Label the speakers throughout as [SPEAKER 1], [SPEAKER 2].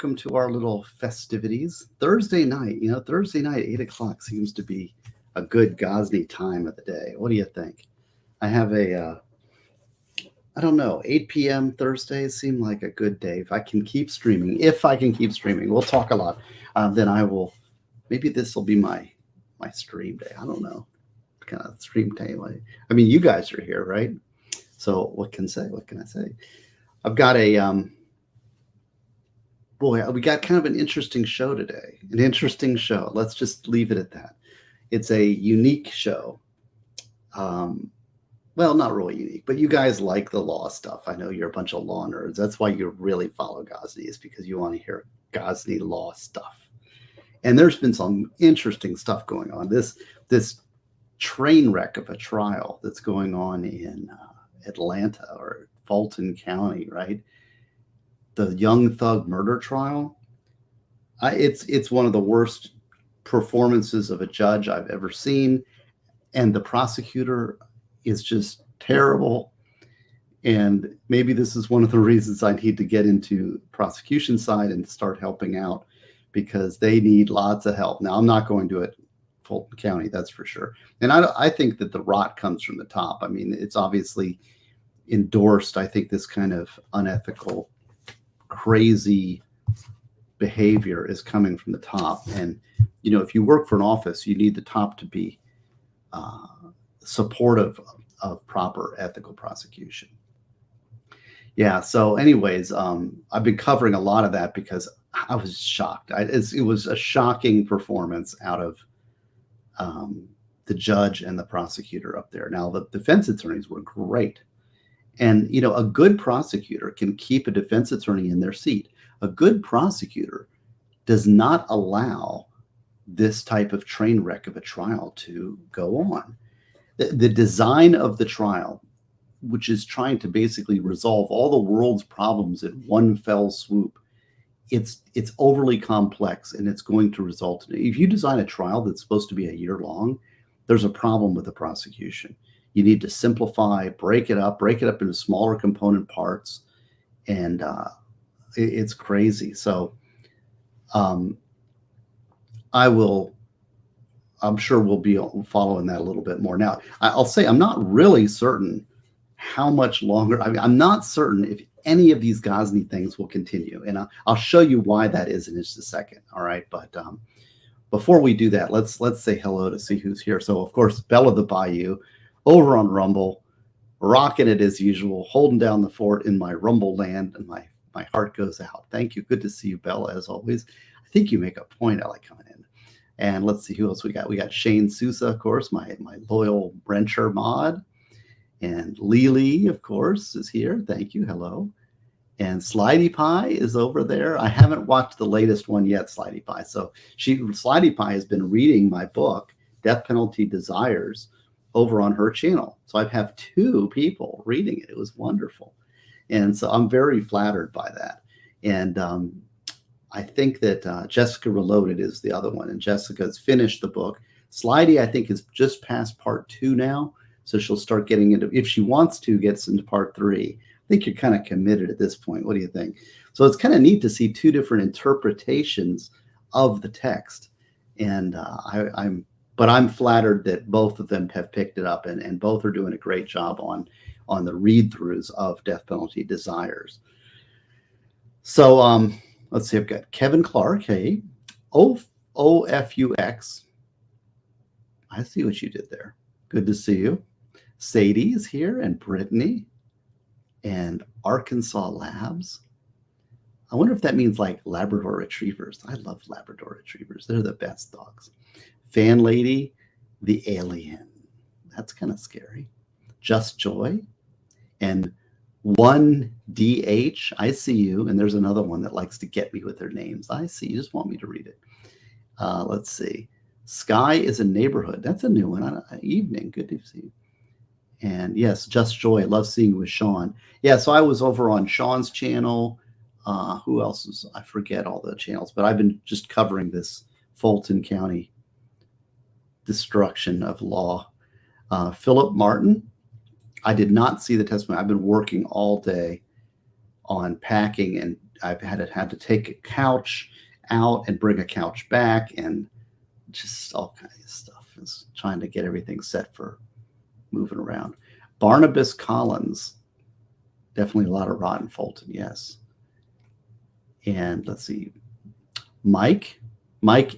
[SPEAKER 1] welcome to our little festivities. Thursday night, Thursday night, 8 o'clock seems to be a good Ghazni time of the day. What do you think? I have I don't know, 8 p.m. Thursdays seem like a good day. If I can keep streaming, we'll talk a lot. Then I will, maybe this will be my stream day. I don't know, kind of stream day. I mean, you guys are here, right? So what can I say? I've got we got kind of an interesting show today. An interesting show. Let's just leave it at that. It's a unique show. Well, not really unique, but you guys like the law stuff. I know you're a bunch of law nerds. That's why you really follow Ghazni, is because you want to hear Ghazni law stuff. And there's been some interesting stuff going on. This train wreck of a trial that's going on in Atlanta or Fulton County, right? The Young Thug murder trial. It's one of the worst performances of a judge I've ever seen, and the prosecutor is just terrible. And maybe this is one of the reasons I need to get into prosecution side and start helping out, because they need lots of help. Now, I'm not going to it Fulton County, that's for sure. And I think that the rot comes from the top. I mean, it's obviously endorsed. I think this kind of unethical, crazy behavior is coming from the top. And, if you work for an office, you need the top to be supportive of proper ethical prosecution. Yeah. So anyways, I've been covering a lot of that because I was shocked. It was a shocking performance out of the judge and the prosecutor up there. Now, the defense attorneys were great. And, a good prosecutor can keep a defense attorney in their seat. A good prosecutor does not allow this type of train wreck of a trial to go on. The design of the trial, which is trying to basically resolve all the world's problems in one fell swoop, it's overly complex, and it's going to result in, if you design a trial that's supposed to be a year long, there's a problem with the prosecution. You need to simplify, break it up into smaller component parts, and it's crazy. So I'm sure we'll be following that a little bit more. Now, I'll say I'm not really certain how much longer. I mean, I'm not certain if any of these Ghazni things will continue, and I'll show you why that is in just a second. All right, but before we do that, let's say hello to see who's here. So, of course, Bella the Bayou over on Rumble, rocking it as usual, holding down the fort in my Rumble land, and my heart goes out. Thank you. Good to see you, Bella, as always. I think you make a point. I like coming in. And let's see who else we got. We got Shane Sousa, of course, my loyal Wrencher mod. And Lily, of course, is here. Thank you. Hello. And Slidey Pie is over there. I haven't watched the latest one yet, Slidey Pie. So Slidey Pie has been reading my book, Death Penalty Desires, over on her channel. So I've have 2 people reading it. It was wonderful. And so I'm very flattered by that. And I think that Jessica Reloaded is the other one. And Jessica's finished the book. Slidey, I think, is just past part 2 now. So she'll start getting into, if she wants to, gets into part 3. I think you're kind of committed at this point. What do you think? So it's kind of neat to see 2 different interpretations of the text. And I'm flattered that both of them have picked it up, and both are doing a great job on the read-throughs of Death Penalty Desires. So let's see, I've got Kevin Clark, hey, OFUX. I see what you did there. Good to see you. Sadie is here, and Brittany, and Arkansas Labs. I wonder if that means like Labrador Retrievers. I love Labrador Retrievers. They're the best dogs. Fan Lady, the Alien. That's kind of scary. Just Joy. And 1DH, I see you. And there's another one that likes to get me with their names. I see. You just want me to read it. Let's see. Sky is a Neighborhood. That's a new one. Evening. Good to see you. And yes, Just Joy. I love seeing you with Sean. Yeah, so I was over on Sean's channel. Who else is? I forget all the channels, but I've been just covering this Fulton County destruction of law. Philip Martin. I did not see the testimony. I've been working all day on packing and I've had to take a couch out and bring a couch back, and just all kinds of stuff. Is trying to get everything set for moving around. Barnabas Collins, definitely a lot of Rotten Fulton, yes. And let's see, Mike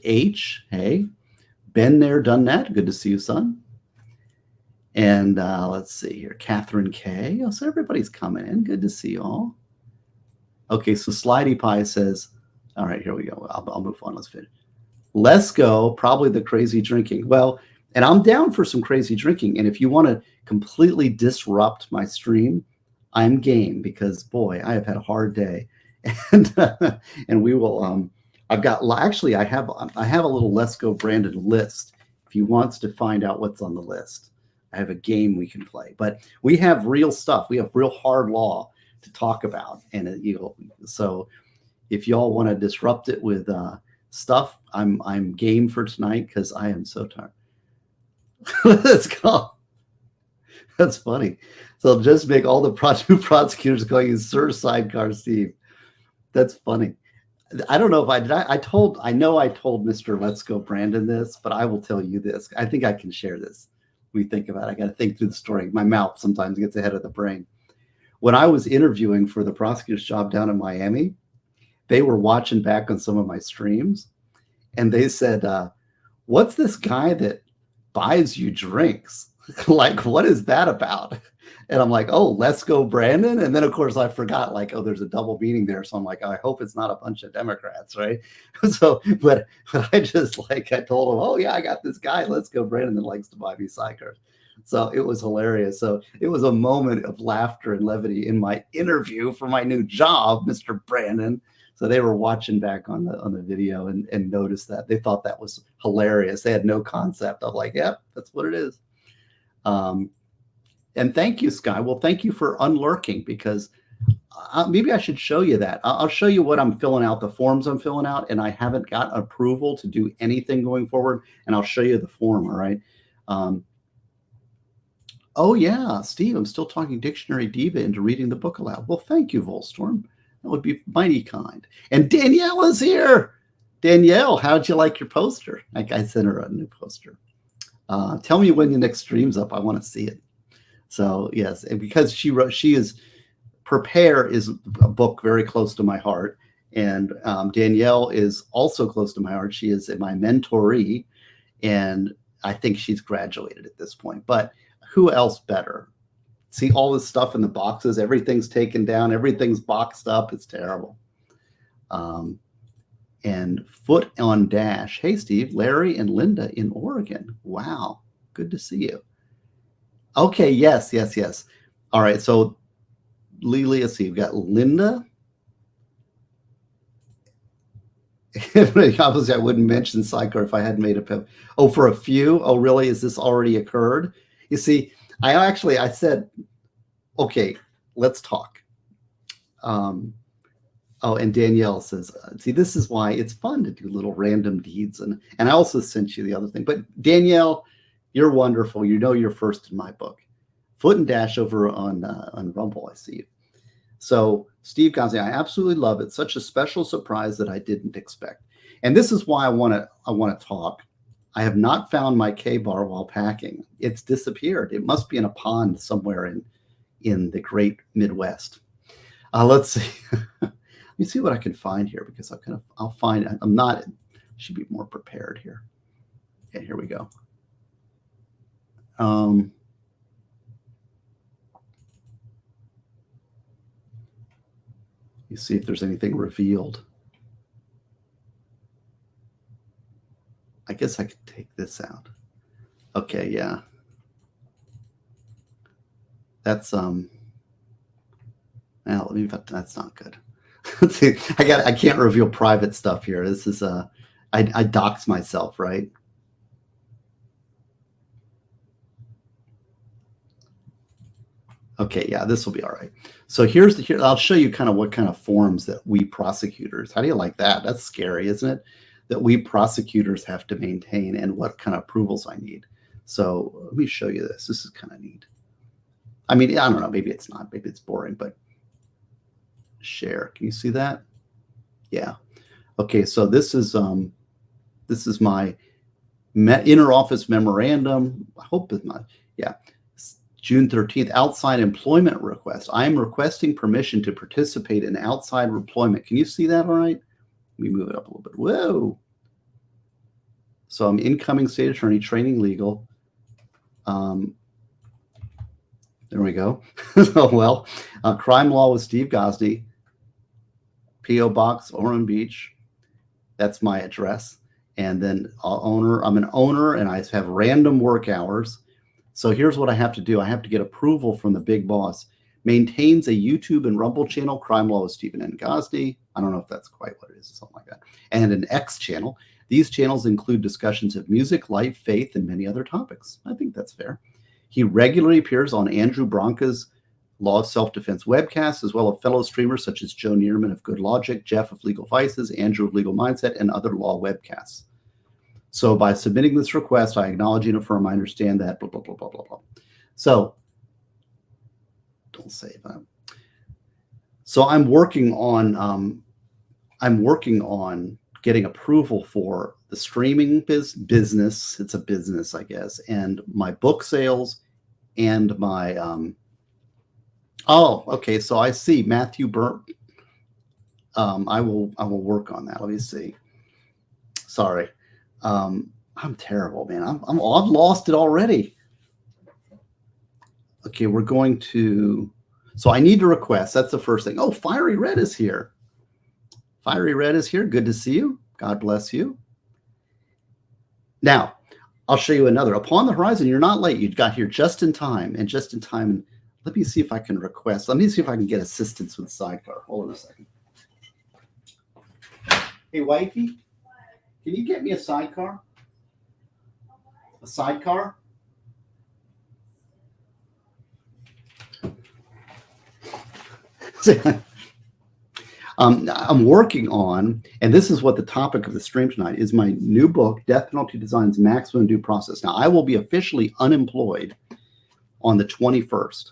[SPEAKER 1] H, hey, been there, done that. Good to see you, son. And let's see here, Catherine K. Oh, so everybody's coming in. Good to see you all. Okay, so Slidey Pie says, all right, here we go. I'll move on. Let's finish. Let's go. Probably the crazy drinking. Well, and I'm down for some crazy drinking. And if you want to completely disrupt my stream, I'm game, because boy, I have had a hard day. And we will. I've got actually I have a little Let's Go Brandon list. If he wants to find out what's on the list, I have a game we can play. But we have real stuff. We have real hard law to talk about, and so if y'all want to disrupt it with stuff, I'm game for tonight, because I am so tired. Let's go. That's funny. So just make all the two prosecutors going, Sir Sidecar Steve. That's funny. I don't know if I know I told Mr. Let's Go Brandon this, but I will tell you this. I think I can share this. When we think about it, I got to think through the story. My mouth sometimes gets ahead of the brain. When I was interviewing for the prosecutor's job down in Miami, they were watching back on some of my streams, and they said, what's this guy that buys you drinks? Like, what is that about? And I'm like, oh, Let's Go Brandon. And then, of course, I forgot, like, oh, there's a double meaning there. So I'm like, oh, I hope it's not a bunch of Democrats, right? So, but I just, like, I told him, oh, yeah, I got this guy, Let's Go Brandon, that likes to buy me sidecars. So it was hilarious. So it was a moment of laughter and levity in my interview for my new job, Mr. Brandon. So they were watching back on the video and noticed that. They thought that was hilarious. They had no concept of, like, yep, that's what it is. And thank you, Sky. Well, thank you for unlurking, because maybe I should show you that. I'll show you what I'm filling out, the forms I'm filling out, and I haven't got approval to do anything going forward. And I'll show you the form, all right? Oh, yeah, Steve, I'm still talking Dictionary Diva into reading the book aloud. Well, thank you, Volstorm. That would be mighty kind. And Danielle is here. Danielle, how'd you like your poster? I sent her a new poster. Tell me when the next stream's up. I want to see it. So yes, and because Prepare is a book very close to my heart, and Danielle is also close to my heart. She is my mentoree, and I think she's graduated at this point. But who else better? See all this stuff in the boxes. Everything's taken down. Everything's boxed up. It's terrible. And Foot on Dash. Hey, Steve, Larry, and Linda in Oregon. Wow, good to see you. Okay, yes. All right, so Lily, let's see, we've got Linda. Obviously, I wouldn't mention Sidecar if I hadn't made a pip. Oh, for a few? Oh, really? Is this already occurred? You see, I said, okay, let's talk. Oh, and Danielle says, see, this is why it's fun to do little random deeds. And I also sent you the other thing. But Danielle, you're wonderful. You know you're first in my book. Foot and Dash over on Rumble, I see you. So Steve Ghazi, I absolutely love it. Such a special surprise that I didn't expect. And this is why I want to talk. I have not found my K-bar while packing. It's disappeared. It must be in a pond somewhere in the great Midwest. Let's see. Let me see what I can find here, because I'll find. I'm not. Should be more prepared here. Okay, here we go. You see if there's anything revealed. I guess I could take this out. Okay, yeah. That's well, let me, that's not good. Let's see. I can't reveal private stuff here. This is I dox myself, right? Okay, yeah, this will be all right. So here I'll show you kind of what kind of forms that we prosecutors. How do you like that? That's scary, isn't it? That we prosecutors have to maintain, and what kind of approvals I need. So let me show you this. This is kind of neat. I mean, I don't know. Maybe it's not. Maybe it's boring, but share. Can you see that? Yeah. Okay, so this is my inter-office memorandum. I hope it's not. Yeah. June 13th, outside employment request. I am requesting permission to participate in outside employment. Can you see that all right? Let me move it up a little bit. Whoa. So I'm incoming state attorney, training legal. There we go. Oh, well, crime law with Steve Gosney, P.O. Box, Orem Beach. That's my address. And then I'm an owner, and I have random work hours. So here's what I have to do. I have to get approval from the big boss. Maintains a YouTube and Rumble channel, crime law with Stephen N. Gosney. I don't know if that's quite what it is, something like that. And an X channel. These channels include discussions of music, life, faith, and many other topics. I think that's fair. He regularly appears on Andrew Bronca's Law of Self-Defense webcasts, as well as fellow streamers such as Joe Neerman of Good Logic, Jeff of Legal Vices, Andrew of Legal Mindset, and other law webcasts. So by submitting this request, I acknowledge and affirm I understand that, blah, blah, blah, blah, blah, blah. So don't save that. So I'm working on getting approval for the streaming business. It's a business, I guess, and my book sales and my oh, okay. So I see Matthew Burnt. I will work on that. Let me see. Sorry. I'm terrible, man. I've lost it already. Okay, we're going to. So I need to request. That's the first thing. Oh, Fiery Red is here. Fiery Red is here. Good to see you. God bless you. Now, I'll show you another. Upon the Horizon, you're not late. You got here just in time. And just in time. Let me see if I can request. Let me see if I can get assistance with Sidecar. Hold on a second. Hey, wifey, can you get me a sidecar? A sidecar? I'm working on, and this is what the topic of the stream tonight is, my new book, Death Penalty Design's Maximum Due Process. Now, I will be officially unemployed on the 21st.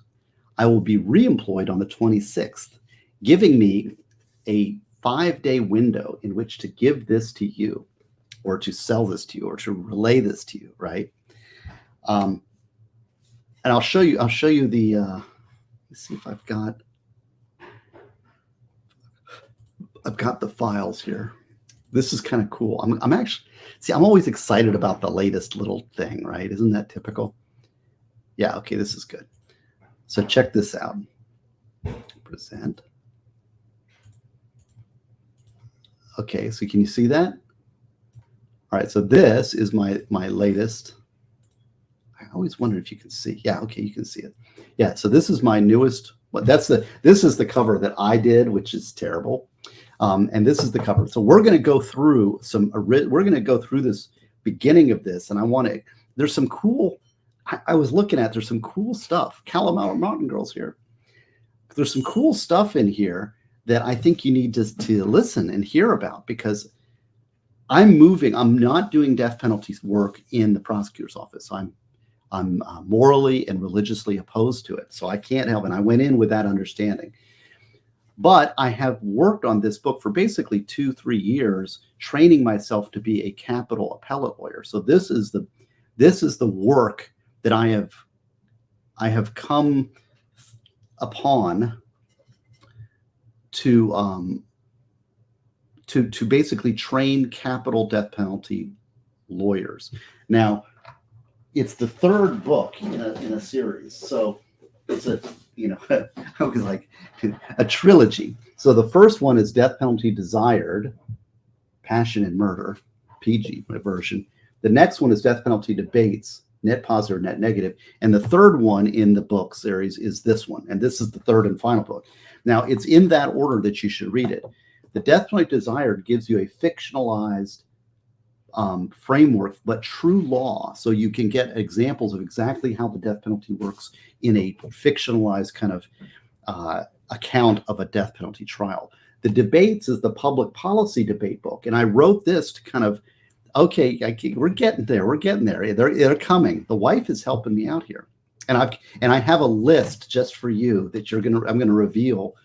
[SPEAKER 1] I will be reemployed on the 26th, giving me a 5-day window in which to give this to you, or to sell this to you, or to relay this to you, right? And I'll show you the, let's see if I've got the files here. This is kind of cool. I'm actually, see, I'm always excited about the latest little thing, right? Isn't that typical? Yeah, okay, this is good. So check this out. Present. Okay, so can you see that? All right, so this is my latest. I always wonder if you can see. Yeah, okay, you can see it. Yeah, so this is my newest. This is the cover that I did, which is terrible. And this is the cover. So we're going to go through this beginning of this, and there's some cool. I was looking at, there's some cool stuff. Calamar Mountain Girls here. There's some cool stuff in here that I think you need to listen and hear about, because I'm not doing death penalty work in the prosecutor's office. I'm morally and religiously opposed to it. So I can't help. And I went in with that understanding. But I have worked on this book for basically 2-3 years, training myself to be a capital appellate lawyer. So this is the work that I have come upon to basically train capital death penalty lawyers. Now, it's the third book in a series, so it's I was like a trilogy. So the first one is Death Penalty Desired, Passion and Murder, PG version. The next one is Death Penalty Debates, Net Positive, Net Negative. And the third one in the book series is this one. And this is the third and final book. Now, it's in that order that you should read it. The Death Penalty Desired gives you a fictionalized framework, but true law. So you can get examples of exactly how the death penalty works in a fictionalized kind of account of a death penalty trial. The Debates is the public policy debate book. And I wrote this to kind of, okay, we're getting there. We're getting there. They're coming. The wife is helping me out here. And I have a list just for you that I'm going to reveal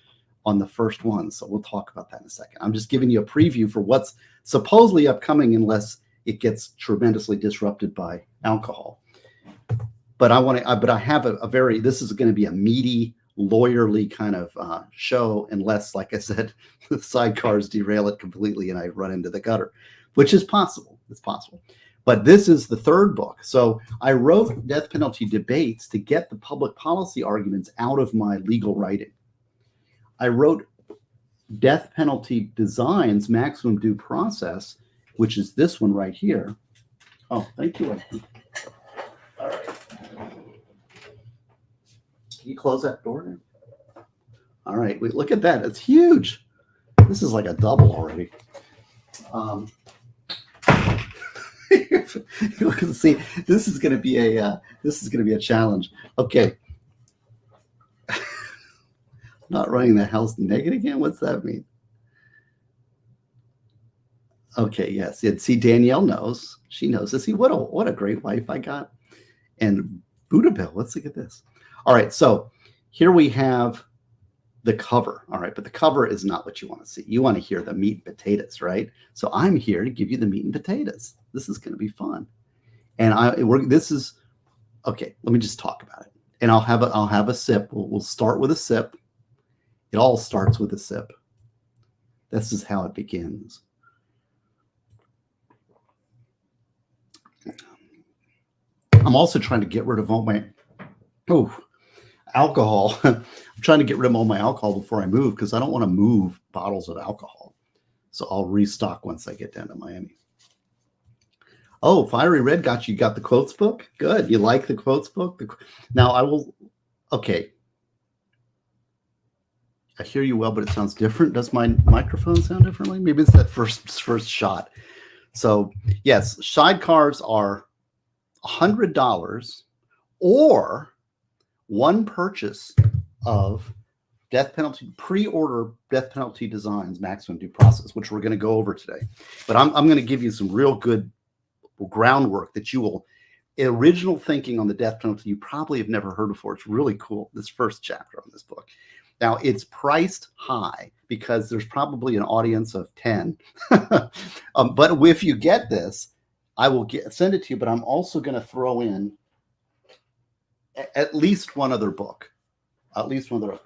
[SPEAKER 1] on the first one. So we'll talk about that in a second. I'm just giving you a preview for what's supposedly upcoming unless it gets tremendously disrupted by alcohol. But I have a very, this is going to be a meaty, lawyerly kind of show, unless, like I said, the sidecars derail it completely and I run into the gutter, which is possible. It's possible. But this is the third book. So I wrote Death Penalty Debates to get the public policy arguments out of my legal writing. I wrote Death Penalty Designs, Maximum Due Process, which is this one right here. Oh, thank you. All right. Can you close that door? All right. Wait, look at that. It's huge. This is like a double already. See, this is going to be a challenge. Okay. Not running the house naked again. What's that mean? Okay. Yes. See, Danielle knows. She knows this. See, what a great wife I got. And Buddha Bill. Let's look at this. All right. So here we have the cover. All right. But the cover is not what you want to see. You want to hear the meat and potatoes, right? So I'm here to give you the meat and potatoes. This is going to be fun. And okay. Let me just talk about it. And I'll have a sip. We'll start with a sip. It all starts with a sip. This is how it begins. I'm also trying to get rid of all my alcohol. I'm trying to get rid of all my alcohol before I move because I don't want to move bottles of alcohol. So I'll restock once I get down to Miami. Oh, Fiery Red got the quotes book? Good. You like the quotes book? Now I will. Okay. I hear you well, but it sounds different. Does my microphone sound differently? Maybe it's that first shot. So yes, sidecars are $100 or one purchase of Death Penalty, pre-order Death Penalty Designs, Maximum Due Process, which we're going to go over today. But I'm going to give you some real good groundwork that you will, original thinking on the death penalty you probably have never heard before. It's really cool, this first chapter on this book. Now, it's priced high because there's probably an audience of 10. But if you get this, I will send it to you, but I'm also going to throw in at least one other book.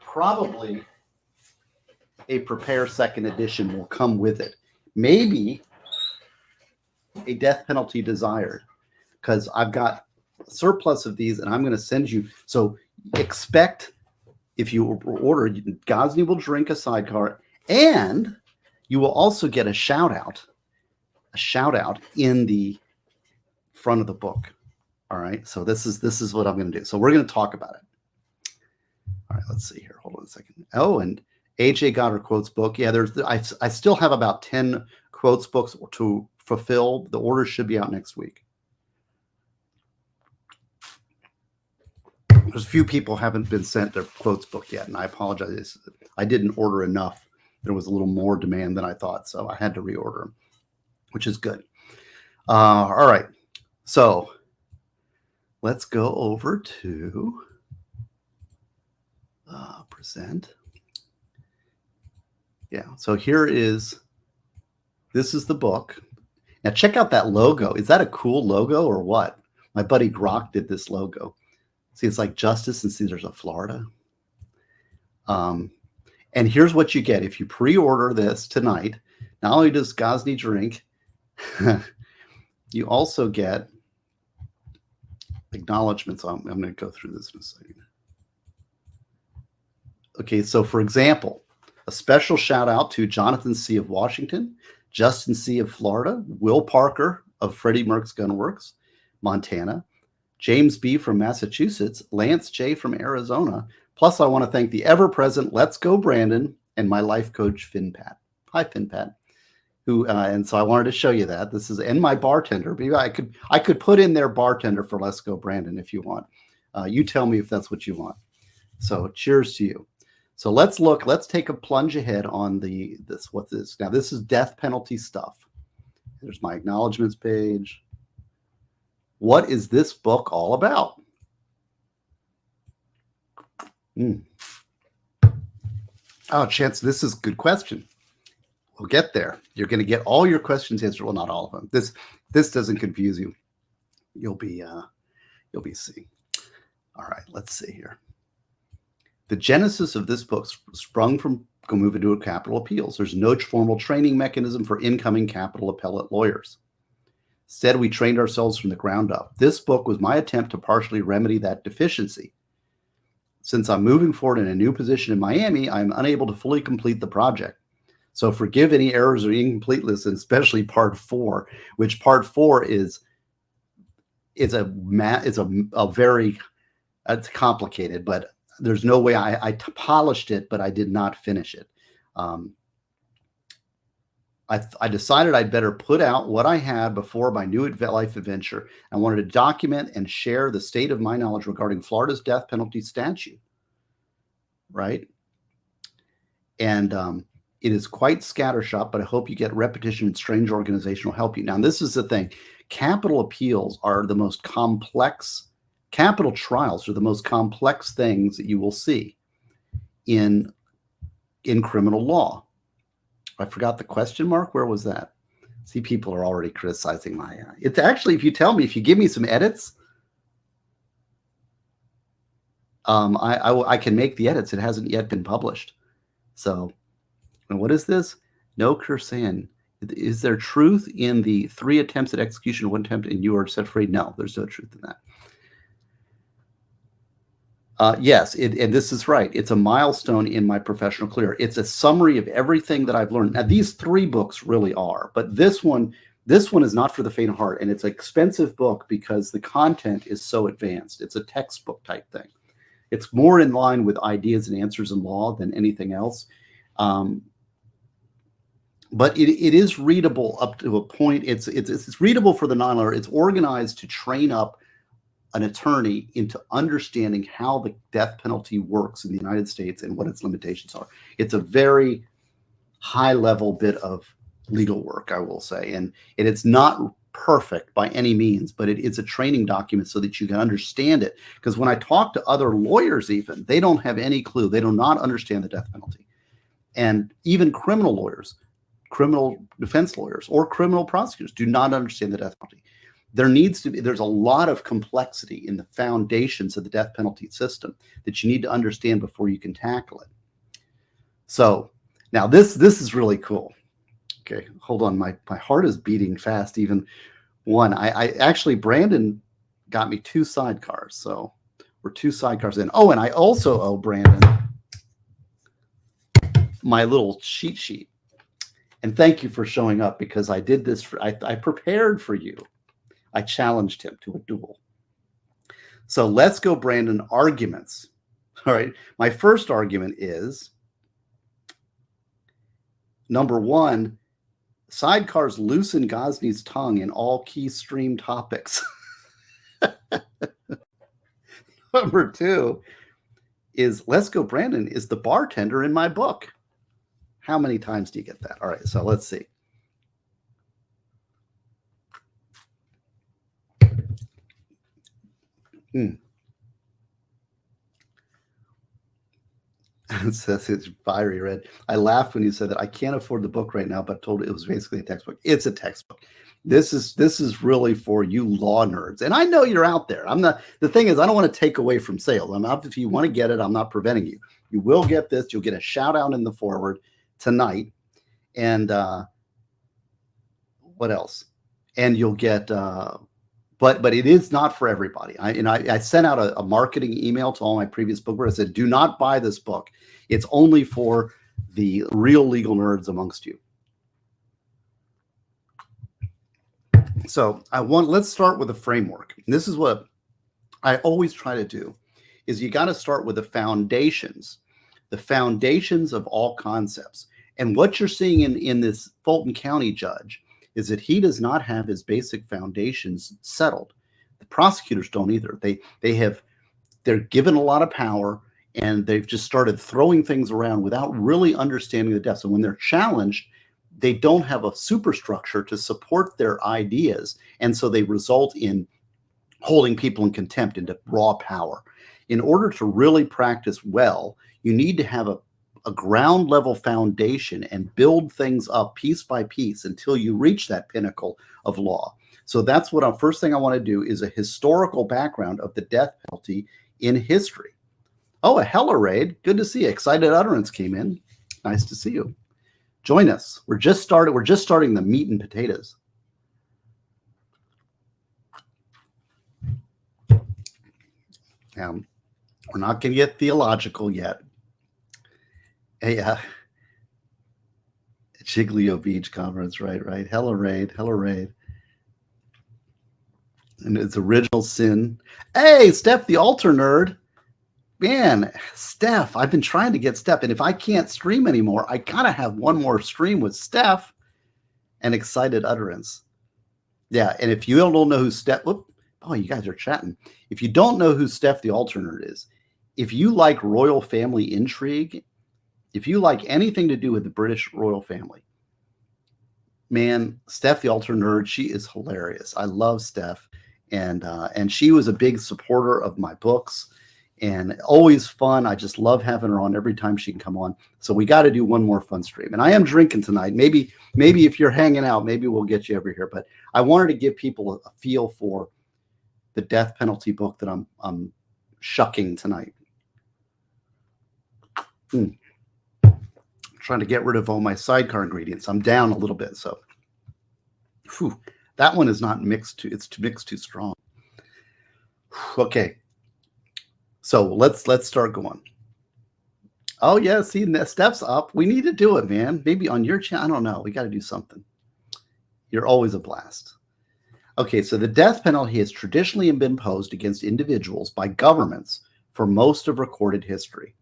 [SPEAKER 1] Probably a Prepare Second Edition will come with it. Maybe a Death Penalty Desired, because I've got a surplus of these and I'm going to send you. So expect, if you order, Ghazni will drink a sidecar, and you will also get a shout out in the front of the book. All right. So this is what I'm going to do. So we're going to talk about it. All right. Let's see here. Hold on a second. Oh, and AJ got her quotes book. Yeah, I still have about 10 quotes books to fulfill. The order should be out next week. There's a few people haven't been sent their quotes book yet, and I apologize. I didn't order enough. There was a little more demand than I thought, so I had to reorder them, which is good. All right. So let's go over to present. Yeah, so this is the book. Now check out that logo. Is that a cool logo or what? My buddy Grok did this logo. See, it's like Justice, and see there's a Florida. And here's what you get. If you pre-order this tonight, not only does Ghazni drink, you also get acknowledgments. I'm going to go through this in a second. Okay, so for example, a special shout out to Jonathan C. of Washington, Justin C. of Florida, Will Parker of Freddie Merck's Gunworks, Montana, James B. from Massachusetts, Lance J. from Arizona. Plus, I want to thank the ever-present Let's Go Brandon and my life coach, FinPat. Hi, FinPat. And so I wanted to show you that. This is, and my bartender. Maybe I could put in their bartender for Let's Go Brandon if you want. You tell me if that's what you want. So cheers to you. So let's take a plunge ahead on what's this? Now, this is death penalty stuff. There's my acknowledgments page. What is this book all about? Oh, Chance, this is a good question. We'll get there. You're going to get all your questions answered. Well, not all of them. This doesn't confuse you. You'll be seeing. All right, let's see here. The genesis of this book sprung from Gomuva Capital Appeals. There's no formal training mechanism for incoming capital appellate lawyers. Instead, we trained ourselves from the ground up. This book was my attempt to partially remedy that deficiency. Since I'm moving forward in a new position in Miami, I'm unable to fully complete the project. So forgive any errors or incompleteness, and especially part 4, which part 4 is it's complicated, but there's no way I polished it, but I did not finish it. I decided I'd better put out what I had before my new life adventure. I wanted to document and share the state of my knowledge regarding Florida's death penalty statute, right? And it is quite scattershot, but I hope you get repetition and strange organization will help you. Now, this is the thing. Capital appeals are the most complex, capital trials are the most complex things that you will see in criminal law. I forgot the question mark. Where was that? See, people are already criticizing my. It's actually, if you tell me, if you give me some edits, I can make the edits. It hasn't yet been published. So, and what is this? No Kursan. Is there truth in the 3 attempts at execution, 1 attempt, and you are set free? No, there's no truth in that. Yes, and this is right. It's a milestone in my professional career. It's a summary of everything that I've learned. Now, these 3 books really are, but this one is not for the faint of heart, and it's an expensive book because the content is so advanced. It's a textbook type thing. It's more in line with ideas and answers in law than anything else. But it is readable up to a point. It's readable for the non-lawyer. It's organized to train up an attorney into understanding how the death penalty works in the United States and what its limitations are. It's a very high-level bit of legal work, I will say, and it's not perfect by any means, but it's a training document so that you can understand it. Because when I talk to other lawyers, even they don't have any clue. They do not understand the death penalty, and even criminal lawyers, criminal defense lawyers, or criminal prosecutors do not understand the death penalty. There's a lot of complexity in the foundations of the death penalty system that you need to understand before you can tackle it. So now this is really cool. Okay, hold on. My heart is beating fast. Even one. I actually, Brandon got me 2 sidecars. So we're 2 sidecars in. Oh, and I also owe Brandon my little cheat sheet. And thank you for showing up, because I did this. I prepared for you. I challenged him to a duel. So let's go, Brandon. Arguments. All right. My first argument is, number 1, sidecars loosen Gosney's tongue in all key stream topics. Number 2 is, let's go, Brandon is the bartender in my book. How many times do you get that? All right. So let's see. It says it's fiery red. I laughed when you said that. I can't afford the book right now, but told it was basically a textbook. It's a textbook. This is really for you law nerds. And I know you're out there. The thing is, I don't want to take away from sales. I'm out if you want to get it. I'm not preventing you. You will get this. You'll get a shout out in the forward tonight. And what else? And you'll get but it is not for everybody. I sent out a marketing email to all my previous book where I said, do not buy this book. It's only for the real legal nerds amongst you. So let's start with a framework. And this is what I always try to do, is you got to start with the foundations of all concepts. And what you're seeing in this Fulton County judge is that he does not have his basic foundations settled. The prosecutors don't either. They're given a lot of power, and they've just started throwing things around without really understanding the depths. And when they're challenged, they don't have a superstructure to support their ideas. And so they result in holding people in contempt, into raw power. In order to really practice well, you need to have a ground level foundation and build things up piece by piece until you reach that pinnacle of law. So that's what first thing I want to do is a historical background of the death penalty in history. Oh, a Hella raid. Good to see you. Excited Utterance came in. Nice to see you. Join us. We're just starting the meat and potatoes. We're not going to get theological yet. Hey, Chiglio Beach Conference, right. Hella raid. And its original sin. Hey, Steph, the altar nerd. Man, Steph, I've been trying to get Steph. And if I can't stream anymore, I gotta have one more stream with Steph and Excited Utterance. Yeah, and if you don't know who Steph, you guys are chatting. If you don't know who Steph the altar nerd is, if you like royal family intrigue, if you like anything to do with the British royal family, man, Steph the altar nerd, she is hilarious. I love Steph, and she was a big supporter of my books, and always fun. I just love having her on every time she can come on. So we got to do one more fun stream. And I am drinking tonight. Maybe if you're hanging out, maybe we'll get you over here. But I wanted to give people a feel for the death penalty book that I'm shucking tonight. Trying to get rid of all my sidecar ingredients. I'm down a little bit, so that one is not mixed it's mixed too strong. Okay, so let's start going. Oh yeah, see, Steph's up. We need to do it, man. Maybe on your channel. I don't know. We got to do something. You're always a blast. Okay, so the death penalty has traditionally been imposed against individuals by governments for most of recorded history.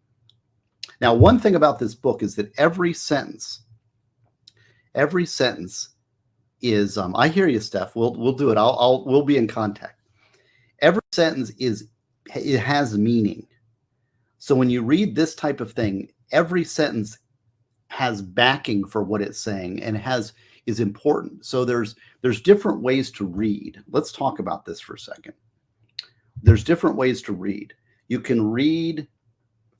[SPEAKER 1] Now, one thing about this book is that every sentence is, I hear you, Steph. We'll do it. We'll be in contact. Every sentence it has meaning. So when you read this type of thing, every sentence has backing for what it's saying and is important. So there's different ways to read. Let's talk about this for a second. There's different ways to read. You can read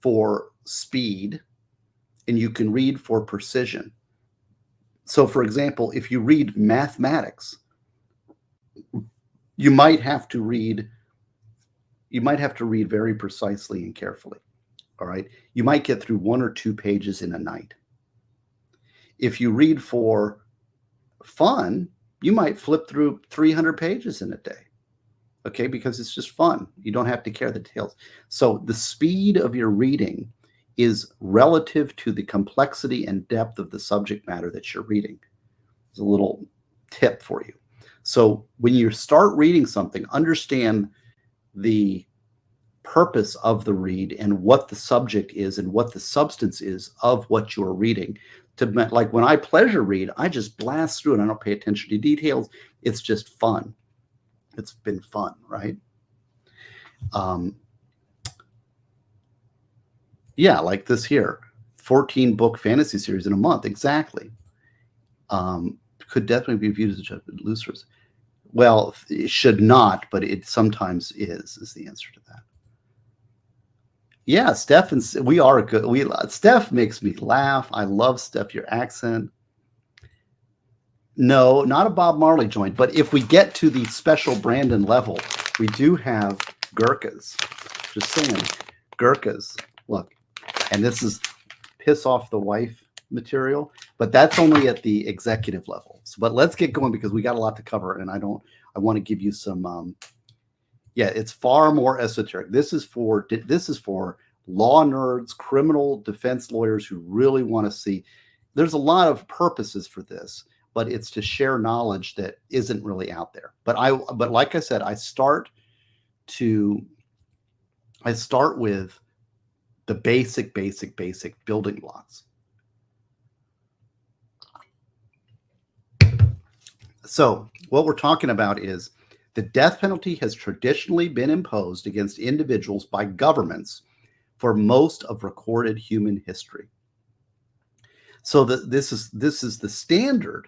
[SPEAKER 1] for speed and you can read for precision. So for example, if you read mathematics, you might have to read very precisely and carefully. All right. You might get through 1 or 2 pages in a night. If you read for fun, you might flip through 300 pages in a day. Okay, because it's just fun. You don't have to care the details. So the speed of your reading is relative to the complexity and depth of the subject matter that you're reading. It's a little tip for you. So when you start reading something, understand the purpose of the read and what the subject is and what the substance is of what you're reading. Like when I pleasure read, I just blast through and I don't pay attention to details. It's just fun. It's been fun, right? Yeah, like this here, 14-book fantasy series in a month. Exactly. Could definitely be viewed as a judgment losers. Well, it should not, but it sometimes is the answer to that. Yeah, Steph, and we are good. Steph makes me laugh. I love Steph, your accent. No, not a Bob Marley joint, but if we get to the special Brandon level, we do have Gurkhas. Just saying, Gurkhas. Look, and this is piss off the wife material, but that's only at the executive level. So, but let's get going because we got a lot to cover, and I want to give you some. Yeah, it's far more esoteric. This is for law nerds, criminal defense lawyers who really want to see. There's a lot of purposes for this, but it's to share knowledge that isn't really out there. But like I said, I start with the basic building blocks. So what we're talking about is the death penalty has traditionally been imposed against individuals by governments for most of recorded human history. So this is the standard.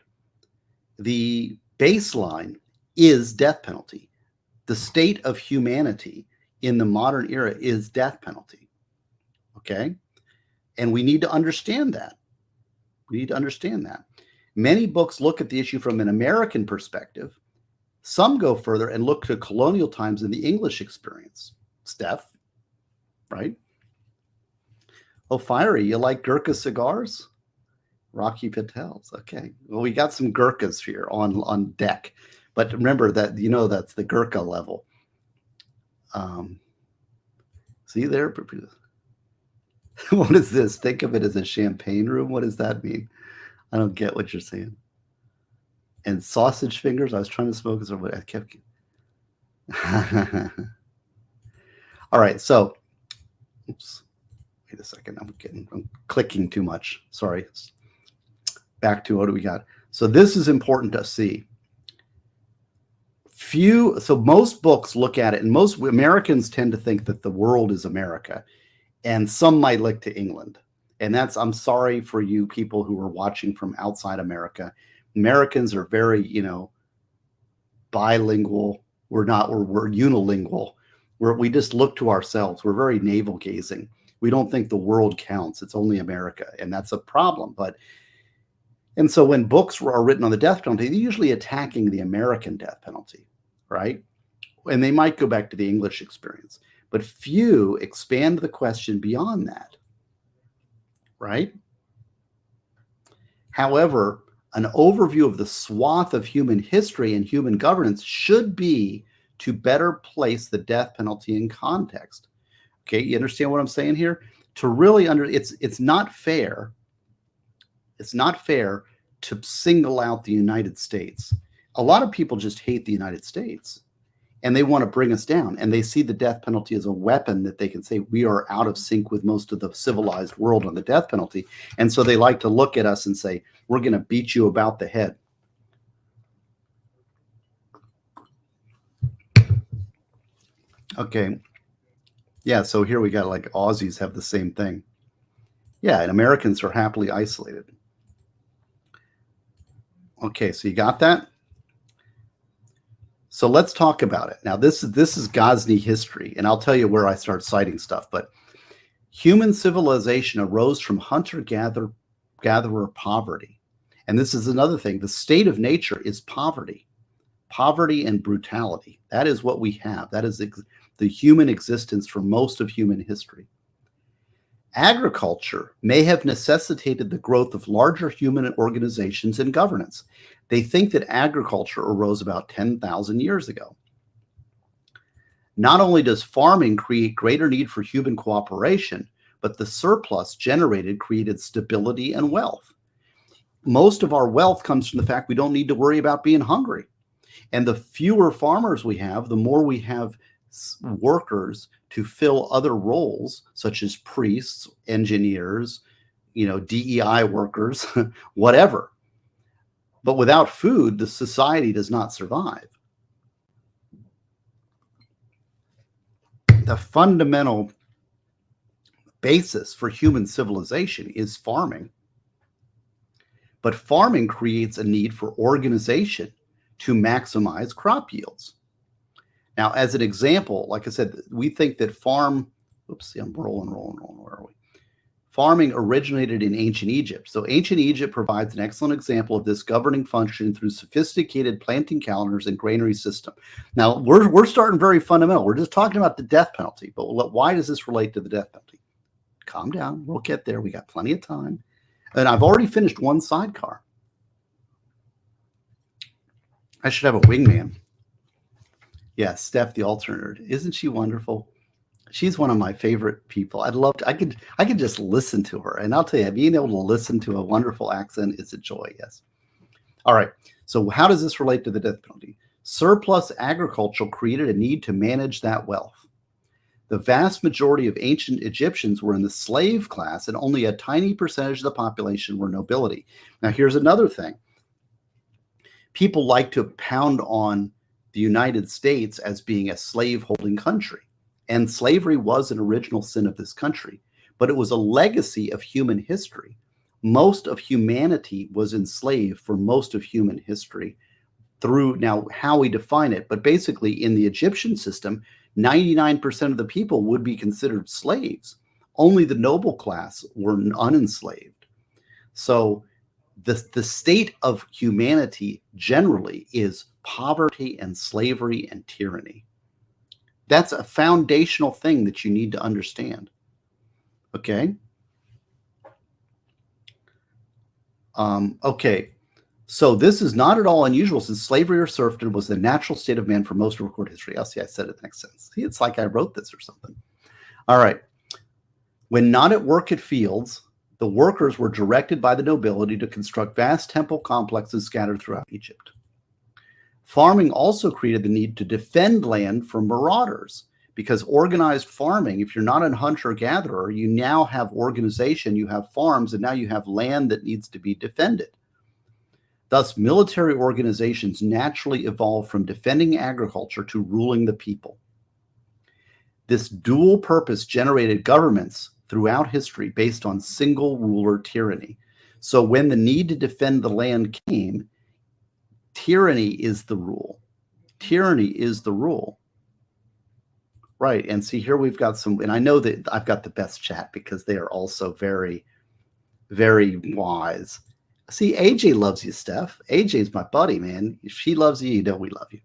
[SPEAKER 1] The baseline is death penalty. The state of humanity in the modern era is death penalty. Okay? And we need to understand that. We need to understand that. Many books look at the issue from an American perspective. Some go further and look to colonial times in the English experience. Steph, right? Oh, Fiery, you like Gurkha cigars? Rocky Patels. Okay. Well, we got some Gurkhas here on deck. But remember that, that's the Gurkha level. See there? What is this? Think of it as a champagne room. What does that mean? I don't get what you're saying. And sausage fingers. I was trying to smoke as I kept. All right. So, oops. Wait a second. I'm clicking too much. Sorry. Back to what do we got? So this is important to see. So most books look at it, and most Americans tend to think that the world is America, and some might look to England. And I'm sorry for you people who are watching from outside America. Americans are very, bilingual. We're unilingual. We just look to ourselves. We're very navel gazing. We don't think the world counts. It's only America. And that's a problem. And so when books are written on the death penalty, they're usually attacking the American death penalty, right? And they might go back to the English experience. But few expand the question beyond that, right? However, an overview of the swath of human history and human governance should be to better place the death penalty in context. Okay, you understand what I'm saying here? To really it's not fair. It's not fair to single out the United States. A lot of people just hate the United States, and they want to bring us down, and they see the death penalty as a weapon that they can say we are out of sync with most of the civilized world on the death penalty. And so they like to look at us and say, we're going to beat you about the head. Okay. Yeah, so here we got like Aussies have the same thing. Yeah, and Americans are happily isolated. Okay, so you got that? So let's talk about it. Now, this is Ghazni history, and I'll tell you where I start citing stuff. But human civilization arose from hunter-gatherer poverty. And this is another thing. The state of nature is poverty. Poverty and brutality. That is what we have. That is the human existence for most of human history. Agriculture may have necessitated the growth of larger human organizations and governance. They think that agriculture arose about 10,000 years ago. Not only does farming create greater need for human cooperation, but the surplus generated created stability and wealth. Most of our wealth comes from the fact we don't need to worry about being hungry. And the fewer farmers we have, the more we have workers to fill other roles, such as priests, engineers, DEI workers, whatever. But without food, the society does not survive. The fundamental basis for human civilization is farming. But farming creates a need for organization to maximize crop yields. Now, as an example, like I said, we think that I'm rolling. Where are we? Farming originated in ancient Egypt. So ancient Egypt provides an excellent example of this governing function through sophisticated planting calendars and granary system. Now, we're starting very fundamental. We're just talking about the death penalty. But why does this relate to the death penalty? Calm down. We'll get there. We got plenty of time. And I've already finished one sidecar. I should have a wingman. Yeah, Steph, the alternator. Isn't she wonderful? She's one of my favorite people. I could just listen to her. And I'll tell you, being able to listen to a wonderful accent is a joy, yes. All right. So how does this relate to the death penalty? Surplus agriculture created a need to manage that wealth. The vast majority of ancient Egyptians were in the slave class, and only a tiny percentage of the population were nobility. Now, here's another thing. People like to pound on the United States as being a slave-holding country. And slavery was an original sin of this country, but it was a legacy of human history. Most of humanity was enslaved for most of human history through now how we define it. But basically in the Egyptian system, 99% of the people would be considered slaves. Only the noble class were unenslaved. So the state of humanity generally is poverty and slavery and tyranny. That's a foundational thing that you need to understand. Okay? Okay. So this is not at all unusual, since slavery or serfdom was the natural state of man for most of recorded history. Oh, see, I said it in the next sentence. See, it's like I wrote this or something. All right. When not at work at fields, the workers were directed by the nobility to construct vast temple complexes scattered throughout Egypt. Farming also created the need to defend land from marauders, because organized farming, if you're not a hunter-gatherer, you now have organization, you have farms, and now you have land that needs to be defended. Thus, military organizations naturally evolved from defending agriculture to ruling the people. This dual purpose generated governments throughout history based on single ruler tyranny. So when the need to defend the land came, tyranny is the rule. Tyranny is the rule. Right. And see, here we've got some, and I know that I've got the best chat because they are also very, very wise. See, AJ loves you, Steph. AJ's my buddy, man. If she loves you, you know we love you.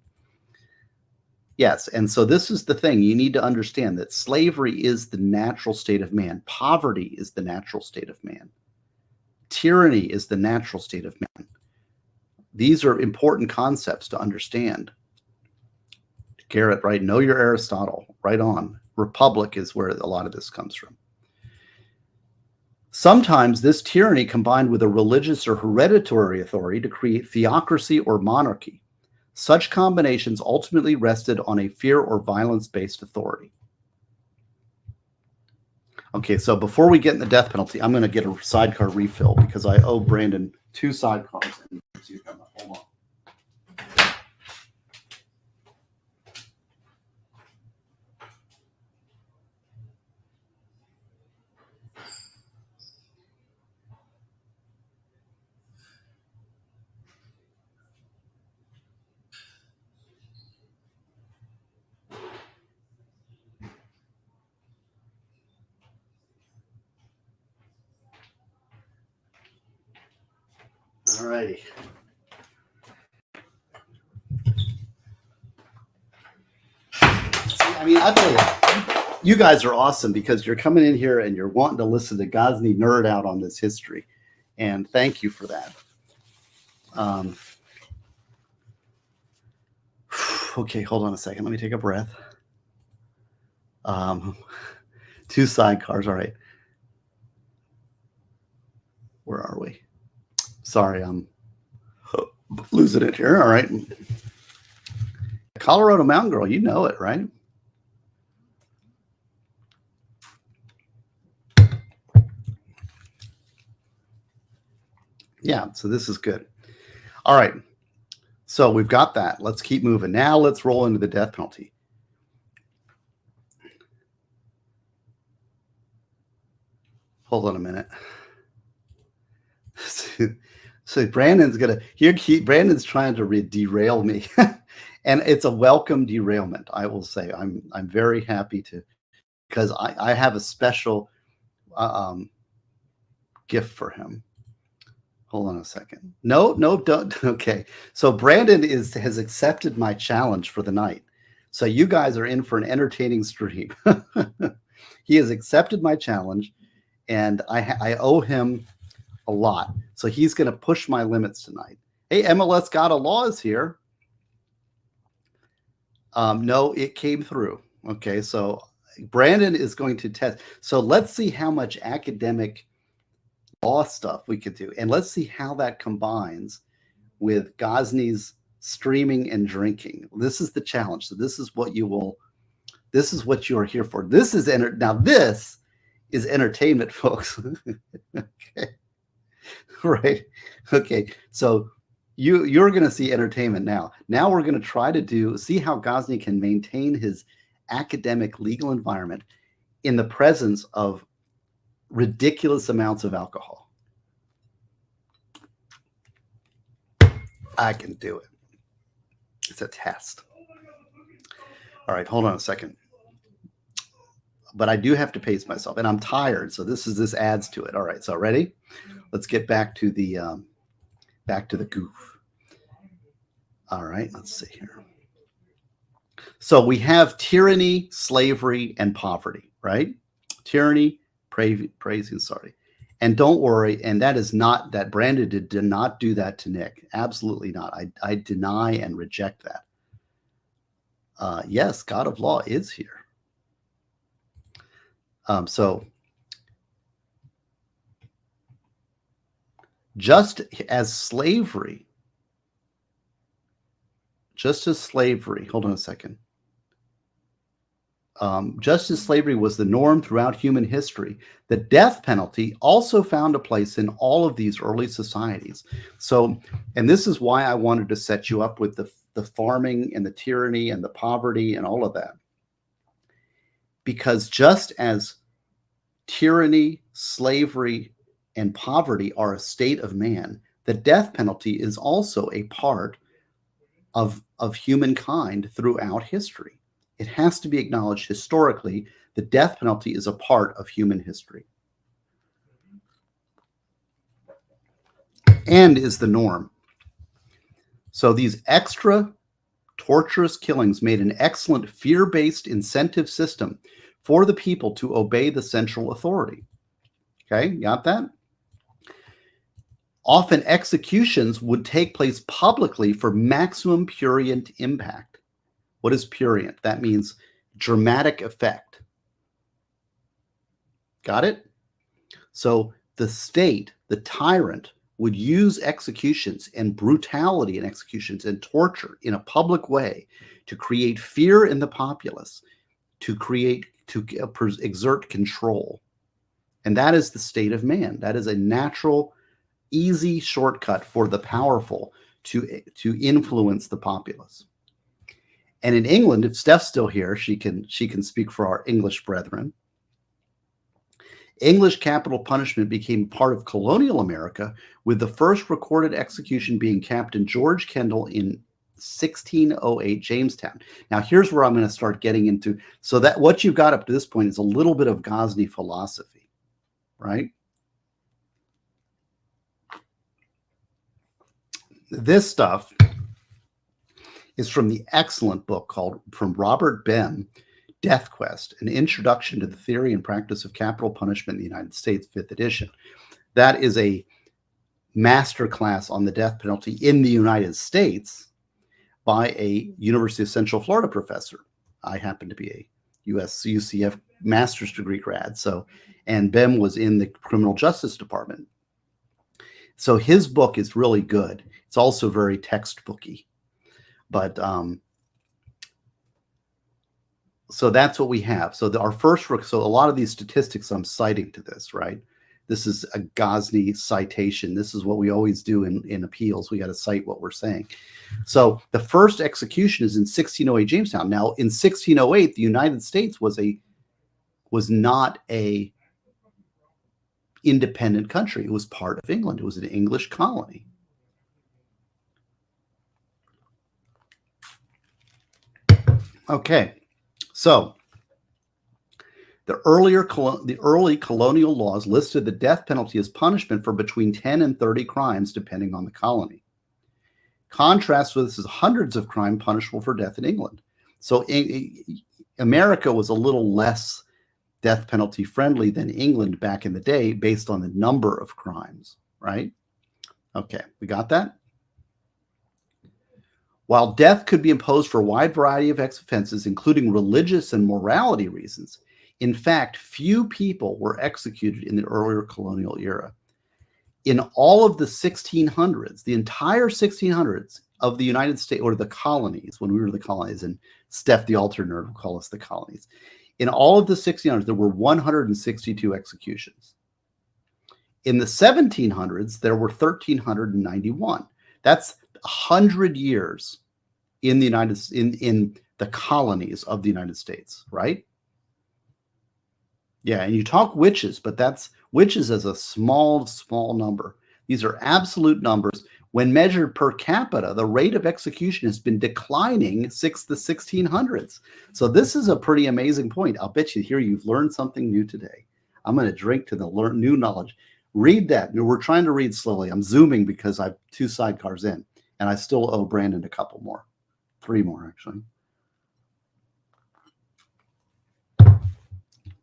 [SPEAKER 1] Yes, and so this is the thing. You need to understand that slavery is the natural state of man. Poverty is the natural state of man. Tyranny is the natural state of man. These are important concepts to understand. Garrett, right? Know your Aristotle. Right on. Republic is where a lot of this comes from. Sometimes this tyranny combined with a religious or hereditary authority to create theocracy or monarchy. Such combinations ultimately rested on a fear or violence-based authority. Okay, so before we get in the death penalty, I'm going to get a sidecar refill because I owe Brandon 2 sidecars. Hold on. All righty. I mean, I tell you guys are awesome because you're coming in here and you're wanting to listen to Ghazni nerd out on this history. And thank you for that. Okay, hold on a second. Let me take a breath. 2 sidecars. All right. Where are we? Sorry, I'm losing it here. All right. Colorado Mountain Girl, you know it, right? Yeah, so this is good. All right. So we've got that. Let's keep moving. Now let's roll into the death penalty. Hold on a minute. So Brandon's Brandon's trying to derail me. And it's a welcome derailment, I will say. I'm very happy to, because I have a special gift for him. Hold on a second. No, don't. Okay. So Brandon has accepted my challenge for the night. So you guys are in for an entertaining stream. He has accepted my challenge, and I owe him a lot. So he's going to push my limits tonight. Hey, MLS Got a Law is here. No, it came through. Okay. So Brandon is going to test. So let's see how much academic law stuff we could do, and let's see how that combines with Ghazni's streaming and drinking. This is the challenge. So this is what you are here for. This is now this is entertainment, folks. Okay. Right. Okay. So you're going to see entertainment now. Now we're going to try to see how Ghazni can maintain his academic legal environment in the presence of ridiculous amounts of alcohol. I can do it. It's a test. All right, hold on a second. but I do have to pace myself, and I'm tired, so this adds to it. All right, so ready? Let's get back to the goof. All right, let's see here. So we have tyranny, slavery, and poverty, right? Tyranny, praising, sorry. And don't worry, and that is not, that Brandon did not do that to Nick. Absolutely not. I deny and reject that. Yes, God of Law is here. So just as slavery, hold on a second. Just as slavery was the norm throughout human history, the death penalty also found a place in all of these early societies. So, and this is why I wanted to set you up with the farming and the tyranny and the poverty and all of that. Because just as tyranny, slavery, and poverty are a state of man, the death penalty is also a part of humankind throughout history. It has to be acknowledged historically, the death penalty is a part of human history and is the norm. So these extra torturous killings made an excellent fear-based incentive system for the people to obey the central authority. Okay, got that? Often executions would take place publicly for maximum prurient impact. What is prurient? That means dramatic effect. Got it? So the state, the tyrant, would use executions and brutality in executions and torture in a public way to create fear in the populace, to exert control. And that is the state of man. That is a natural, easy shortcut for the powerful to influence the populace. And in England, if Steph's still here, she can speak for our English brethren. English capital punishment became part of colonial America, with the first recorded execution being Captain George Kendall in 1608 Jamestown. Now, here's where I'm going to start getting into. So that what you've got up to this point is a little bit of Ghazni philosophy, right? This stuff is from the excellent book from Robert Bem, Death Quest, An Introduction to the Theory and Practice of Capital Punishment in the United States, 5th edition. That is a master class on the death penalty in the United States by a University of Central Florida professor. I happen to be a UCF master's degree grad, and Bem was in the criminal justice department. So his book is really good. It's also very textbooky. But so that's what we have. So so a lot of these statistics I'm citing to this, right? This is a Ghazni citation. This is what we always do in appeals. We got to cite what we're saying. So the first execution is in 1608 Jamestown. Now, in 1608, the United States was not a independent country. It was part of England. It was an English colony. Okay, so the early colonial laws listed the death penalty as punishment for between 10 and 30 crimes, depending on the colony. Contrast with this is hundreds of crimes punishable for death in England. So America was a little less death penalty friendly than England back in the day based on the number of crimes, right? Okay, we got that? While death could be imposed for a wide variety of offenses, including religious and morality reasons, in fact, few people were executed in the earlier colonial era. In all of the 1600s, the entire 1600s of the United States, or the colonies, when we were the colonies, and Steph, the alternate, will call us the colonies. In all of the 1600s, there were 162 executions. In the 1700s, there were 1,391. That's 100 years in the in the colonies of the United States, right? Yeah, and you talk witches, but that's witches as a small number. These are absolute numbers. When measured per capita, the rate of execution has been declining since the 1600s. So this is a pretty amazing point. I'll bet you here you've learned something new today. I'm going to drink to the new knowledge. Read that. We're trying to read slowly. I'm zooming because I've 2 sidecars in, and I still owe Brandon a couple more. 3 more, actually.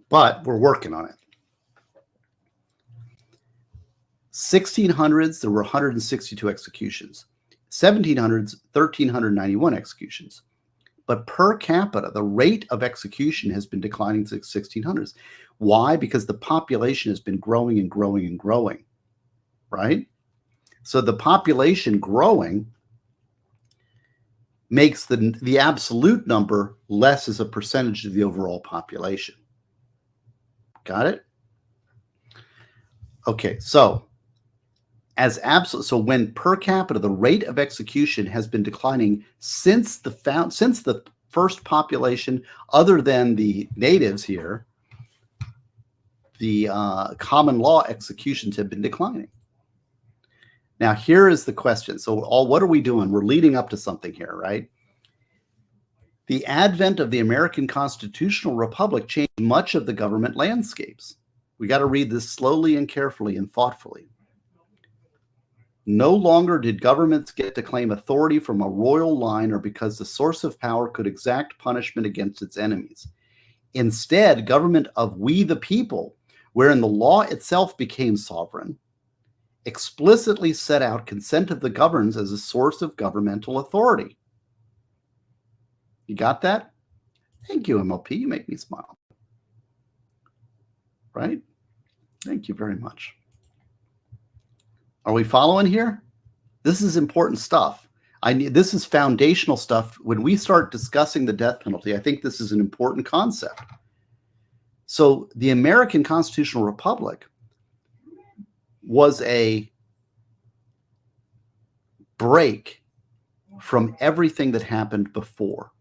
[SPEAKER 1] But we're working on it. 1600s, there were 162 executions. 1700s, 1,391 executions. But per capita, the rate of execution has been declining since 1600s. Why? Because the population has been growing and growing and growing, right? So the population growing makes the absolute number less as a percentage of the overall population. Got it? Okay, so when per capita, the rate of execution has been declining since the first population, other than the natives here, the common law executions have been declining. Now, here is the question. So what are we doing? We're leading up to something here, right? The advent of the American constitutional republic changed much of the government landscapes. We got to read this slowly and carefully and thoughtfully. No longer did governments get to claim authority from a royal line or because the source of power could exact punishment against its enemies. Instead, government of we the people, wherein the law itself became sovereign, explicitly set out consent of the governed as a source of governmental authority. You got that? Thank you, MLP. You make me smile. Right? Thank you very much. Are we following here? This is important stuff. This is foundational stuff. When we start discussing the death penalty, I think this is an important concept. So the American Constitutional Republic was a break from everything that happened before.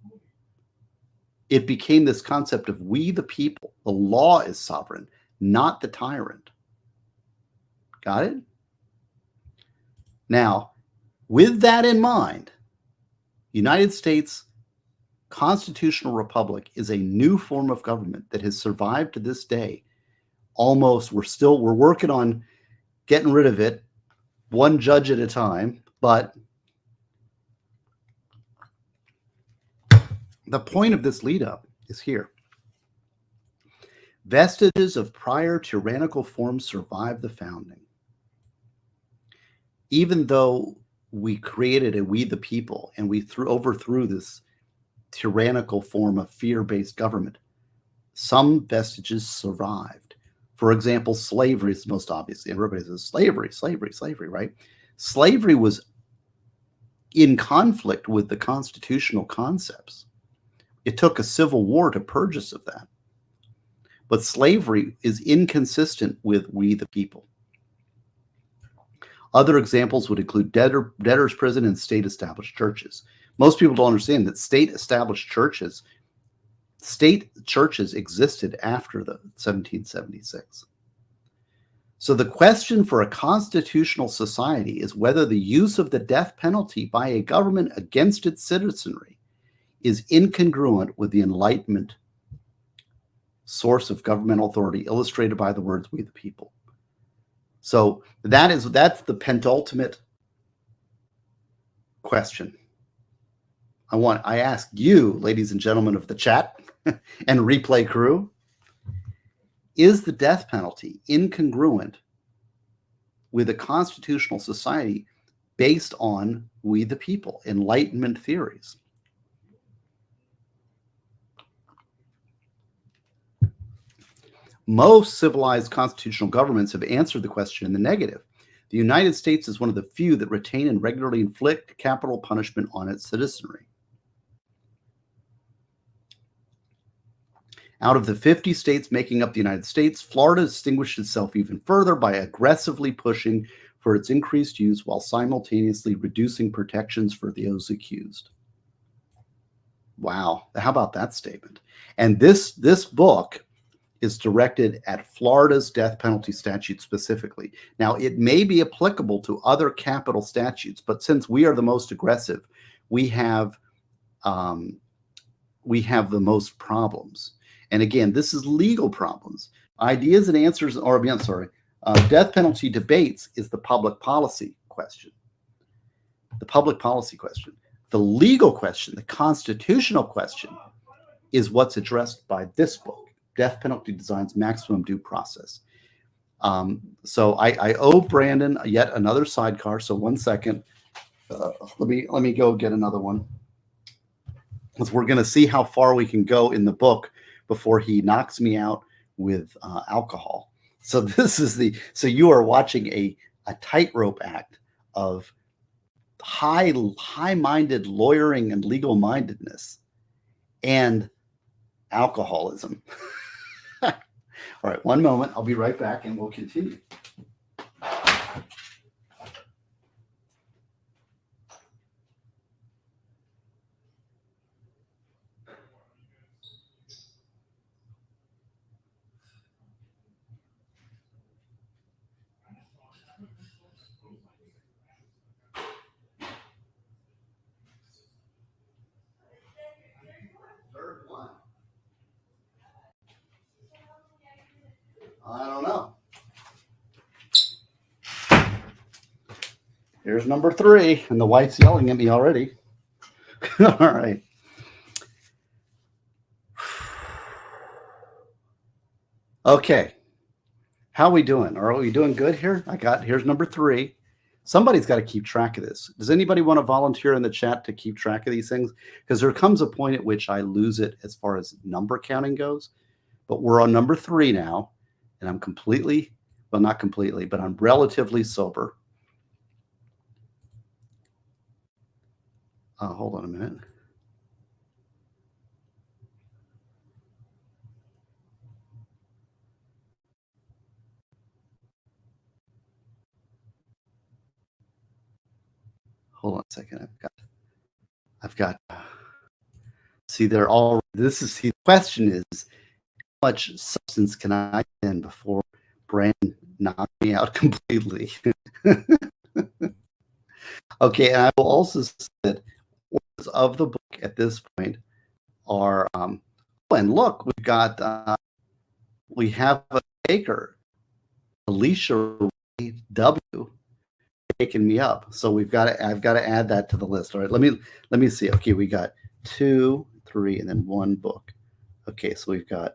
[SPEAKER 1] It became this concept of we the people. The law is sovereign, not the tyrant. Got it? Now, with that in mind, United States Constitutional Republic is a new form of government that has survived to this day. Almost, we're working on getting rid of it, one judge at a time, but the point of this lead up is here. Vestiges of prior tyrannical forms survive the founding. Even though we created a we the people and we overthrew this tyrannical form of fear-based government, some vestiges survived. For example, slavery is most obvious. Everybody says slavery, slavery, slavery, right? Slavery was in conflict with the constitutional concepts. It took a civil war to purge us of that. But slavery is inconsistent with we the people. Other examples would include debtor's prison and state-established churches. Most people don't understand that state-established churches, state churches existed after the 1776. So the question for a constitutional society is whether the use of the death penalty by a government against its citizenry is incongruent with the Enlightenment source of governmental authority illustrated by the words we the people. So that's the penultimate question. I ask you, ladies and gentlemen of the chat and replay crew, is the death penalty incongruent with a constitutional society based on we the people, Enlightenment theories? Most civilized constitutional governments have answered the question in the negative. The United States is one of the few that retain and regularly inflict capital punishment on its citizenry. Out of the 50 states making up the United States, Florida distinguished itself even further by aggressively pushing for its increased use while simultaneously reducing protections for those accused. Wow, how about that statement? And this book is directed at Florida's death penalty statute specifically. Now, it may be applicable to other capital statutes, but since we are the most aggressive, we have the most problems. And again, this is legal problems. Ideas and answers, or I'm sorry, death penalty debates is the public policy question. The public policy question. The legal question, the constitutional question, is what's addressed by this book, Death Penalty Designs Maximum Due Process. So I owe Brandon yet another sidecar. So 1 second. Let me go get another one, because we're going to see how far we can go in the book before he knocks me out with alcohol. So this is so you are watching a tightrope act of high-minded lawyering and legal mindedness and alcoholism. All right, 1 moment. I'll be right back and we'll continue. I don't know. Here's number 3, and the wife's yelling at me already. All right. Okay. How are we doing? Are we doing good here? Here's number 3. Somebody's got to keep track of this. Does anybody want to volunteer in the chat to keep track of these things? Because there comes a point at which I lose it as far as number counting goes. But we're on number 3 now. And I'm completely, well, not completely, but I'm relatively sober. Hold on a minute. Hold on a second. See, they're all, the question is, how much substance can I get in before Brandon knocks me out completely? Okay, and I will also say that words of the book at this point are, and look, we have a taker, Alicia W, taking me up. So I've got to add that to the list. All right, let me see. Okay, we got 2, 3, and then 1 book. Okay, so we've got,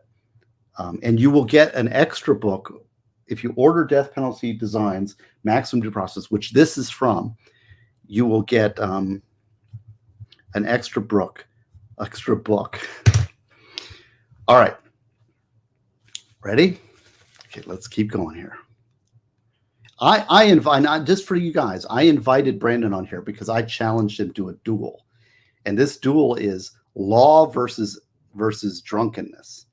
[SPEAKER 1] and you will get an extra book if you order Death Penalty Designs Maximum Due Process, which this is from. You will get an extra book. All right, ready? Okay, let's keep going here. I invite, just for you guys, I invited Brandon on here because I challenged him to a duel, and this duel is law versus drunkenness.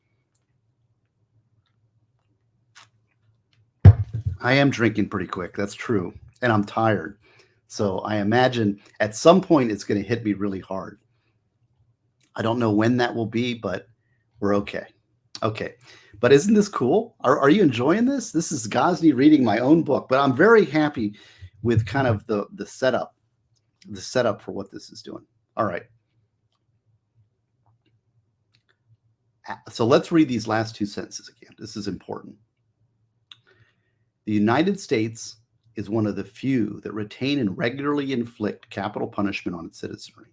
[SPEAKER 1] I am drinking pretty quick. That's true. And I'm tired. So I imagine at some point it's going to hit me really hard. I don't know when that will be, but we're okay. Okay. But isn't this cool? Are you enjoying this? This is Ghazni reading my own book, but I'm very happy with kind of the setup for what this is doing. All right. So let's read these last 2 sentences again. This is important. The United States is one of the few that retain and regularly inflict capital punishment on its citizenry.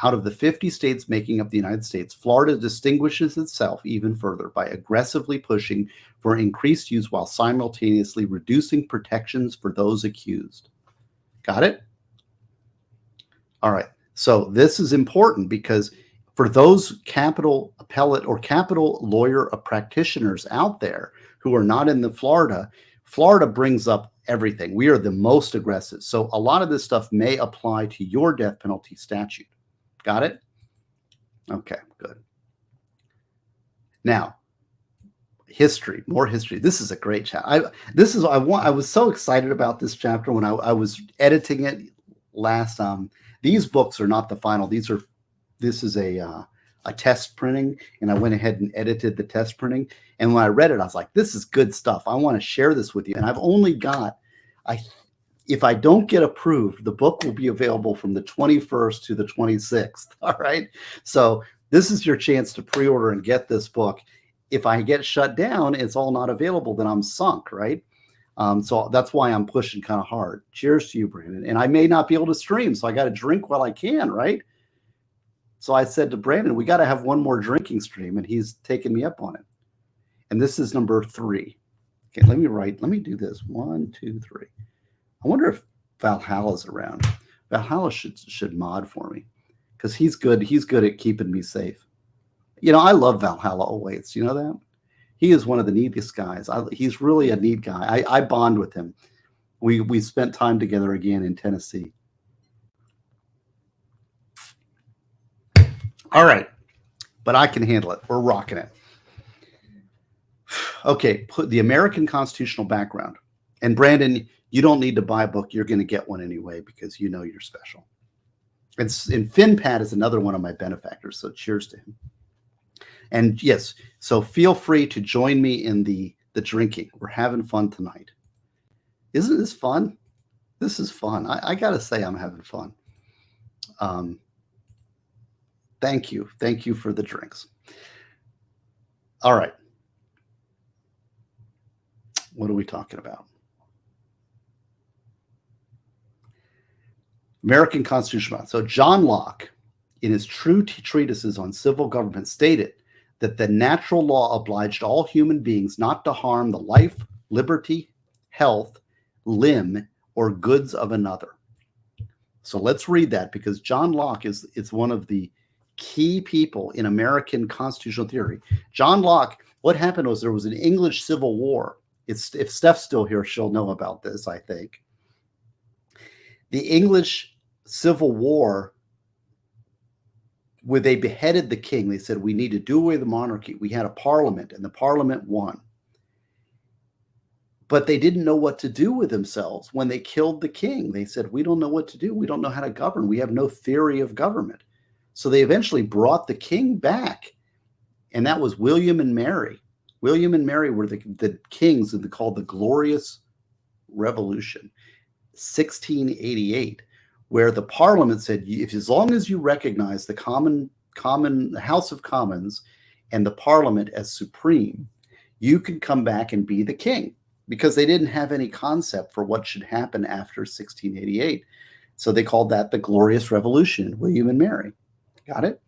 [SPEAKER 1] Out of the 50 states making up the United States, Florida distinguishes itself even further by aggressively pushing for increased use while simultaneously reducing protections for those accused. Got it? All right. So this is important because for those capital appellate or capital lawyer practitioners out there who are not in the Florida brings up everything. We are the most aggressive. So a lot of this stuff may apply to your death penalty statute. Got it? Okay, good. Now, history, more history. This is a great chapter. I was so excited about this chapter when I was editing it last. These books are not the final. This is a a test printing, and I went ahead and edited the test printing. And when I read it, I was like, this is good stuff. I want to share this with you. And I've only got, if I don't get approved, the book will be available from the 21st to the 26th. All right. So this is your chance to pre-order and get this book. If I get shut down, it's all not available, then I'm sunk, right? So that's why I'm pushing kind of hard. Cheers to you, Brandon. And I may not be able to stream, so I got to drink while I can, right? So I said to Brandon, we got to have one more drinking stream, and he's taken me up on it. And this is number 3. Okay, let me do this. 1, 2, 3. I wonder if Valhalla's around. Valhalla should mod for me because he's good. He's good at keeping me safe. You know, I love Valhalla Awaits. You know that? He is one of the neatest guys. He's really a neat guy. I bond with him. We spent time together again in Tennessee. All right, but I can handle it. We're rocking it. Okay, put the American constitutional background. And Brandon, you don't need to buy a book. You're going to get one anyway because you know you're special. And FinPad is another one of my benefactors, so cheers to him. And yes, so feel free to join me in the drinking. We're having fun tonight. Isn't this fun? This is fun. I got to say I'm having fun. Thank you. Thank you for the drinks. All right. What are we talking about? American Constitution. So John Locke, in his true treatises on civil government, stated that the natural law obliged all human beings not to harm the life, liberty, health, limb, or goods of another. So let's read that because John Locke is one of the key people in American constitutional theory. John Locke, what happened was there was an English Civil War. If Steph's still here, she'll know about this, I think. The English Civil War, where they beheaded the king, they said, we need to do away with the monarchy. We had a parliament, and the parliament won. But they didn't know what to do with themselves when they killed the king. They said, we don't know what to do. We don't know how to govern. We have no theory of government. So they eventually brought the king back, and that was William and Mary. William and Mary were the kings called the Glorious Revolution, 1688, where the Parliament said, as long as you recognize the the House of Commons and the Parliament as supreme, you can come back and be the king, because they didn't have any concept for what should happen after 1688. So they called that the Glorious Revolution, William and Mary. Got it?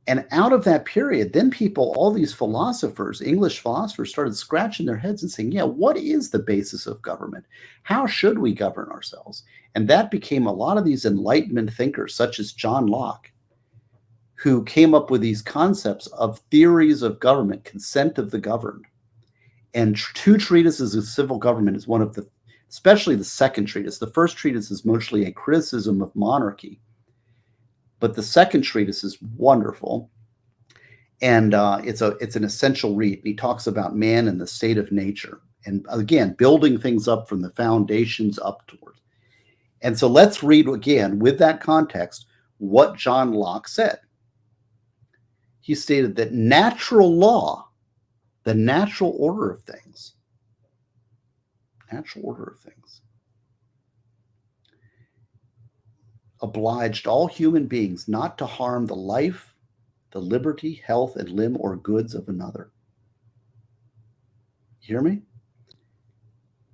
[SPEAKER 1] And out of that period, then all these philosophers, English philosophers, started scratching their heads and saying, yeah, what is the basis of government? How should we govern ourselves? And that became a lot of these Enlightenment thinkers, such as John Locke, who came up with these concepts of theories of government, consent of the governed. And 2 treatises of civil government is one of the, especially the second treatise. The first treatise is mostly a criticism of monarchy. But the second treatise is wonderful, and it's an essential read. He talks about man and the state of nature, and again, building things up from the foundations upward. And so let's read again, with that context, what John Locke said. He stated that natural law, the natural order of things, obliged all human beings not to harm the life, the liberty, health, and limb or goods of another. You hear me?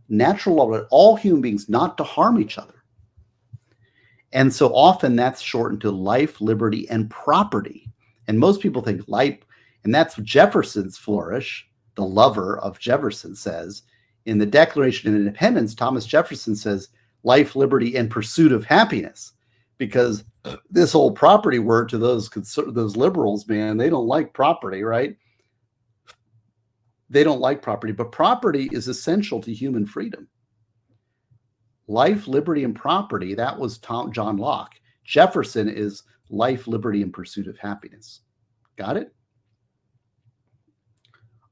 [SPEAKER 1] Natural law, but all human beings not to harm each other. And so often that's shortened to life, liberty, and property. And most people think life, and that's Jefferson's flourish. The lover of Jefferson says, in the Declaration of Independence, Thomas Jefferson says, life, liberty, and pursuit of happiness. Because this whole property word to those liberals, man, they don't like property, right? They don't like property, but property is essential to human freedom. Life, liberty, and property, that was John Locke. Jefferson is life, liberty, and pursuit of happiness. Got it?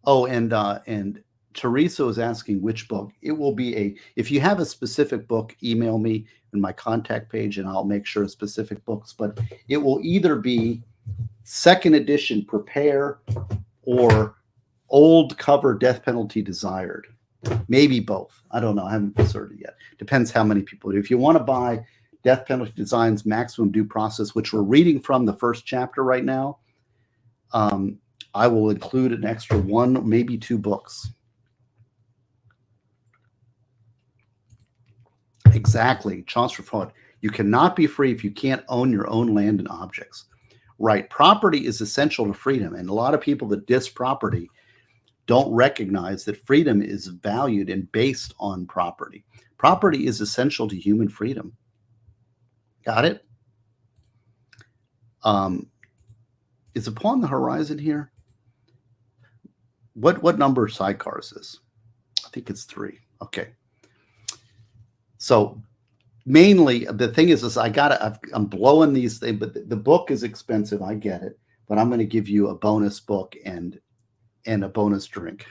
[SPEAKER 1] Oh, and Teresa was asking which book. It will be if you have a specific book, email me in my contact page and I'll make sure specific books, but it will either be second edition prepare, or old cover death penalty desired. Maybe both. I don't know. I haven't decided yet. Depends how many people do. If you want to buy Death Penalty Design's Maximum Due Process, which we're reading from the first chapter right now, I will include an extra 1, maybe 2 books. Exactly. Chaucer Fraud. You cannot be free if you can't own your own land and objects. Right. Property is essential to freedom. And a lot of people that diss property don't recognize that freedom is valued and based on property. Property is essential to human freedom. Got it? Is Upon the Horizon here? What number sidecar is this? I think it's 3. Okay. So mainly the thing is I'm blowing these things, but the book is expensive. I get it, but I'm going to give you a bonus book and a bonus drink.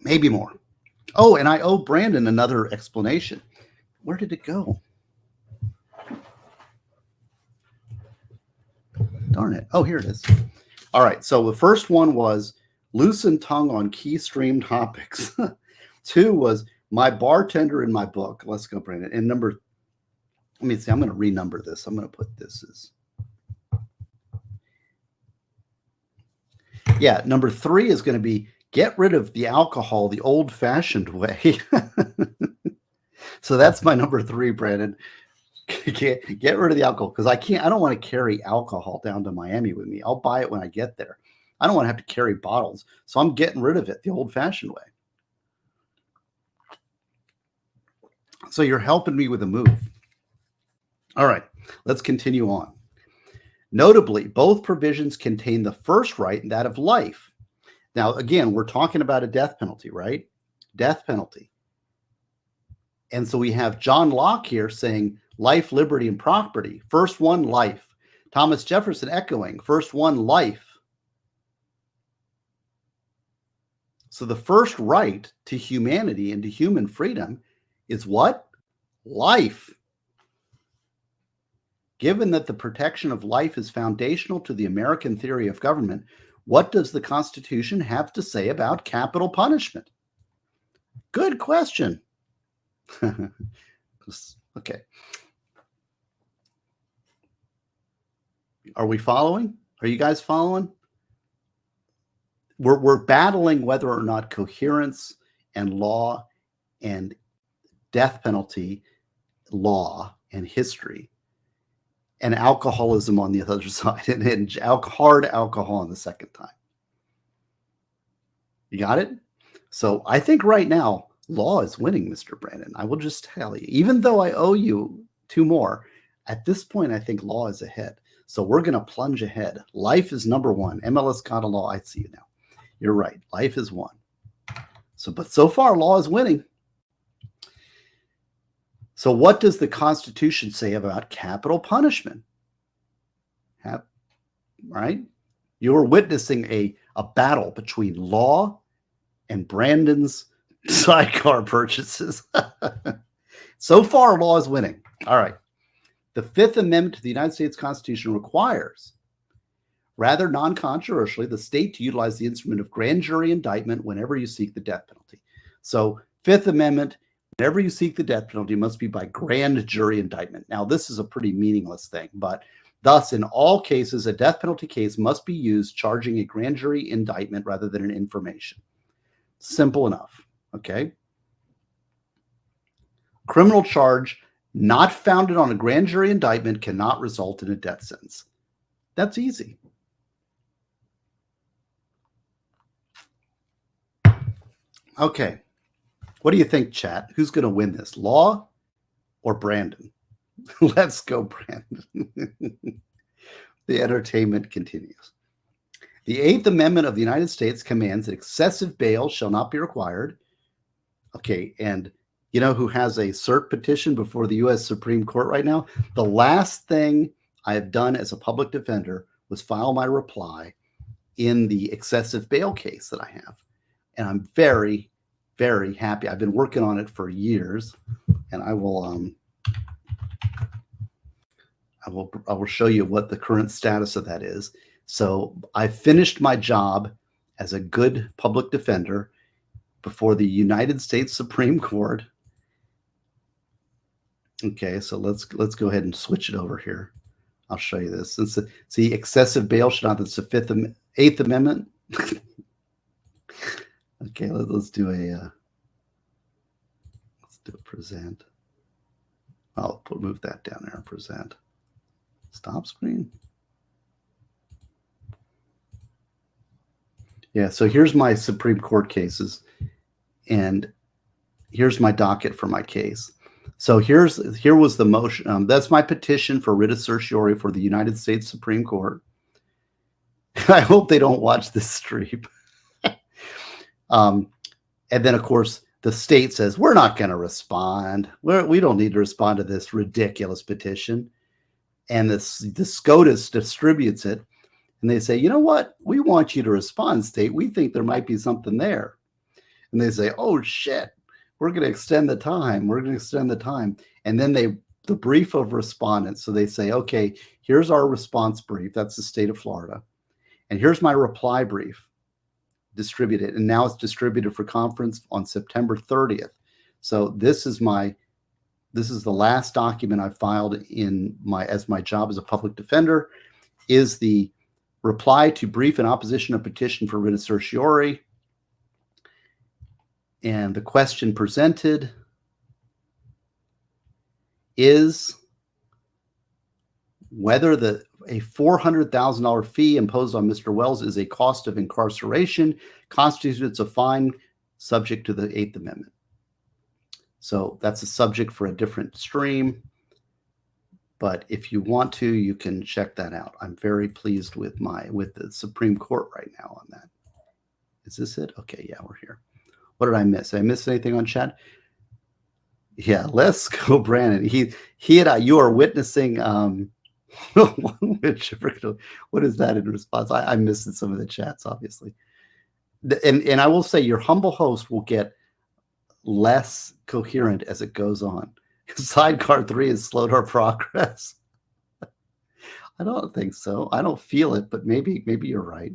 [SPEAKER 1] Maybe more. Oh, and I owe Brandon another explanation. Where did it go? Darn it. Oh, here it is. All right. So the first one was loosen tongue on key stream topics. 2 was my bartender in my book. Let's go, Brandon. And let me see. I'm going to renumber this. I'm going to put this as. Yeah, number 3 is going to be get rid of the alcohol the old-fashioned way. So that's my number 3, Brandon. Get rid of the alcohol, because I don't want to carry alcohol down to Miami with me. I'll buy it when I get there. I don't want to have to carry bottles. So I'm getting rid of it the old-fashioned way. So you're helping me with a move. All right, let's continue on. Notably, both provisions contain the first right and that of life. Now, again, we're talking about a death penalty, right? Death penalty. And so we have John Locke here saying life, liberty, and property. First one, life. Thomas Jefferson echoing, first one, life. So the first right to humanity and to human freedom is what? Life. Given that the protection of life is foundational to the American theory of government, what does the Constitution have to say about capital punishment? Good question. Okay. Are we following? Are you guys following? We're battling whether or not coherence and law and death penalty law and history and alcoholism on the other side, and hard alcohol on the second time. You got it? So I think right now, law is winning, Mr. Brandon. I will just tell you, even though I owe you 2 more, at this point, I think law is ahead. So we're going to plunge ahead. Life is number 1. MLS common law. I see you now. You're right. Life is 1. But so far, law is winning. So what does the Constitution say about capital punishment? Right? You're witnessing a battle between law and Brandon's sidecar purchases. So far, law is winning. All right. The 5th Amendment to the United States Constitution requires, rather non-controversially, the state to utilize the instrument of grand jury indictment whenever you seek the death penalty. So 5th Amendment, whenever you seek the death penalty, must be by grand jury indictment. Now, this is a pretty meaningless thing, but thus, in all cases, a death penalty case must be used charging a grand jury indictment rather than an information. Simple enough, okay? Criminal charge not founded on a grand jury indictment cannot result in a death sentence. That's easy. Okay. What do you think, chat? Who's going to win this, law or Brandon? Let's go, Brandon. The entertainment continues. The 8th Amendment of the United States commands that excessive bail shall not be required. Okay, and you know who has a cert petition before the U.S. Supreme Court right now? The last thing I have done as a public defender was file my reply in the excessive bail case that I have. And I'm very, very happy. I've been working on it for years, and I will I will show you what the current status of that is. So I finished my job as a good public defender before the United States Supreme Court. Okay, so let's go ahead and switch it over here. I'll show you this. See, excessive bail should not. That's the Eighth Amendment. Okay, let's do a present. I'll move that down there. Present. Stop screen. Yeah, so here's my Supreme Court cases, and here's my docket for my case. So here was the motion. That's my petition for writ of certiorari for the United States Supreme Court. I hope they don't watch this stream. And then, of course, the state says, we're not going to respond. We don't need to respond to this ridiculous petition. And the SCOTUS distributes it. And they say, you know what? We want you to respond, state. We think there might be something there. And they say, oh, shit. We're going to extend the time. We're going to extend the time. And then the brief of respondents. So they say, okay, here's our response brief. That's the state of Florida. And here's my reply brief. Distribute it. And now it's distributed for conference on September 30th. So this is the last document I filed as my job as a public defender, is the reply to brief in opposition of petition for writ of certiorari. And the question presented is whether a $400,000 fee imposed on Mr. Wells is a cost of incarceration, constitutes a fine subject to the Eighth Amendment. So that's a subject for a different stream. But if you want to, you can check that out. I'm very pleased with the Supreme Court right now on that. Is this it? Okay, yeah, we're here. What did I miss? Did I miss anything on chat? Yeah, let's go, Brandon. He and I, you are witnessing what is that in response? I missed some of the chats, obviously. And I will say your humble host will get less coherent as it goes on. Sidecar 3 has slowed our progress. I don't think so. I don't feel it, but maybe you're right.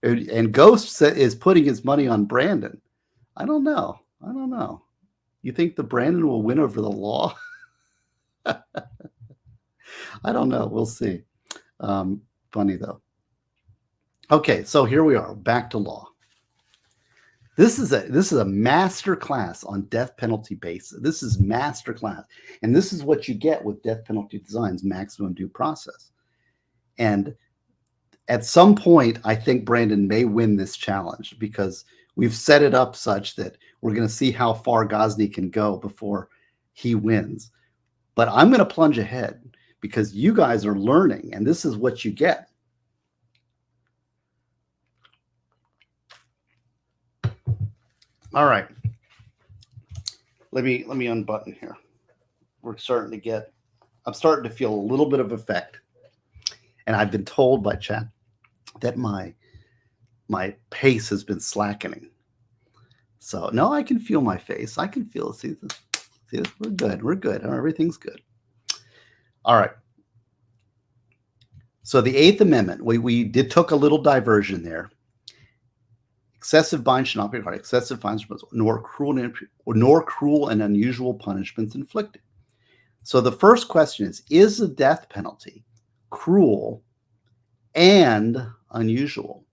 [SPEAKER 1] And Ghost is putting his money on Brandon. I don't know. You think the Brandon will win over the law? I don't know. We'll see. Funny though. Okay, so here we are, back to law. This is a master class on death penalty basis. This is master class, and this is what you get with death penalty designs: maximum due process. And at some point, I think Brandon may win this challenge because we've set it up such that we're going to see how far Gosney can go before he wins. But I'm going to plunge ahead because you guys are learning, and this is what you get. All right. Let me unbutton here. I'm starting to feel a little bit of effect. And I've been told by chat that my pace has been slackening. So no, I can feel my face. I can feel it. See this? We're good. We're good. Everything's good. All right. So the Eighth Amendment, we took a little diversion there. Excessive fines should not be regarded. Excessive fines nor cruel and unusual punishments inflicted. So the first question is the death penalty cruel and unusual?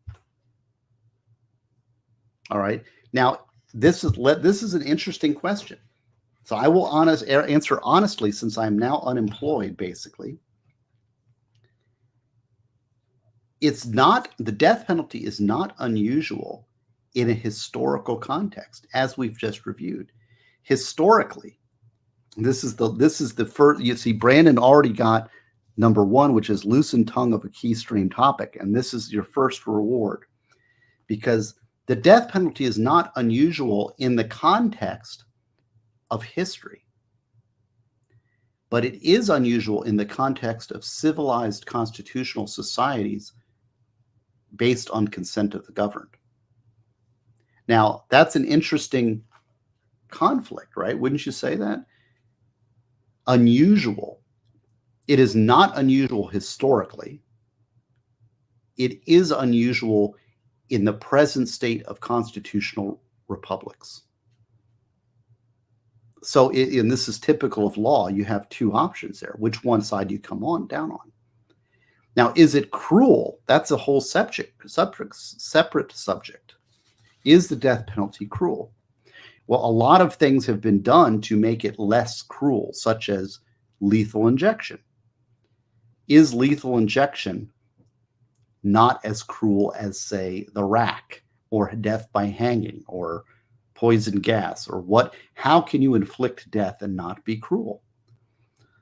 [SPEAKER 1] All right. Now, this is an interesting question. So I will answer honestly, since I'm now unemployed, basically. The death penalty is not unusual in a historical context, as we've just reviewed. Historically, this is the first. You see, Brandon already got number one, which is loosen tongue of a key stream topic, and this is your first reward, because the death penalty is not unusual in the context of history, but it is unusual in the context of civilized constitutional societies based on consent of the governed. Now, that's an interesting conflict, right? Wouldn't you say that? Unusual. It is not unusual historically. It is unusual in the present state of constitutional republics. So, and this is typical of law, you have two options there. Which one side do you come on down on? Now, is it cruel? That's a whole separate subject. Is the death penalty cruel? Well, a lot of things have been done to make it less cruel, such as lethal injection. Is lethal injection not as cruel as, say, the rack or death by hanging or poison gas or what? How can you inflict death and not be cruel?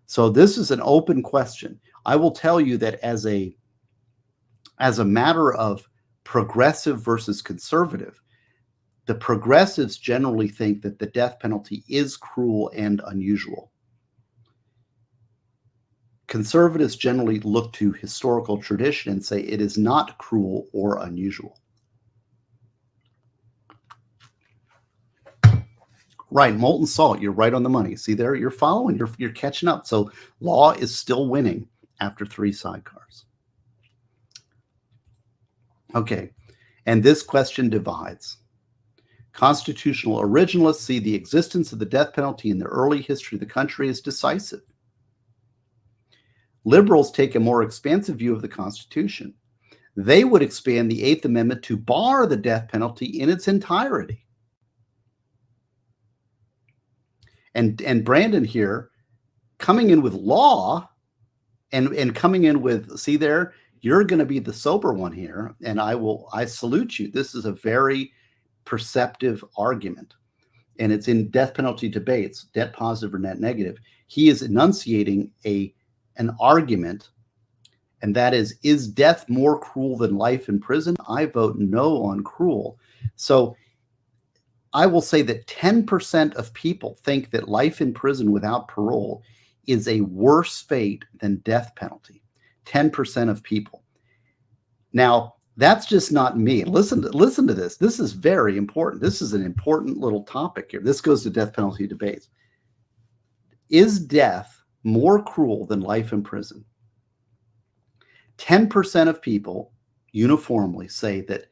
[SPEAKER 1] So this is an open question. I will tell you that as a matter of progressive versus conservative, the progressives generally think that the death penalty is cruel and unusual. Conservatives generally look to historical tradition and say it is not cruel or unusual. Right, molten salt, you're right on the money. See there, you're following, you're catching up. So law is still winning after 3 sidecars. Okay, and this question divides. Constitutional originalists see the existence of the death penalty in the early history of the country as decisive. Liberals take a more expansive view of the Constitution. They would expand the 8th Amendment to bar the death penalty in its entirety. And Brandon here, coming in with law and coming in with, see there, you're going to be the sober one here, and I salute you. This is a very perceptive argument, and it's in death penalty debates, net positive or net negative. He is enunciating an argument, and that is death more cruel than life in prison? I vote no on cruel. So I will say that 10% of people think that life in prison without parole is a worse fate than death penalty. 10% of people. Now, that's just not me. Listen to this. This is very important. This is an important little topic here. This goes to death penalty debates. Is death more cruel than life in prison? 10% of people uniformly say that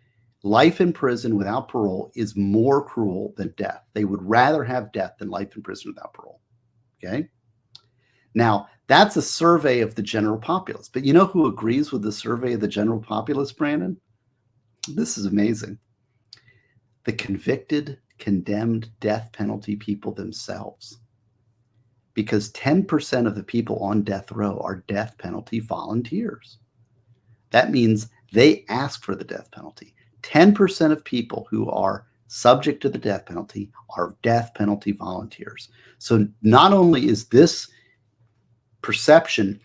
[SPEAKER 1] life in prison without parole is more cruel than death. They would rather have death than life in prison without parole. Okay? Now, that's a survey of the general populace. But you know who agrees with the survey of the general populace, Brandon? This is amazing. The convicted, condemned death penalty people themselves. Because 10% of the people on death row are death penalty volunteers. That means they ask for the death penalty. 10% of people who are subject to the death penalty are death penalty volunteers. So not only is this perception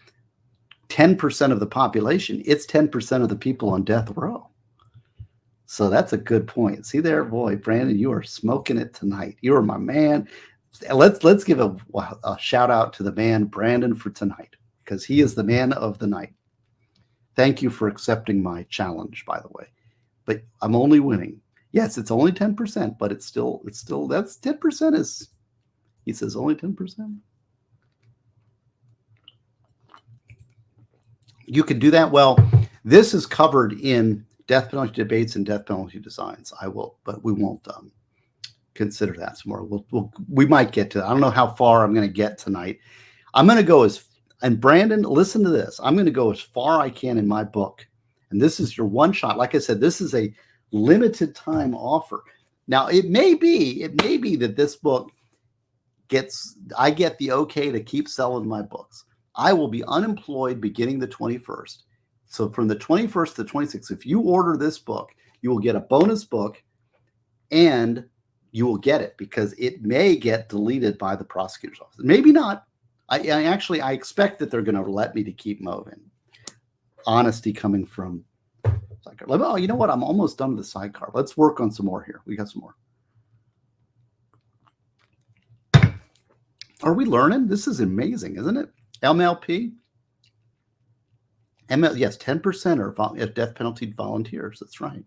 [SPEAKER 1] 10% of the population, it's 10% of the people on death row. So that's a good point. See there, boy, Brandon, you are smoking it tonight. You are my man. Let's give a shout out to the man Brandon for tonight, because he is the man of the night. Thank you for accepting my challenge, by the way. But I'm only winning. Yes, it's only 10%, but it's still that's 10% is, he says only 10%. You can do that. Well, this is covered in death penalty debates and death penalty designs. I will, but we won't consider that some more. We might get to, I don't know how far I'm going to get tonight. I'm going to go and Brandon, listen to this. I'm going to go as far I can in my book. And this is your one shot. Like I said, this is a limited time offer. Now, it may be that this book I get the okay to keep selling my books. I will be unemployed beginning the 21st. So from the 21st to the 26th, if you order this book, you will get a bonus book, and you will get it because it may get deleted by the prosecutor's office. Maybe not. I expect that they're going to let me to keep moving. Honesty coming from sidecar. Oh, you know what? I'm almost done with the sidecar. Let's work on some more here. We got some more. Are we learning? This is amazing, isn't it? MLP? Yes, 10% are death penalty volunteers. That's right.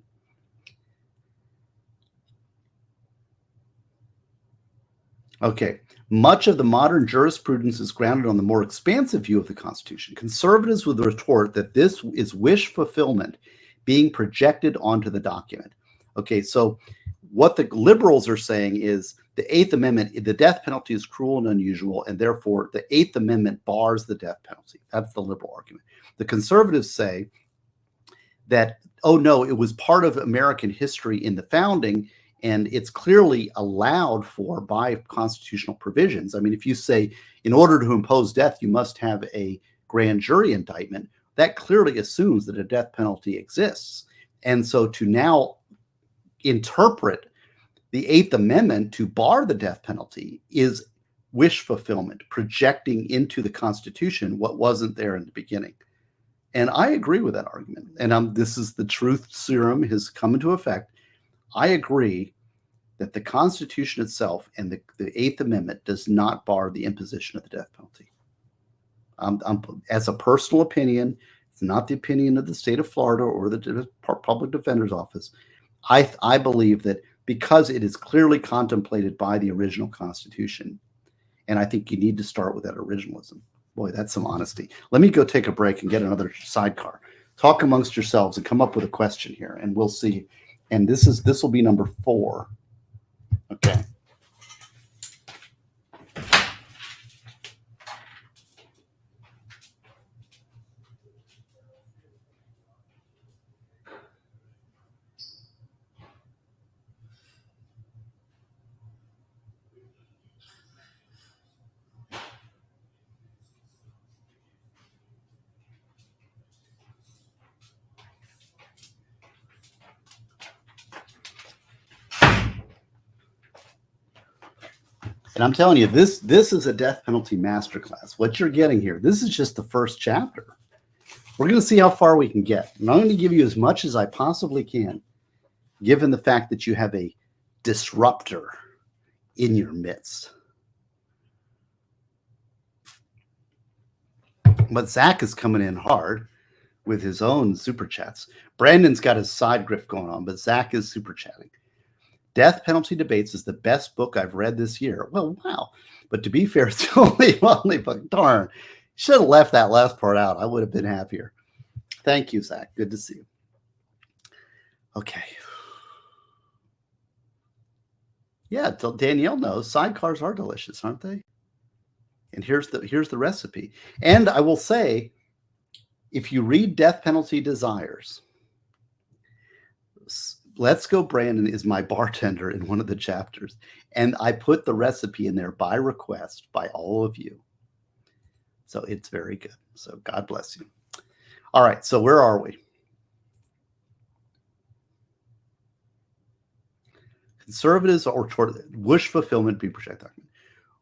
[SPEAKER 1] Okay. Much of the modern jurisprudence is grounded on the more expansive view of the Constitution. Conservatives would retort that this is wish fulfillment being projected onto the document. Okay, so what the liberals are saying is the Eighth Amendment, the death penalty is cruel and unusual, and therefore the Eighth Amendment bars the death penalty. That's the liberal argument. The conservatives say that, oh no, it was part of American history in the founding, and it's clearly allowed for by constitutional provisions. I mean, if you say in order to impose death, you must have a grand jury indictment, that clearly assumes that a death penalty exists. And so to now interpret the Eighth Amendment to bar the death penalty is wish fulfillment, projecting into the Constitution what wasn't there in the beginning. And I agree with that argument. And this is the truth serum has come into effect. I agree that the Constitution itself and the Eighth Amendment does not bar the imposition of the death penalty. As a personal opinion, it's not the opinion of the state of Florida or the public defender's office. I believe that because it is clearly contemplated by the original Constitution, and I think you need to start with that originalism. Boy, that's some honesty. Let me go take a break and get another sidecar. Talk amongst yourselves and come up with a question here, and we'll see. And this will be number 4. Okay. And I'm telling you, this is a death penalty masterclass. What you're getting here, this is just the first chapter. We're going to see how far we can get. And I'm going to give you as much as I possibly can, given the fact that you have a disruptor in your midst. But Zach is coming in hard with his own super chats. Brandon's got his side grift going on, but Zach is super chatting. Death Penalty Debates is the best book I've read this year. Well, wow. But to be fair, it's only book. Darn. Should have left that last part out. I would have been happier. Thank you, Zach. Good to see you. Okay. Yeah, Danielle knows sidecars are delicious, aren't they? And here's the recipe. And I will say, if you read Death Penalty Desires, Let's Go Brandon is my bartender in one of the chapters. And I put the recipe in there by request by all of you. So it's very good. So God bless you. All right. So where are we? Conservatives or toward wish fulfillment be projected.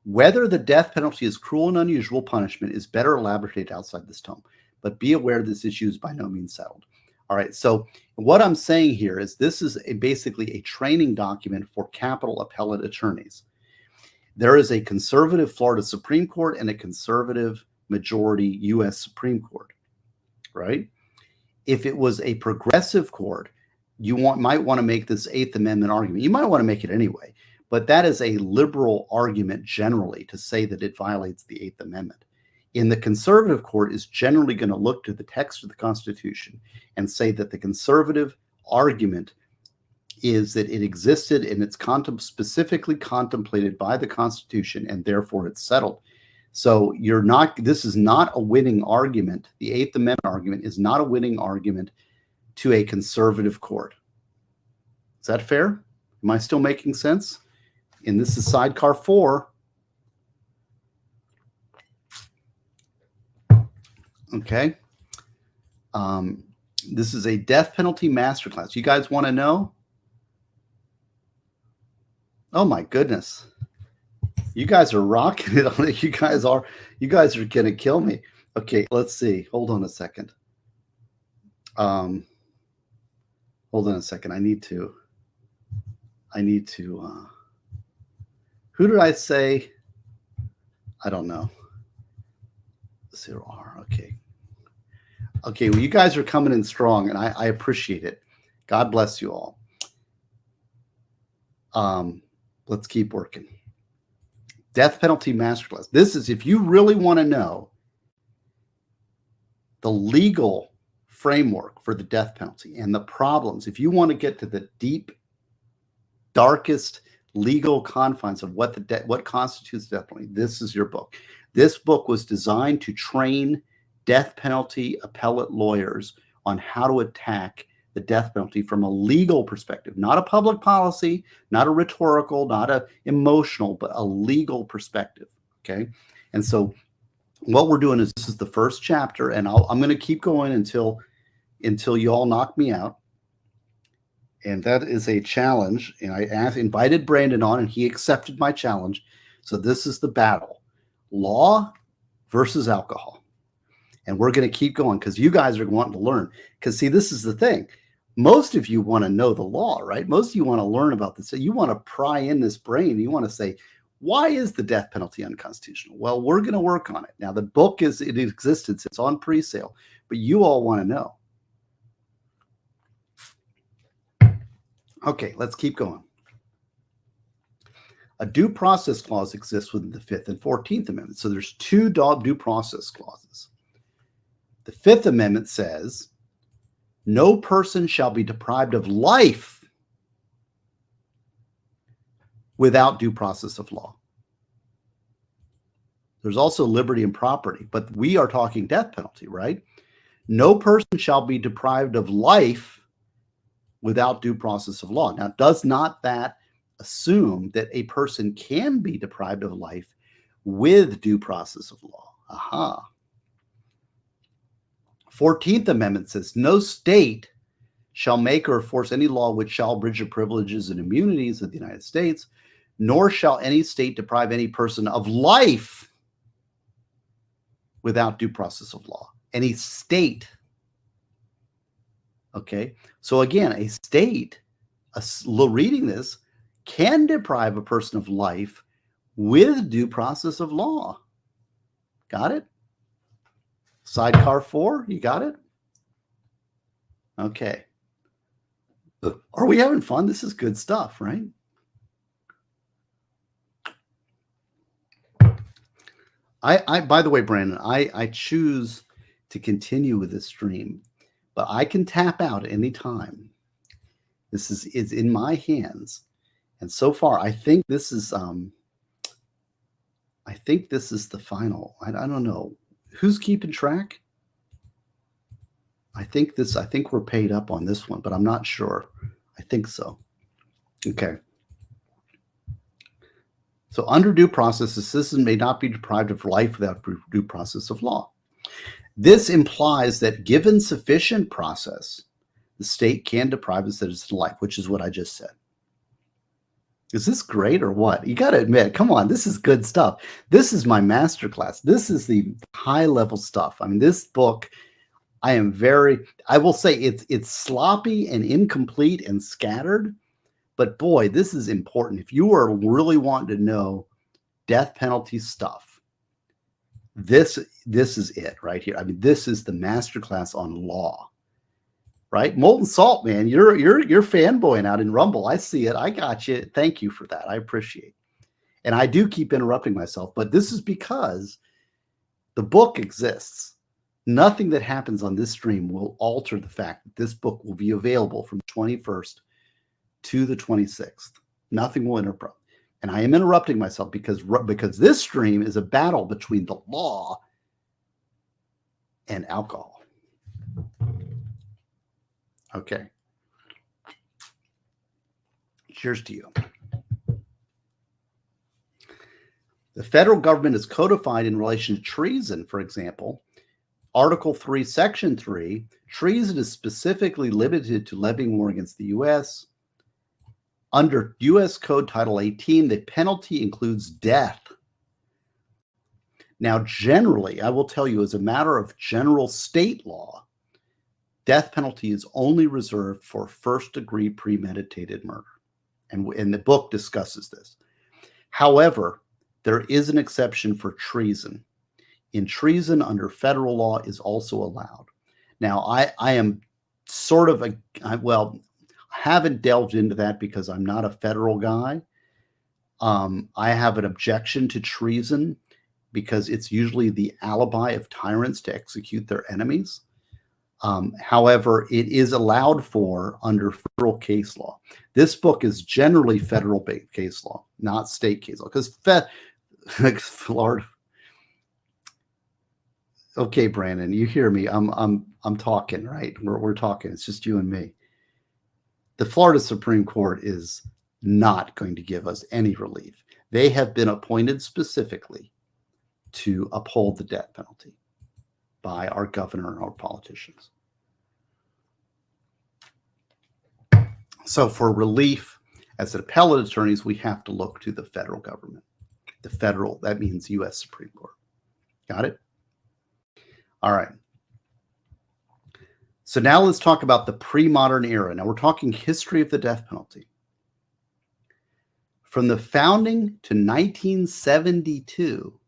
[SPEAKER 1] Whether the death penalty is cruel and unusual punishment is better elaborated outside this tome. But be aware this issue is by no means settled. All right, so what I'm saying here is this is basically a training document for capital appellate attorneys. There is a conservative Florida Supreme Court and a conservative majority U.S. Supreme Court, right? If it was a progressive court, you might want to make this Eighth Amendment argument. You might want to make it anyway, but that is a liberal argument generally to say that it violates the Eighth Amendment. In the conservative court is generally going to look to the text of the Constitution and say that the conservative argument is that it existed and it's specifically contemplated by the Constitution and therefore it's settled. So this is not a winning argument. The Eighth Amendment argument is not a winning argument to a conservative court. Is that fair? Am I still making sense? And this is sidecar 4. Okay. This is a death penalty masterclass. You guys want to know? Oh my goodness. You guys are rocking it on it. You guys are going to kill me. Okay, let's see. Hold on a second. Hold on a second. I need to who did I say? I don't know. 0R. Okay. Okay, well, you guys are coming in strong, and I appreciate it. God bless you all. Let's keep working. Death penalty masterclass. This is, if you really want to know the legal framework for the death penalty and the problems, if you want to get to the deep, darkest legal confines of what constitutes death penalty, this is your book. This book was designed to train death penalty appellate lawyers on how to attack the death penalty from a legal perspective, not a public policy, not a rhetorical, not a emotional, but a legal perspective. Okay. And so what we're doing is, this is the first chapter, and I'm going to keep going until you all knock me out. And that is a challenge. And I invited Brandon on, and he accepted my challenge. So this is the battle: law versus alcohol. And we're going to keep going because you guys are wanting to learn. Because see, this is the thing. Most of you want to know the law, right? Most of you want to learn about this. So you want to pry in this brain. You want to say, why is the death penalty unconstitutional? Well, we're going to work on it. Now, the book is in existence. It's on pre-sale. But you all want to know. Okay, let's keep going. A due process clause exists within the 5th and 14th Amendments. So there's two due process clauses. The 5th Amendment says, no person shall be deprived of life without due process of law. There's also liberty and property, but we are talking death penalty, right? No person shall be deprived of life without due process of law. Now, does not that assume that a person can be deprived of life with due process of law? Aha. 14th Amendment says, no state shall make or enforce any law which shall abridge the privileges and immunities of the United States, nor shall any state deprive any person of life without due process of law. Any state. Okay. So again, a state, reading this, can deprive a person of life with due process of law. Got it? Sidecar 4, you got it? Okay. Are we having fun? This is good stuff, right? By the way, Brandon, I choose to continue with this stream, but I can tap out any time. This is in my hands. And so far, I think this is the final. I don't know. Who's keeping track? I think we're paid up on this one, but I'm not sure. I think so. Okay. So under due process, a citizen may not be deprived of life without due process of law. This implies that given sufficient process, the state can deprive a citizen of life, which is what I just said. Is this great or what? You got to admit, come on, this is good stuff. This is my masterclass. This is the high level stuff. I mean, this book, I will say it's sloppy and incomplete and scattered, but boy, this is important. If you are really wanting to know death penalty stuff, this is it right here. I mean, this is the masterclass on law. Right? Molten Salt, man, you're fanboying out in Rumble. I see it. I got you. Thank you for that. I appreciate it. And I do keep interrupting myself, but this is because the book exists. Nothing that happens on this stream will alter the fact that this book will be available from the 21st to the 26th. Nothing will interrupt. And I am interrupting myself because this stream is a battle between the law and alcohol. Okay. Cheers to you. The federal government is codified in relation to treason, for example. Article 3, Section 3, treason is specifically limited to levying war against the U.S. Under U.S. Code Title 18, the penalty includes death. Now, generally, I will tell you, as a matter of general state law, death penalty is only reserved for first-degree premeditated murder. And the book discusses this. However, there is an exception for treason. In treason under federal law is also allowed. Now, I am sort of I haven't delved into that because I'm not a federal guy. I have an objection to treason because it's usually the alibi of tyrants to execute their enemies. However, it is allowed for under federal case law. This book is generally federal case law, not state case law, because like Florida. Okay, Brandon, you hear me? I'm talking, right? We're talking. It's just you and me. The Florida Supreme Court is not going to give us any relief. They have been appointed specifically to uphold the death penalty by our governor and our politicians. So for relief, as appellate attorneys, we have to look to the federal government. The federal, that means U.S. Supreme Court. Got it? All right. So now let's talk about the pre-modern era. Now we're talking history of the death penalty. From the founding to 1972,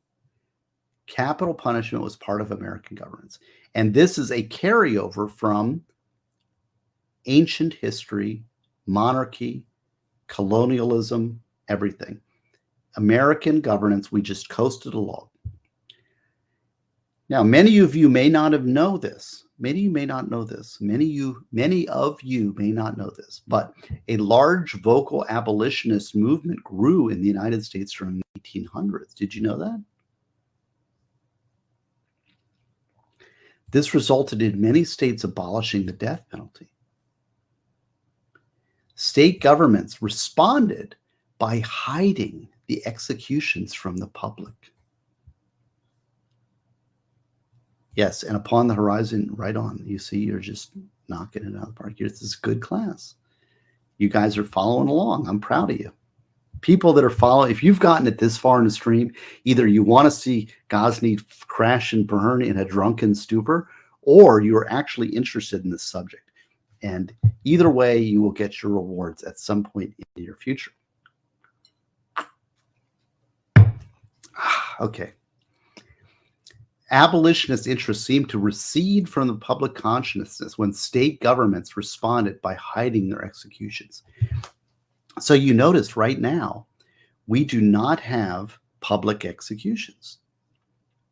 [SPEAKER 1] capital punishment was part of American governance. And this is a carryover from ancient history, monarchy, colonialism, everything. American governance, we just coasted along. Now, many of you may not have known this. Many of you may not know this. Many of you may not know this, but a large vocal abolitionist movement grew in the United States during the 1800s. Did you know that? This resulted in many states abolishing the death penalty. State governments responded by hiding the executions from the public. Yes, and upon the horizon, right on, you see, you're just knocking it out of the park. This is good class. You guys are following along. I'm proud of you. People that are following, if you've gotten it this far in the stream, either you want to see Ghazni crash and burn in a drunken stupor, or you are actually interested in this subject. And either way, you will get your rewards at some point in your future. Okay. Abolitionist interests seemed to recede from the public consciousness when state governments responded by hiding their executions. So you notice right now, we do not have public executions.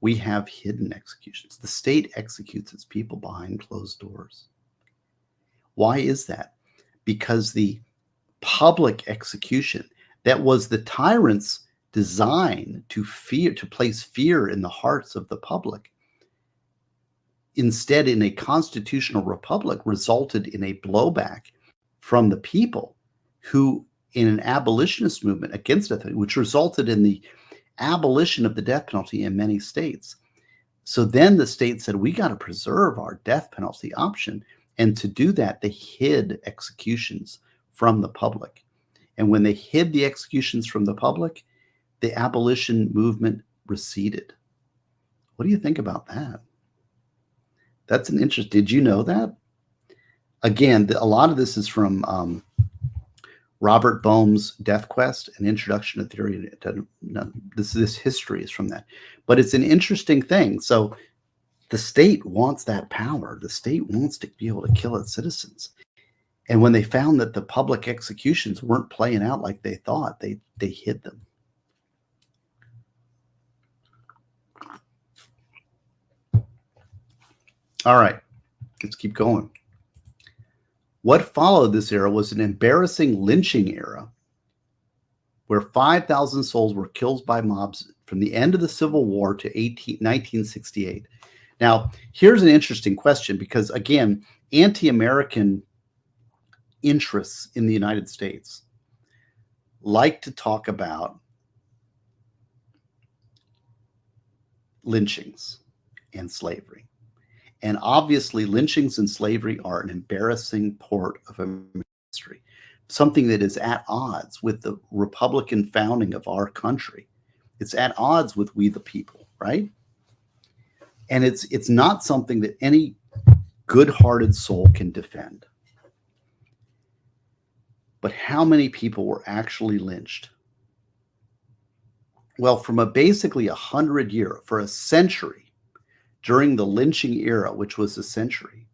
[SPEAKER 1] We have hidden executions. The state executes its people behind closed doors. Why is that? Because the public execution, that was the tyrant's design to place fear in the hearts of the public, instead in a constitutional republic resulted in a blowback from the people who, in an abolitionist movement against death, which resulted in the abolition of the death penalty in many states. So then the state said, we got to preserve our death penalty option. And to do that, they hid executions from the public. And when they hid the executions from the public, the abolition movement receded. What do you think about that? That's an interest. Did you know that? Again, a lot of this is from Robert Boehm's Death Quest, an introduction to theory. This history is from that. But it's an interesting thing. So the state wants that power. The state wants to be able to kill its citizens. And when they found that the public executions weren't playing out like they thought, they hid them. All right, let's keep going. What followed this era was an embarrassing lynching era where 5,000 souls were killed by mobs from the end of the Civil War to 1968. Now, here's an interesting question because, again, anti-American interests in the United States like to talk about lynchings and slavery. And obviously, lynchings and slavery are an embarrassing part of American history, something that is at odds with the Republican founding of our country. It's at odds with we the people, right? And it's not something that any good-hearted soul can defend. But how many people were actually lynched? Well, from basically 100-year, for a century, during the lynching era, which was a century,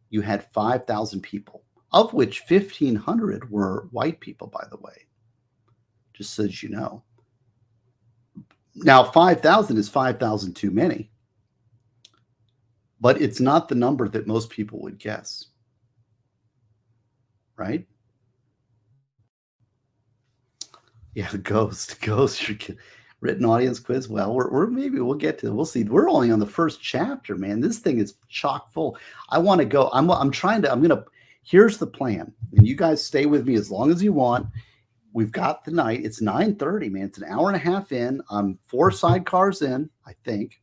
[SPEAKER 1] you had 5,000 people, of which 1,500 were white people, by the way. just so that you know. Now, 5,000 is 5,000 too many, but it's not the number that most people would guess, right? Yeah, the ghost. Written audience quiz. Well, we're maybe we'll get to. We'll see. We're only on the first chapter, man. This thing is chock full. I want to go. I'm trying to. I'm gonna. Here's the plan, and you guys stay with me as long as you want. We've got the night. It's 9:30, man. It's an hour and a half in. I'm 4 sidecars in, I think.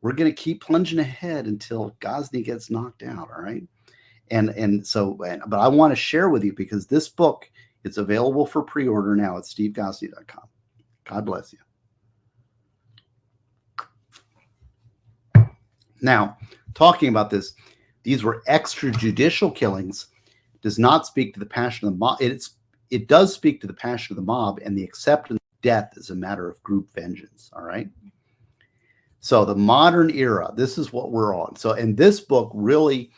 [SPEAKER 1] We're gonna keep plunging ahead until Ghazni gets knocked out. All right. But I want to share with you because this book is available for pre-order now at stevegosney.com. God bless you. Now, talking about this, these were extrajudicial killings. Does not speak to the passion of the mob. It does speak to the passion of the mob and the acceptance of death as a matter of group vengeance. All right. So the modern era, this is what we're on. So, in this book, really,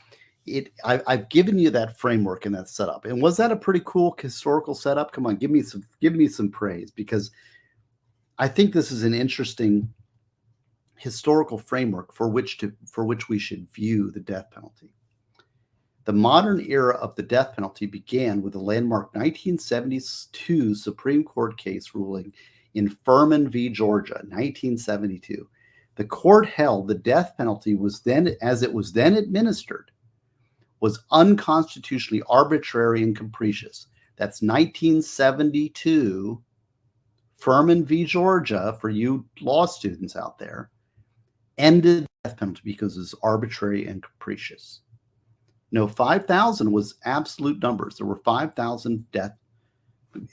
[SPEAKER 1] I've given you that framework and that setup. And was that a pretty cool historical setup? Come on, give me some praise, because I think this is an interesting historical framework for which we should view the death penalty. The modern era of the death penalty began with the landmark 1972 Supreme Court case ruling in Furman v. Georgia, 1972. The court held the death penalty was then, as it was then administered, was unconstitutionally arbitrary and capricious. That's 1972, Furman v. Georgia, for you law students out there, ended the death penalty because it's arbitrary and capricious. No, 5,000 was absolute numbers. There were 5,000 death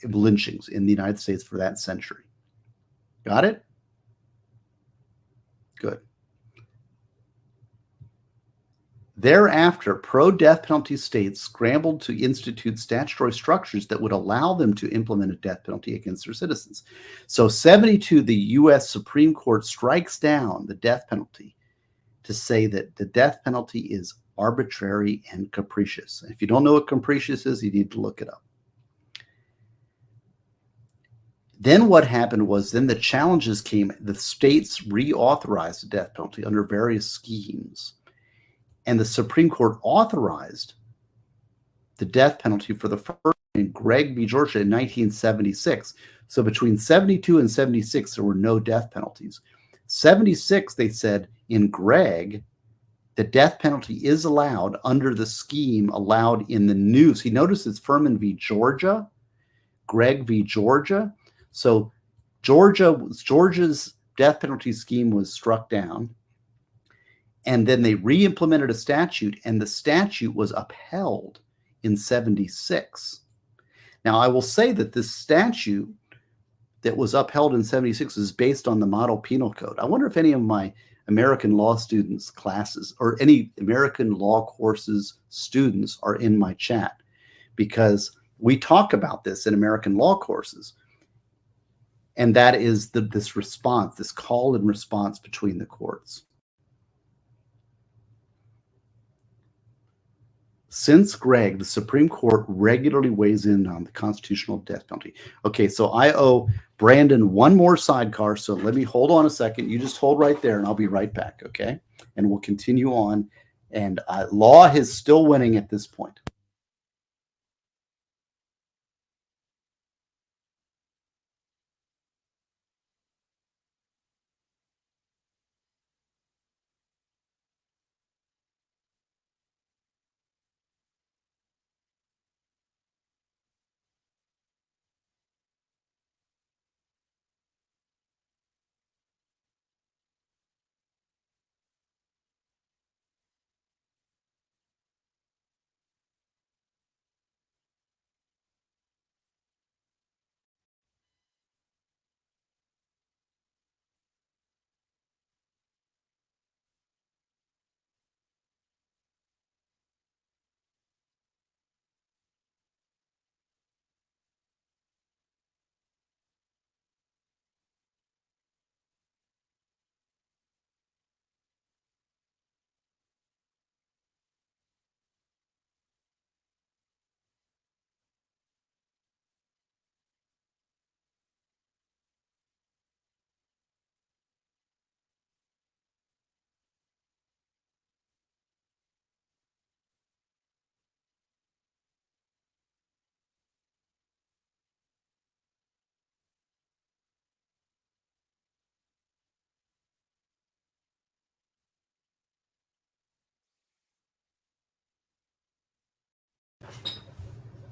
[SPEAKER 1] lynchings in the United States for that century. Got it? Good. Thereafter, pro-death penalty states scrambled to institute statutory structures that would allow them to implement a death penalty against their citizens. So 72, the U.S. Supreme Court strikes down the death penalty to say that the death penalty is arbitrary and capricious. If you don't know what capricious is, you need to look it up. Then what happened was then the challenges came. The states reauthorized the death penalty under various schemes. And the Supreme Court authorized the death penalty for the first in Gregg v. Georgia in 1976. So between 72 and 76, there were no death penalties. 76, they said in Gregg, the death penalty is allowed under the scheme allowed in the new. See, notice it's Furman v. Georgia, Gregg v. Georgia. So Georgia's death penalty scheme was struck down. And then they re-implemented a statute, and the statute was upheld in 76. Now, I will say that this statute that was upheld in 76 is based on the Model Penal Code. I wonder if any of my American law students classes or any American law courses students are in my chat, because we talk about this in American law courses. And that is this response, this call and response between the courts. Since Gregg, the Supreme Court regularly weighs in on the constitutional death penalty. Okay, so I owe Brandon one more sidecar, so let me hold on a second. You just hold right there, and I'll be right back, okay? And we'll continue on. And law is still winning at this point.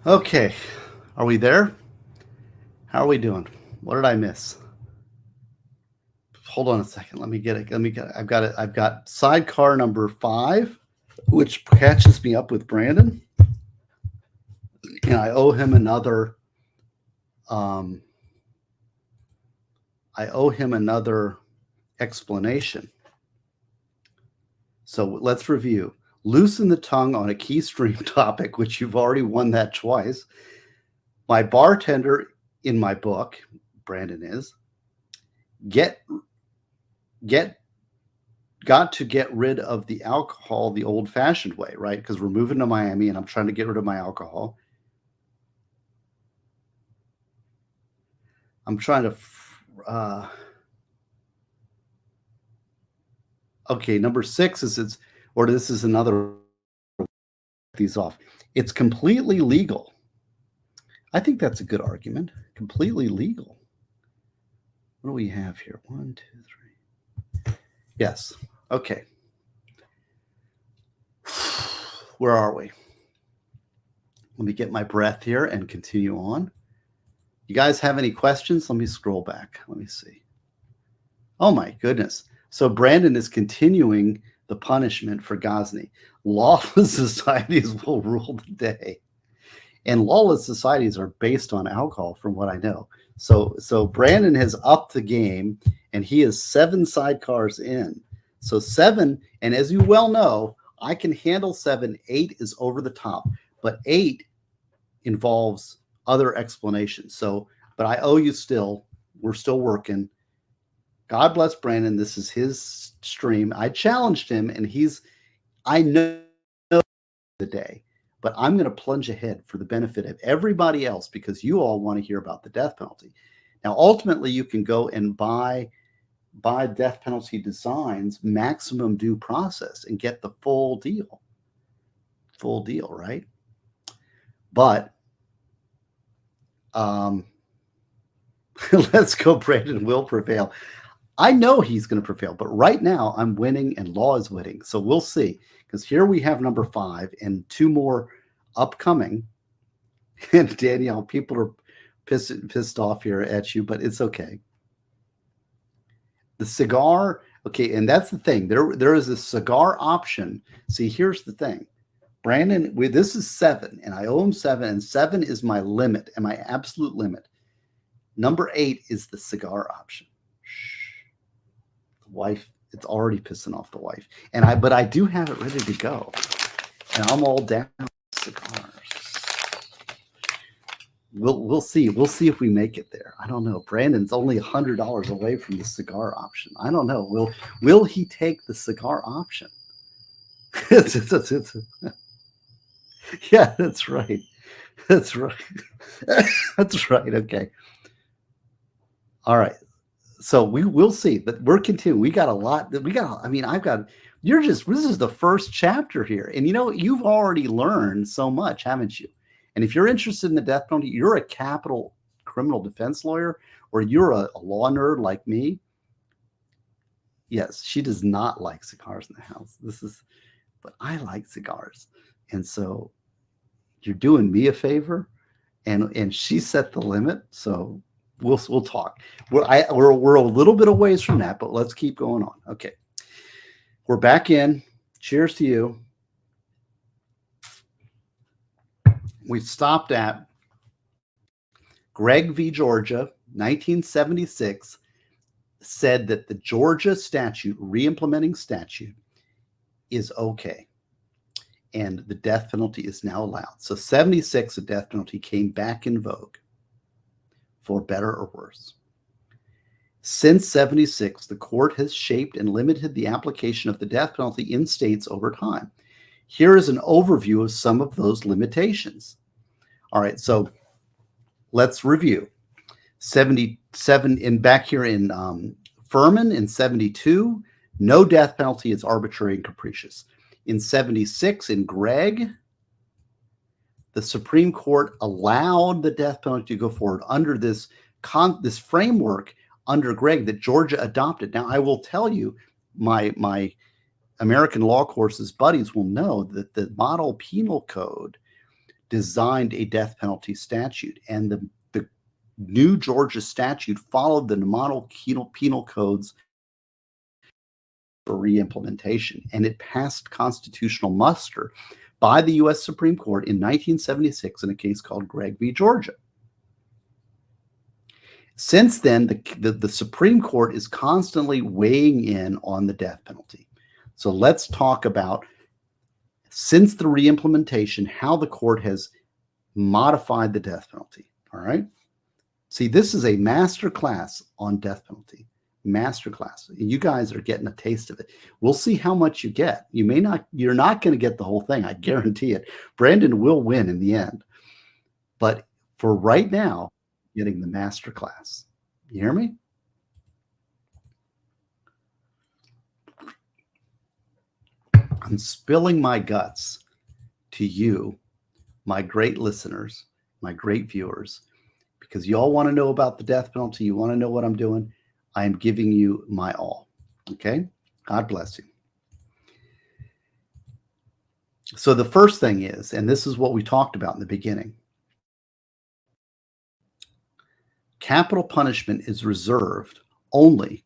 [SPEAKER 1] Okay, are we there? How are we doing? What did I miss? Hold on a second. Let me get it. I've got it. I've got sidecar number 5, which catches me up with Brandon, and I owe him another. Um, I owe him another explanation. So let's review. Loosen the tongue on a key stream topic, which you've already won that twice. My bartender in my book, Brandon is, got to get rid of the alcohol the old-fashioned way, right? Because we're moving to Miami and I'm trying to get rid of my alcohol. I'm trying to okay, number 6 is this is another these off. It's completely legal. I think that's a good argument. Completely legal. What do we have here? 1, 2, 3. Yes. Okay. Where are we? Let me get my breath here and continue on. You guys have any questions? Let me scroll back. Let me see. Oh my goodness. So Brandon is continuing the punishment for Ghazni. Lawless societies will rule the day. And lawless societies are based on alcohol, from what I know. So Brandon has upped the game, and he is 7 sidecars in. So 7, and as you well know, I can handle 7. 8 is over the top, but 8 involves other explanations. So, but I owe you still. We're still working. God bless Brandon. This is his stream. I challenged him, and I know the day, but I'm going to plunge ahead for the benefit of everybody else because you all want to hear about the death penalty. Now, ultimately, you can go and buy death penalty designs, maximum due process, and get the full deal. Full deal, right? But let's go. Brandon will prevail. I know he's going to prevail, but right now I'm winning and law is winning. So we'll see. Because here we have number 5 and 2 more upcoming. And Danielle, people are pissed off here at you, but it's okay. The cigar, okay, and that's the thing. There is a cigar option. See, here's the thing. Brandon, this is 7, and I owe him 7, and 7 is my limit and my absolute limit. Number 8 is the cigar option. Shh. The wife, it's already pissing off the wife. But I do have it ready to go. And I'm all down with cigars. We'll see. We'll see if we make it there. I don't know. Brandon's only $100 away from the cigar option. I don't know. Will he take the cigar option? Yeah, that's right. That's right. That's right. Okay. All right. So we'll see, but we're continuing. We got a lot. This is the first chapter here. And you've already learned so much, haven't you? And if you're interested in the death penalty, you're a capital criminal defense lawyer, or you're a law nerd like me. Yes, she does not like cigars in the house. But I like cigars. And so you're doing me a favor, and she set the limit. So we'll talk. We're a little bit of ways from that, but let's keep going on. Okay. We're back in. Cheers to you. We stopped at Gregg v. Georgia, 1976, said that the Georgia statute, re-implementing statute, is okay. And the death penalty is now allowed. So 76, the death penalty came back in vogue, for better or worse. Since 76, the court has shaped and limited the application of the death penalty in states over time. Here is an overview of some of those limitations. All right, so let's review. 77 back here in Furman in 72, no death penalty is arbitrary and capricious. In 76, in Gregg, the Supreme Court allowed the death penalty to go forward under this framework under Gregg that Georgia adopted. Now, I will tell you, my American law courses buddies will know that the model penal code designed a death penalty statute, and the new Georgia statute followed the model penal codes for reimplementation, and it passed constitutional muster by the U.S. Supreme Court in 1976 in a case called Gregg v. Georgia. Since then, the Supreme Court is constantly weighing in on the death penalty. So let's talk about, since the reimplementation, how the court has modified the death penalty. All right. See, this is a master class on death penalty. Master class. You guys are getting a taste of it. We'll see how much you get. You're not going to get the whole thing. I guarantee it. Brandon will win in the end. But for right now, getting the master class. You hear me? I'm spilling my guts to you, my great listeners, my great viewers, because you all want to know about the death penalty. You want to know what I'm doing. I am giving you my all. Okay? God bless you. So the first thing is, and this is what we talked about in the beginning, capital punishment is reserved only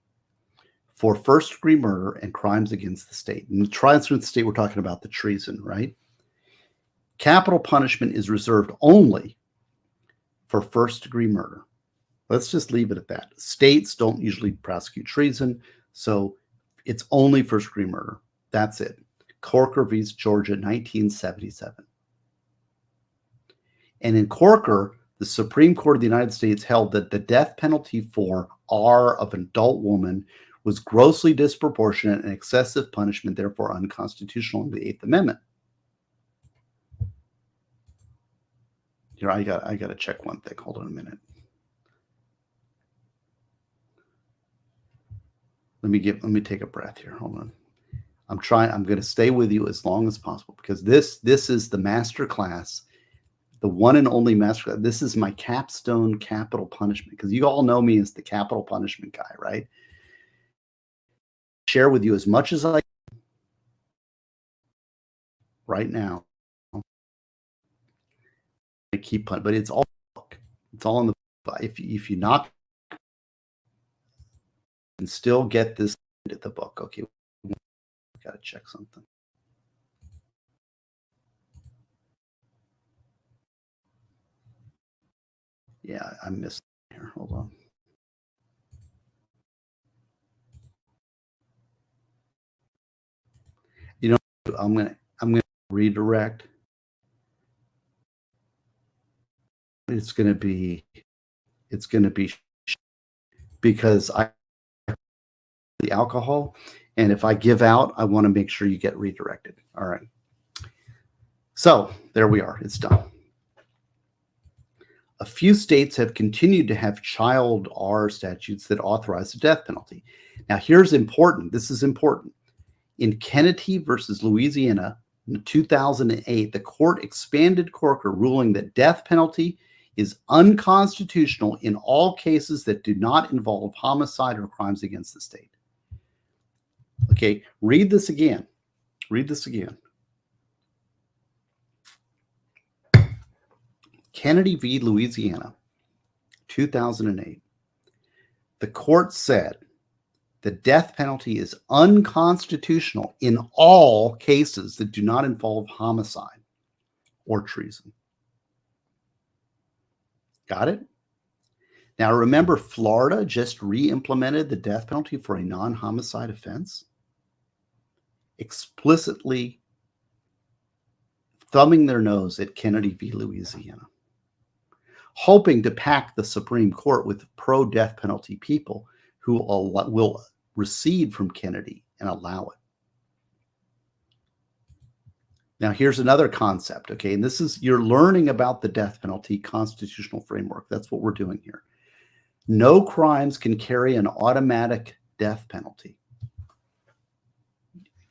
[SPEAKER 1] for first-degree murder and crimes against the state. In crimes against the state, we're talking about the treason, right? Capital punishment is reserved only for first-degree murder. Let's just leave it at that. States don't usually prosecute treason, so it's only first-degree murder. That's it. Corker v. Georgia, 1977. And in Corker, the Supreme Court of the United States held that the death penalty for R of an adult woman was grossly disproportionate and excessive punishment, therefore unconstitutional in the Eighth Amendment. Here, I got to check one thing. Hold on a minute. Let me take a breath here. Hold on. I'm going to stay with you as long as possible, because this is the master class, the one and only master class. This is my capstone capital punishment, because you all know me as the capital punishment guy, right? Share with you as much as I can right now. I keep punishing, but it's all in the book. If you not and still get this at the book, okay. Got to check something. Yeah, I missed it here. Hold on. You know, I'm gonna redirect. It's gonna be because I the alcohol, and if I give out, I want to make sure you get redirected. All right. So there we are. It's done. A few states have continued to have child R statutes that authorize the death penalty. Now, here's important. This is important. In Kennedy versus Louisiana in 2008, the court expanded Corker, ruling that death penalty is unconstitutional in all cases that do not involve homicide or crimes against the state. Okay, read this again. Read this again. Kennedy v. Louisiana, 2008. The court said the death penalty is unconstitutional in all cases that do not involve homicide or treason. Got it? Now remember, Florida just re-implemented the death penalty for a non-homicide offense, explicitly thumbing their nose at Kennedy v. Louisiana, hoping to pack the Supreme Court with pro-death penalty people who will recede from Kennedy and allow it. Now, here's another concept, okay? And this is, you're learning about the death penalty constitutional framework. That's what we're doing here. No crimes can carry an automatic death penalty.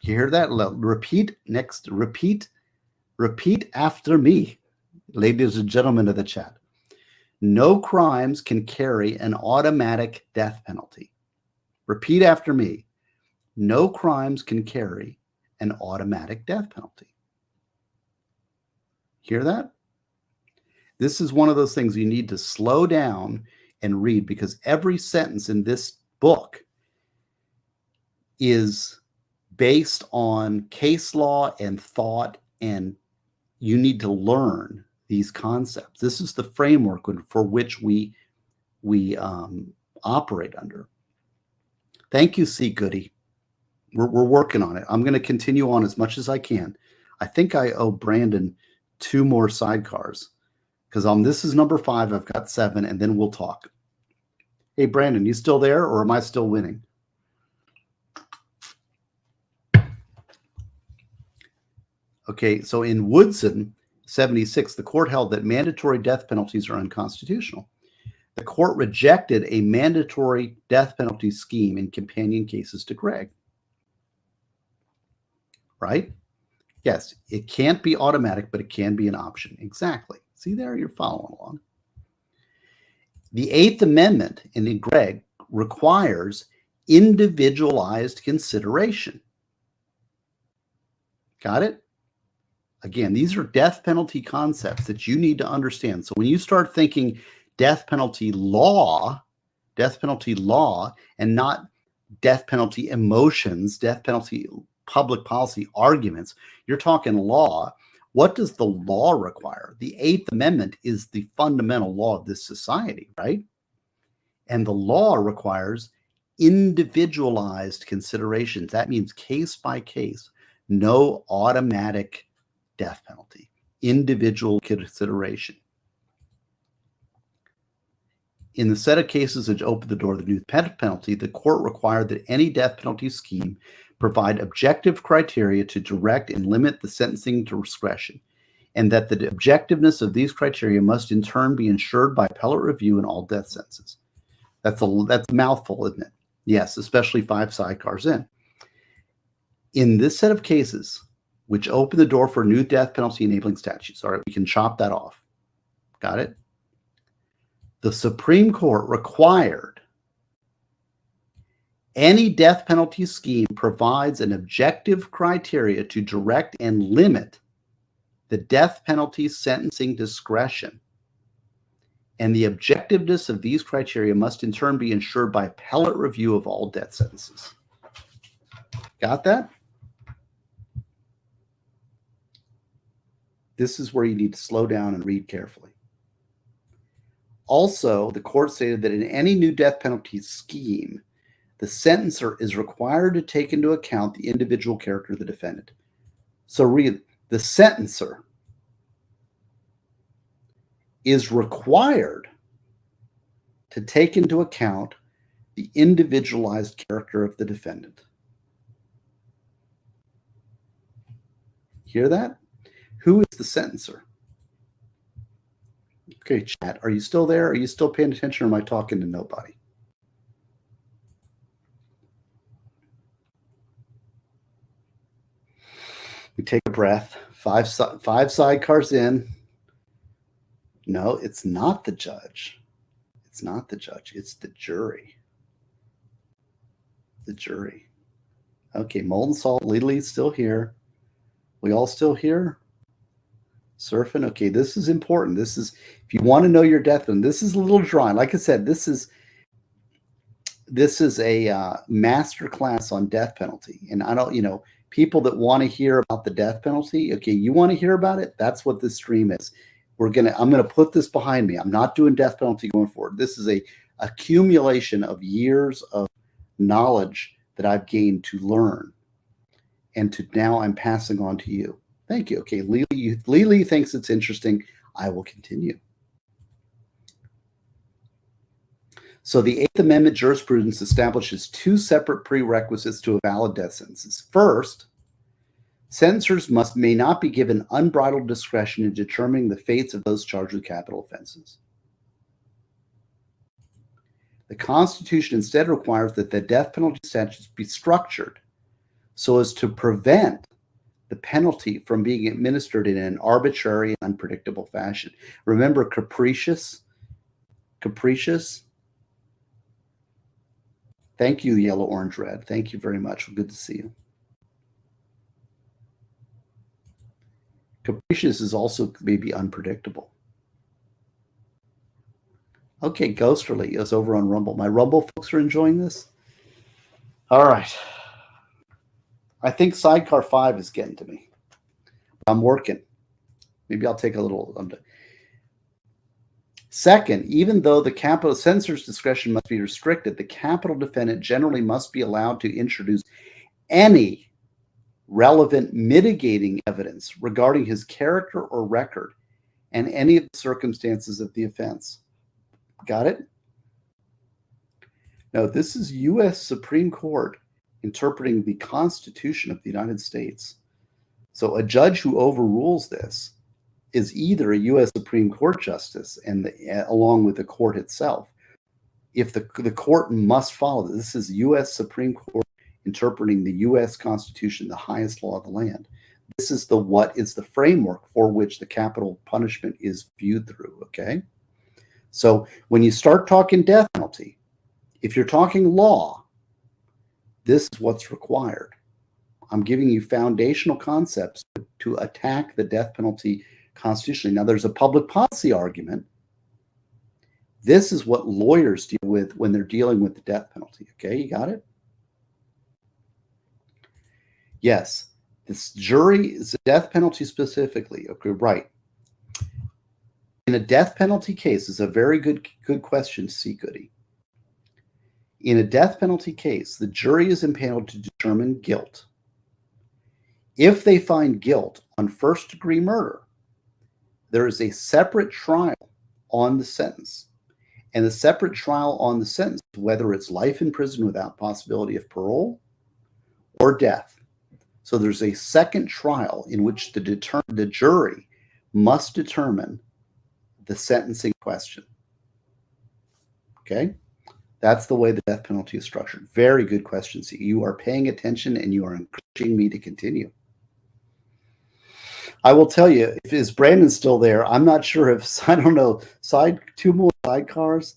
[SPEAKER 1] You hear that? Repeat after me, ladies and gentlemen of the chat. No crimes can carry an automatic death penalty. Repeat after me. No crimes can carry an automatic death penalty. Hear that? This is one of those things you need to slow down and read, because every sentence in this book is based on case law and thought, and you need to learn these concepts. This is the framework for which we operate under. Thank you, C. Goody. We're working on it. I'm going to continue on as much as I can. I think I owe Brandon 2 more sidecars, because this is number 5. I've got 7, and then we'll talk. Hey, Brandon, you still there, or am I still winning? Okay, so in Woodson 76, the court held that mandatory death penalties are unconstitutional. The court rejected a mandatory death penalty scheme in companion cases to Gregg. Right? Yes, it can't be automatic, but it can be an option. Exactly. See there, you're following along. The 8th Amendment in Gregg requires individualized consideration. Got it? Again, these are death penalty concepts that you need to understand. So when you start thinking death penalty law, and not death penalty emotions, death penalty public policy arguments, you're talking law. What does the law require? The 8th Amendment is the fundamental law of this society, right? And the law requires individualized considerations. That means case by case, no automatic death penalty, individual consideration. In the set of cases which opened the door to the new death penalty, the court required that any death penalty scheme provide objective criteria to direct and limit the sentencing discretion, and that the objectiveness of these criteria must in turn be ensured by appellate review in all death sentences. That's a mouthful, isn't it? Yes, especially 5 sidecars in. In this set of cases, which open the door for new death penalty enabling statutes, all right, we can chop that off. Got it? The Supreme Court required any death penalty scheme provides an objective criteria to direct and limit the death penalty sentencing discretion. And the objectiveness of these criteria must in turn be ensured by appellate review of all death sentences. Got that? This is where you need to slow down and read carefully. Also, the court stated that in any new death penalty scheme, the sentencer is required to take into account the individual character of the defendant. So read, the sentencer is required to take into account the individualized character of the defendant. Hear that? Who is the sentencer? Okay, chat, are you still there? Are you still paying attention, or am I talking to nobody? We take a breath. 5 sidecars in. No, it's not the judge. It's not the judge. It's the jury. The jury. Okay, Molten Salt, Lily's still here. We all still here? Surfing. Okay, this is important. This is, if you want to know your death penalty, this is a little dry. Like I said, this is a master class on death penalty. And I don't, people that want to hear about the death penalty, okay, you want to hear about it? That's what this stream is. I'm going to put this behind me. I'm not doing death penalty going forward. This is a accumulation of years of knowledge that I've gained to learn, and to now I'm passing on to you. Thank you. Okay, Lily thinks it's interesting. I will continue. So the 8th Amendment jurisprudence establishes 2 separate prerequisites to a valid death sentence. First, sentencers may not be given unbridled discretion in determining the fates of those charged with capital offenses. The Constitution instead requires that the death penalty statutes be structured so as to prevent the penalty from being administered in an arbitrary and unpredictable fashion. Remember capricious? Capricious? Thank you, Yellow, Orange, Red. Thank you very much. Good to see you. Capricious is also maybe unpredictable. Okay, Ghosterly is over on Rumble. My Rumble folks are enjoying this. All right. I think Sidecar 5 is getting to me. I'm working. Maybe I'll take a little. Second, even though the capital censor's discretion must be restricted, the capital defendant generally must be allowed to introduce any relevant mitigating evidence regarding his character or record and any of the circumstances of the offense. Got it? Now, this is U.S. Supreme Court interpreting the Constitution of the United States. So a judge who overrules this is either a U.S. Supreme Court justice and along with the court itself. If the court must follow this is U.S. Supreme Court interpreting the U.S. Constitution, the highest law of the land. This is what is the framework for which the capital punishment is viewed through, okay? So when you start talking death penalty, if you're talking law, this is what's required. I'm giving you foundational concepts to attack the death penalty constitutionally. Now, there's a public policy argument. This is what lawyers deal with when they're dealing with the death penalty, okay? You got it? Yes, this jury is a death penalty specifically. Okay, right. In a death penalty case, is a very good question, C. Goody. In a death penalty case, the jury is impaneled to determine guilt. If they find guilt on first-degree murder, there is a separate trial on the sentence. And the separate trial on the sentence, whether it's life in prison without possibility of parole or death. So there's a second trial in which the jury must determine the sentencing question. Okay? That's the way the death penalty is structured. Very good question. So you are paying attention and you are encouraging me to continue. I will tell you, is Brandon still there? I'm not sure if, I don't know, two more sidecars.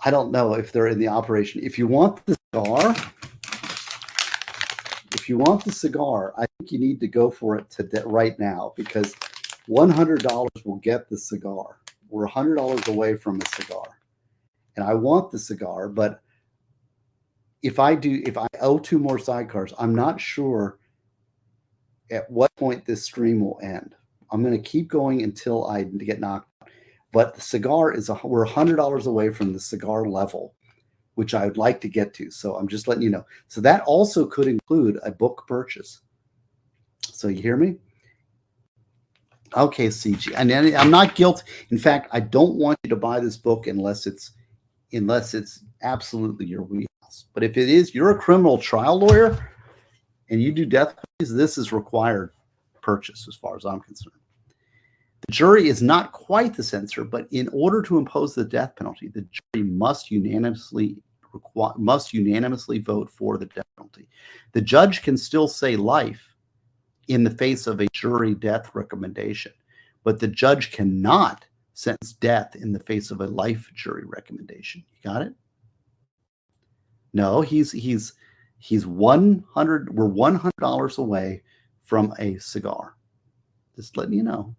[SPEAKER 1] I don't know if they're in the operation. If you want the cigar, I think you need to go for it right now because $100 will get the cigar. We're $100 away from a cigar. And I want the cigar, but if I owe two more sidecars, I'm not sure at what point this stream will end. I'm going to keep going until I get knocked out. But the cigar we're $100 away from the cigar level, which I would like to get to. So I'm just letting you know. So that also could include a book purchase. So you hear me? Okay, CG. And I'm not guilty. In fact, I don't want you to buy this book unless it's absolutely your wheelhouse. But if it is, you're a criminal trial lawyer and you do death penalties, this is required purchase as far as I'm concerned. The jury is not quite the censor, but in order to impose the death penalty, the jury must unanimously vote for the death penalty. The judge can still say life in the face of a jury death recommendation, but the judge cannot sentence death in the face of a life jury recommendation. You got it? No, he's 100. We're $100 away from a cigar. Just letting you know.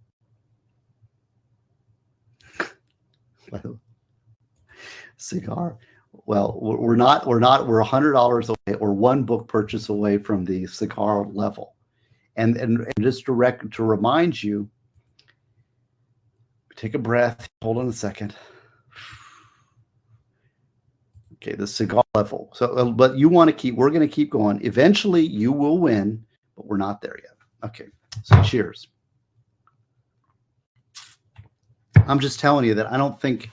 [SPEAKER 1] Cigar. Well, we're not. We're $100 away, or one book purchase away from the cigar level. And just to remind you, take a breath. Hold on a second. Okay, the cigar level. So, but you want to keep. We're going to keep going. Eventually, you will win, but we're not there yet. Okay. So, cheers. I'm just telling you that I don't think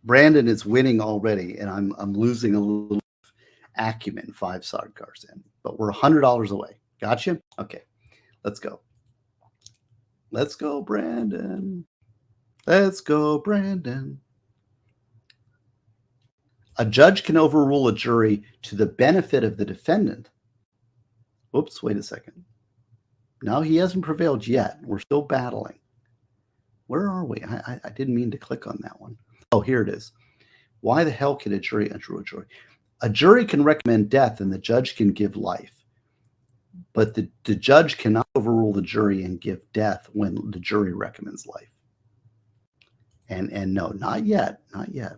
[SPEAKER 1] Brandon is winning already, and I'm losing a little acumen 5 sidecars in, but we're $100 away. Gotcha? Okay, let's go. Let's go, Brandon. Let's go, Brandon. A judge can overrule a jury to the benefit of the defendant. Oops, wait a second. No, he hasn't prevailed yet. We're still battling. Where are we? I didn't mean to click on that one. Oh, here it is. Why the hell can a jury undo a jury? A jury can recommend death and the judge can give life. But the judge cannot overrule the jury and give death when the jury recommends life. And no, not yet, not yet.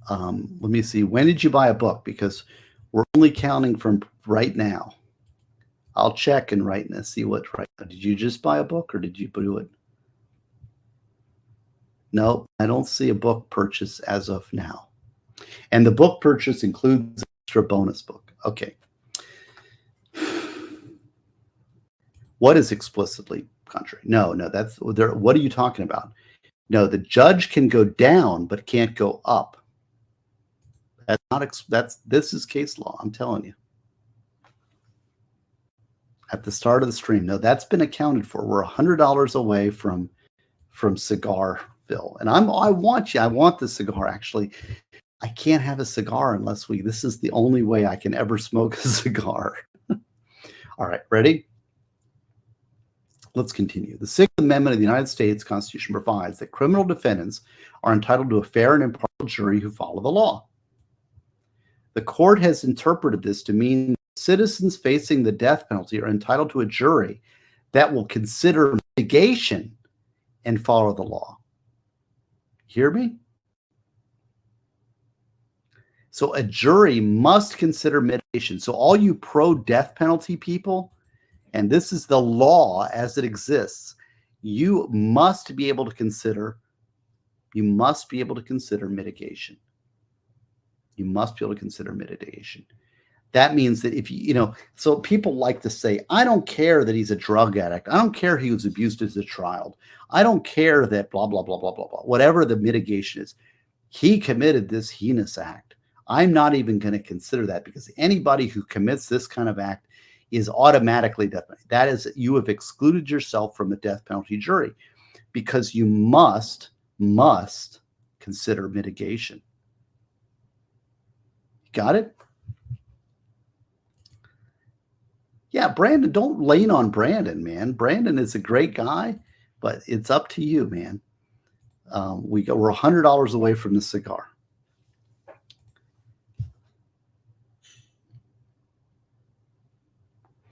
[SPEAKER 1] Let me see. When did you buy a book? Because we're only counting from right now. I'll check and write and see what right now. Did you just buy a book or did you do it? No, I don't see a book purchase as of now. And the book purchase includes an extra bonus book. Okay. What is explicitly contrary? No, that's there. What are you talking about? No, the judge can go down but can't go up. That's not this is case law, I'm telling you. At the start of the stream. No, that's been accounted for. We're $100 away from Cigarville. And I want the cigar actually. I can't have a cigar unless this is the only way I can ever smoke a cigar. All right, ready? Let's continue. The Sixth Amendment of the United States Constitution provides that criminal defendants are entitled to a fair and impartial jury who follow the law. The court has interpreted this to mean citizens facing the death penalty are entitled to a jury that will consider mitigation and follow the law. Hear me? So a jury must consider mitigation. So all you pro-death penalty people, and this is the law as it exists, you must be able to consider mitigation. You must be able to consider mitigation. That means that if so people like to say, I don't care that he's a drug addict. I don't care he was abused as a child. I don't care that blah, blah, blah, blah, blah, blah. Whatever the mitigation is, he committed this heinous act. I'm not even going to consider that because anybody who commits this kind of act is automatically death penalty. That is, you have excluded yourself from the death penalty jury because you must consider mitigation. Got it? Yeah, Brandon, don't lean on Brandon, man. Brandon is a great guy, but it's up to you, man. We're $100 away from the cigar.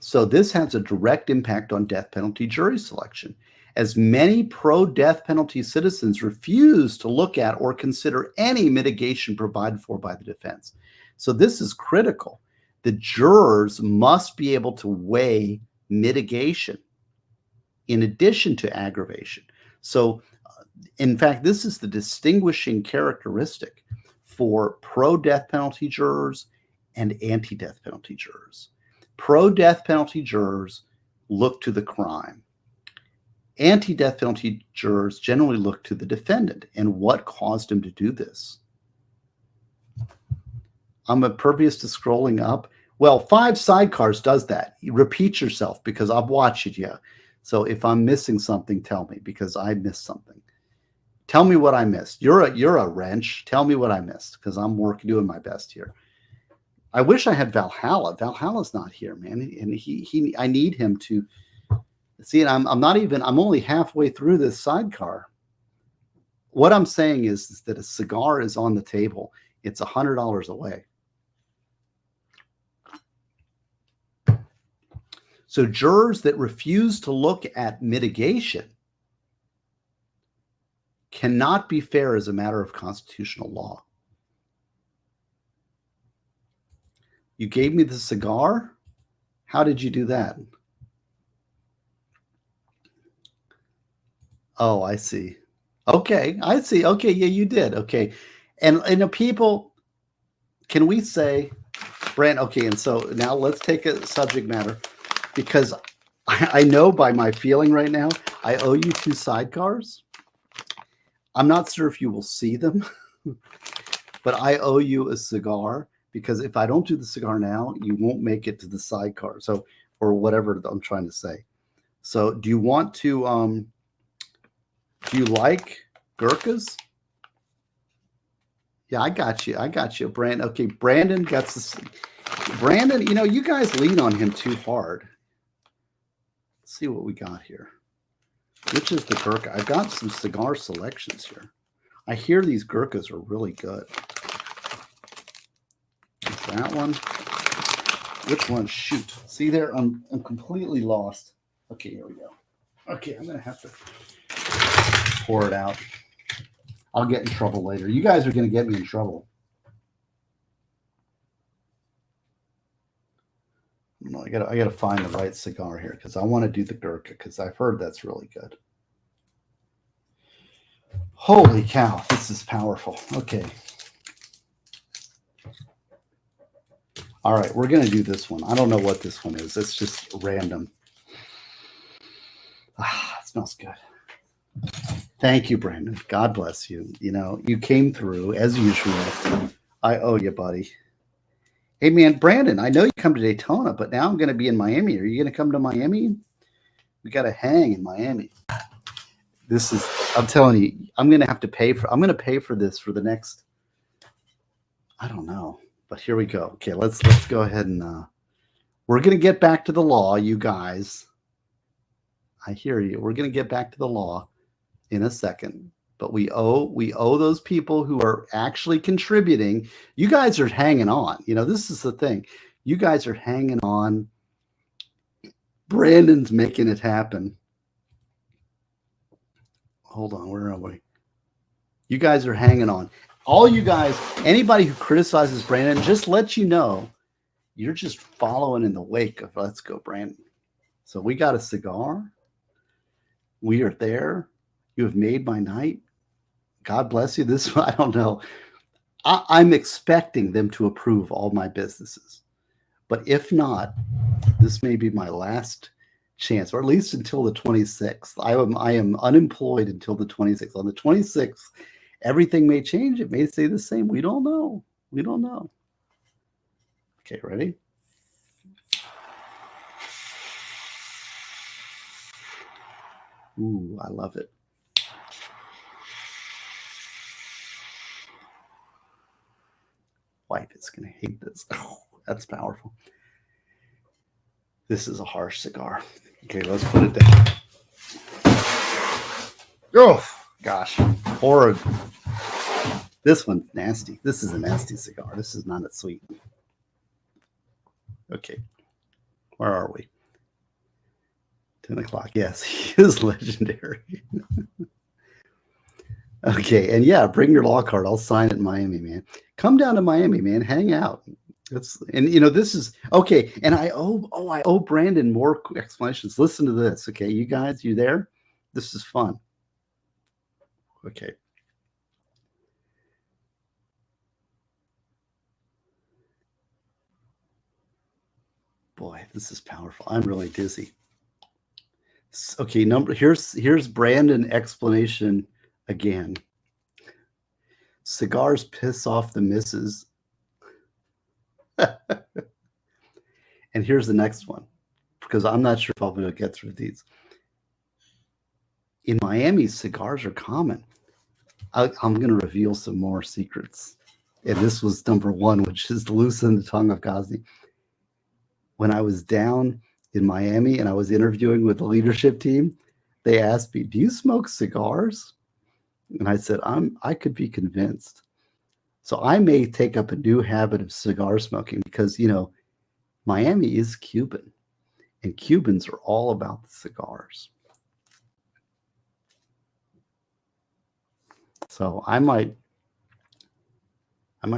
[SPEAKER 1] So this has a direct impact on death penalty jury selection, as many pro-death penalty citizens refuse to look at or consider any mitigation provided for by the defense. So this is critical. The jurors must be able to weigh mitigation in addition to aggravation. So, in fact, this is the distinguishing characteristic for pro-death penalty jurors and anti-death penalty jurors. Pro-death penalty jurors look to the crime. Anti-death penalty jurors generally look to the defendant and what caused him to do this. I'm impervious to scrolling up. Well, 5 sidecars does that. You repeat yourself because I've watched it, yeah. So if I'm missing something, tell me because I missed something. Tell me what I missed. You're a wrench. Tell me what I missed because I'm doing my best here. I wish I had Valhalla. Valhalla's not here, man, and I need him to see. And I'm only halfway through this sidecar. What I'm saying is that a cigar is on the table. It's $100 away. So jurors that refuse to look at mitigation cannot be fair as a matter of constitutional law. You gave me the cigar? How did you do that? Oh, I see. Okay, I see. Okay, yeah, you did. Okay. And the people, can we say, Brent, okay, and so now let's take a subject matter because I know by my feeling right now, I owe you 2 sidecars. I'm not sure if you will see them, but I owe you a cigar because if I don't do the cigar now, you won't make it to the sidecar. So, or whatever I'm trying to say. So do you want to, do you like Gurkhas? Yeah, I got you, Brandon. Okay, Brandon gets this. Brandon, you guys lean on him too hard. Let's see what we got here. Which is the Gurkha? I've got some cigar selections here. I hear these Gurkhas are really good. Is that one? Which one? Shoot. See there? I'm completely lost. Okay, here we go. Okay, I'm going to have to pour it out. I'll get in trouble later. You guys are going to get me in trouble. No, I gotta find the right cigar here because I want to do the Gurkha because I've heard that's really good. Holy cow, this is powerful. Okay. All right, we're going to do this one. I don't know what this one is. It's just random. Ah, it smells good. Thank you, Brandon. God bless you. You know, you came through as usual. I owe you, buddy. Hey, man, Brandon, I know you come to Daytona, but now I'm going to be in Miami. Are you going to come to Miami? We got to hang in Miami. This is, I'm telling you, I'm going to have to pay for, I'm going to pay for this for the next, I don't know, but here we go. Okay, let's go ahead and, we're going to get back to the law, you guys. I hear you. We're going to get back to the law in a second. But we owe those people who are actually contributing. You guys are hanging on. You know, this is the thing. You guys are hanging on. Brandon's making it happen. Hold on, where are we? You guys are hanging on. All you guys, anybody who criticizes Brandon, just let you know, you're just following in the wake of Let's Go Brandon. So we got a cigar. We are there. You have made my night. God bless you. This, I don't know. I'm expecting them to approve all my businesses. But if not, this may be my last chance, or at least until the 26th. I am unemployed until the 26th. On the 26th, everything may change. It may stay the same. We don't know. We don't know. Okay, ready? Ooh, I love it. Wife is going to hate this. Oh, that's powerful. This is a harsh cigar. Okay, let's put it down. Oh, gosh. Horrid. This one's nasty. This is a nasty cigar. This is not a sweet. Okay. Where are we? 10 o'clock. Yes, he is legendary. Okay, and yeah, bring your law card. I'll sign it in Miami, man. Come down to Miami, man. Hang out. And you know, this is okay. And I owe Brandon more explanations. Listen to this, okay? You guys, you there? This is fun. Okay. Boy, this is powerful. I'm really dizzy. Okay, here's Brandon explanation again. Cigars piss off the missus. And here's the next one, because I'm not sure if I'll be able to get through these. In Miami, cigars are common. I'm going to reveal some more secrets. And this was number one, which is loosen the tongue of Ghazni. When I was down in Miami and I was interviewing with the leadership team, they asked me, "Do you smoke cigars?" And I said, I could be convinced. So I may take up a new habit of cigar smoking because, you know, Miami is Cuban and Cubans are all about the cigars. So I might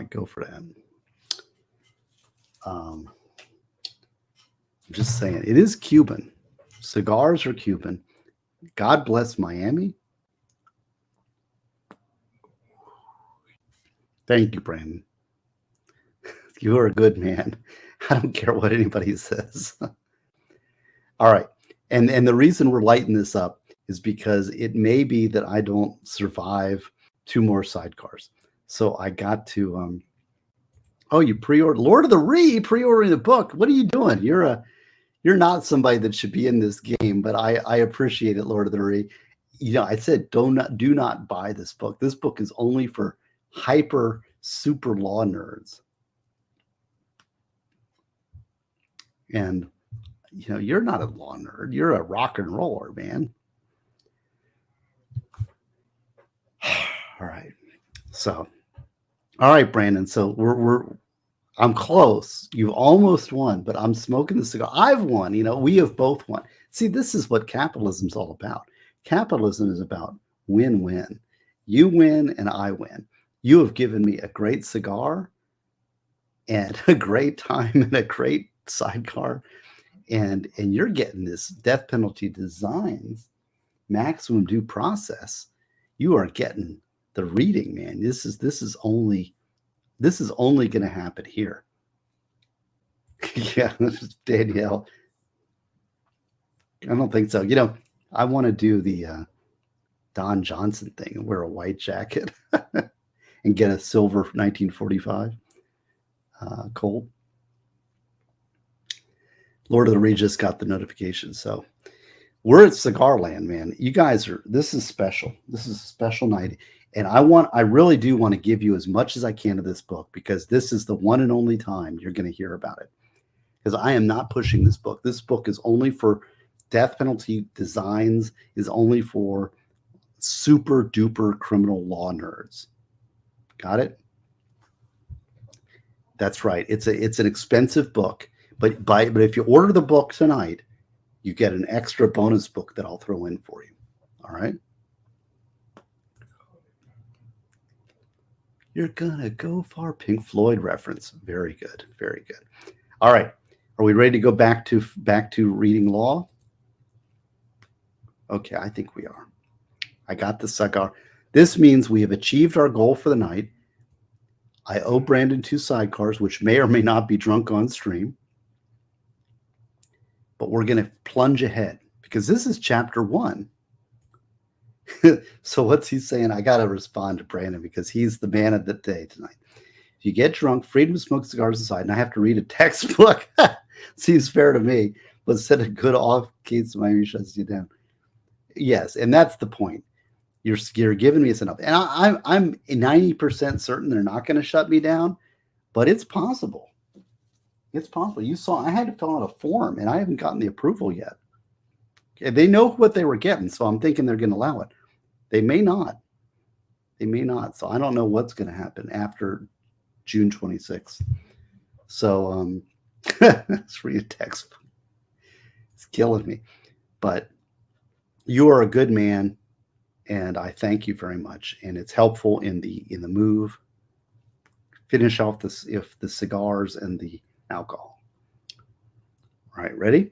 [SPEAKER 1] go for that. I'm just saying, it is Cuban. Cigars are Cuban. God bless Miami. Thank you, Brandon. You are a good man. I don't care what anybody says. All right. And the reason we're lighting this up is because it may be that I don't survive 2 more sidecars. So I got to you pre-ordered Lord of the Ree, pre-ordering the book. What are you doing? You're not somebody that should be in this game, but I appreciate it, Lord of the Ree. You know, I said do not buy this book. This book is only for hyper super law nerds. And you know, you're not a law nerd. You're a rock and roller, man. All right. So, all right, Brandon. So I'm close. You've almost won, but I'm smoking the cigar. I've won. You know, we have both won. See, this is what capitalism's all about. Capitalism is about Win-win. You win and I win. You have given me a great cigar and a great time and a great sidecar. And you're getting this death penalty designs, maximum due process. You are getting the reading, man. This is only going to happen here. Yeah, this is Danielle. I don't think so. I want to do the Don Johnson thing and wear a white jacket and get a silver 1945 Colt. Lord of the Rings just got the notification. So we're at Cigar Land, man. You guys this is special. This is a special night. And I really do want to give you as much as I can of this book, because this is the one and only time you're going to hear about it. Because I am not pushing this book. This book is only for death penalty designs, is only for super duper criminal law nerds. Got it? That's right. It's an expensive book, but if you order the book tonight, you get an extra bonus book that I'll throw in for you. All right? You're gonna go far. Pink Floyd reference. Very good. Very good. All right. Are we ready to go back to reading law? Okay, I think we are. I got the cigar. This means we have achieved our goal for the night. I owe Brandon 2 sidecars, which may or may not be drunk on stream. But we're going to plunge ahead because this is chapter 1. So what's he saying? I got to respond to Brandon because he's the man of the day tonight. If you get drunk, freedom to smoke cigars aside, and I have to read a textbook. Seems fair to me, but set a good off case Miami shuts you down. Yes, and that's the point. You're giving me enough. And I'm 90% certain they're not going to shut me down, but it's possible. It's possible. You saw I had to fill out a form, and I haven't gotten the approval yet. Okay, they know what they were getting, so I'm thinking they're going to allow it. They may not. They may not. So I don't know what's going to happen after June 26th. So let's read a textbook. It's killing me. But you are a good man, and I thank you very much. And it's helpful in the move. Finish off the cigars and the alcohol. All right, ready?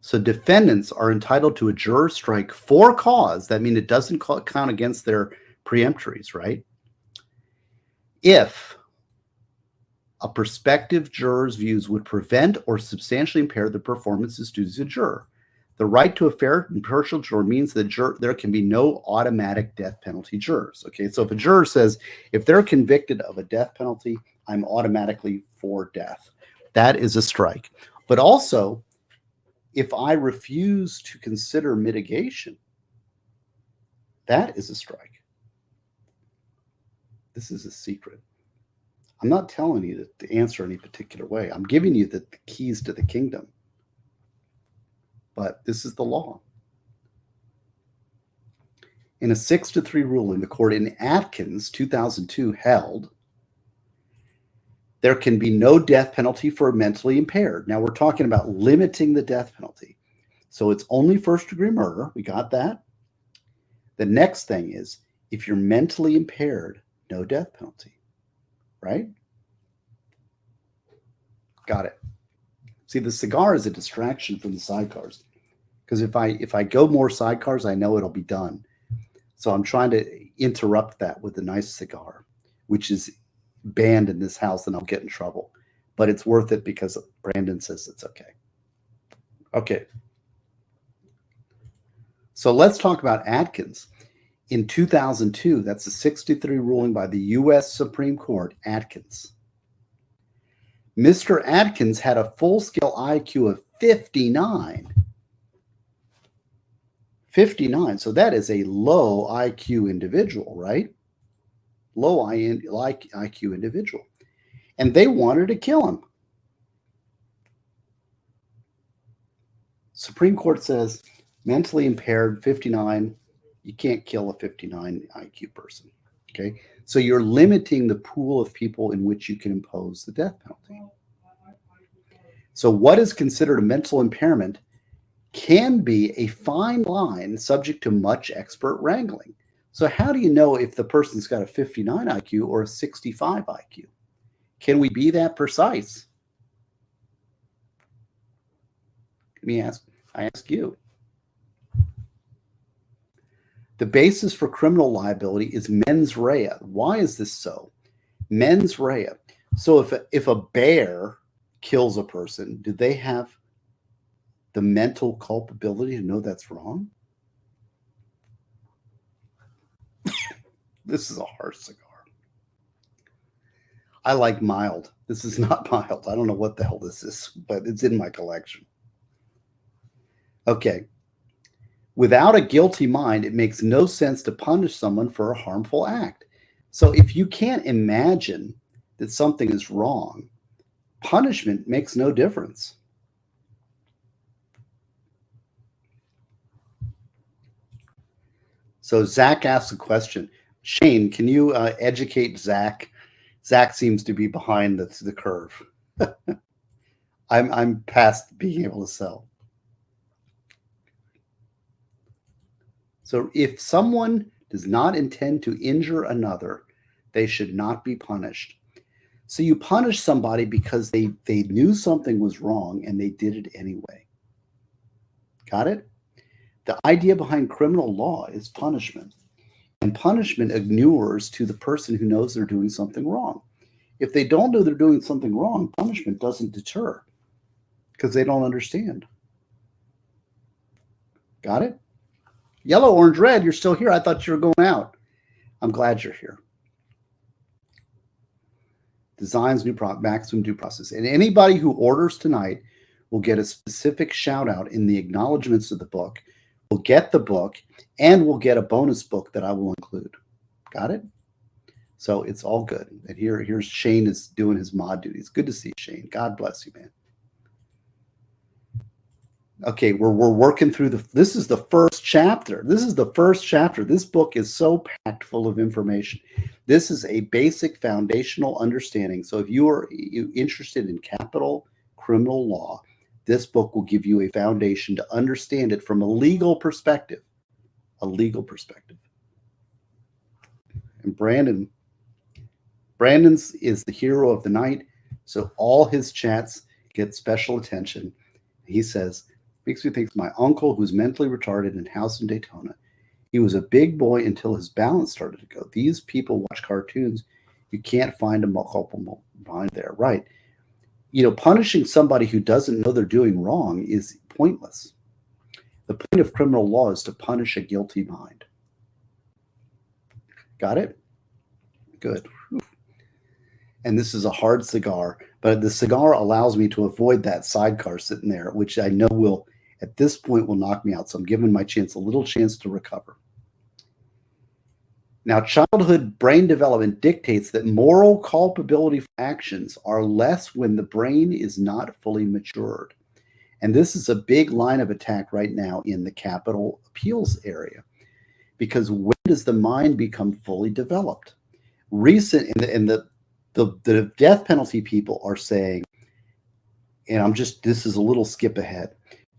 [SPEAKER 1] So defendants are entitled to a juror strike for cause. That means it doesn't count against their preemptories, right? If a prospective juror's views would prevent or substantially impair the performance of duties of a juror. The right to a fair and impartial juror means that there can be no automatic death penalty jurors. Okay, so if a juror says, if they're convicted of a death penalty, I'm automatically for death. That is a strike. But also, if I refuse to consider mitigation, that is a strike. This is a secret. I'm not telling you to answer any particular way. I'm giving you the keys to the kingdom. But this is the law. In a 6-3 ruling, the court in Atkins, 2002, held there can be no death penalty for mentally impaired. Now we're talking about limiting the death penalty. So it's only first-degree murder. We got that. The next thing is, if you're mentally impaired, no death penalty. Right? Got it. See, the cigar is a distraction from the sidecars. Because if I go more sidecars, I know it'll be done. So I'm trying to interrupt that with a nice cigar, which is banned in this house and I'll get in trouble. But it's worth it because Brandon says it's okay. Okay. So let's talk about Atkins. In 2002, that's a 63 ruling by the U.S. Supreme Court, Atkins. Mr. Atkins had a full-scale IQ of 59. 59. So that is a low IQ individual, right? Low IQ individual. And they wanted to kill him. Supreme Court says mentally impaired, 59, you can't kill a 59 IQ person. Okay? So you're limiting the pool of people in which you can impose the death penalty. So what is considered a mental impairment can be a fine line subject to much expert wrangling. So how do you know if the person's got a 59 IQ or a 65 IQ? Can we be that precise? I ask you. The basis for criminal liability is mens rea. Why is this so? Mens rea. So if a bear kills a person, do they have the mental culpability to know that's wrong? This is a harsh cigar. I like mild. This is not mild. I don't know what the hell this is, but it's in my collection. Okay. Without a guilty mind, it makes no sense to punish someone for a harmful act. So if you can't imagine that something is wrong, punishment makes no difference. So Zach asks a question. Shane, can you educate Zach? Zach seems to be behind the curve. I'm past being able to sell. So if someone does not intend to injure another, they should not be punished. So you punish somebody because they knew something was wrong and they did it anyway. Got it? The idea behind criminal law is punishment. And punishment inures to the person who knows they're doing something wrong. If they don't know they're doing something wrong, punishment doesn't deter because they don't understand. Got it? Yellow, orange, red, you're still here. I thought you were going out. I'm glad you're here. Designs maximum due process. And anybody who orders tonight will get a specific shout out in the acknowledgments of the book. We'll get the book and we'll get a bonus book that I will include. Got it? So it's all good. And here's Shane is doing his mod duties. Good to see you, Shane. God bless you, man. Okay, we're working through this is the first chapter. This is the first chapter. This book is so packed full of information. This is a basic foundational understanding. So if you are interested in capital criminal law, this book will give you a foundation to understand it from a legal perspective. A legal perspective. And Brandon's is the hero of the night. So all his chats get special attention. He says, makes me think of my uncle who's mentally retarded in house in Daytona. He was a big boy until his balance started to go. These people watch cartoons. You can't find a culpable mind there. Right. You know, punishing somebody who doesn't know they're doing wrong is pointless. The point of criminal law is to punish a guilty mind. Got it? Good. And this is a hard cigar, but the cigar allows me to avoid that sidecar sitting there, which I know will, at this point, will knock me out. So I'm giving my chance a little chance to recover. Now, childhood brain development dictates that moral culpability for actions are less when the brain is not fully matured. And this is a big line of attack right now in the capital appeals area, because when does the mind become fully developed? The death penalty people are saying, and this is a little skip ahead.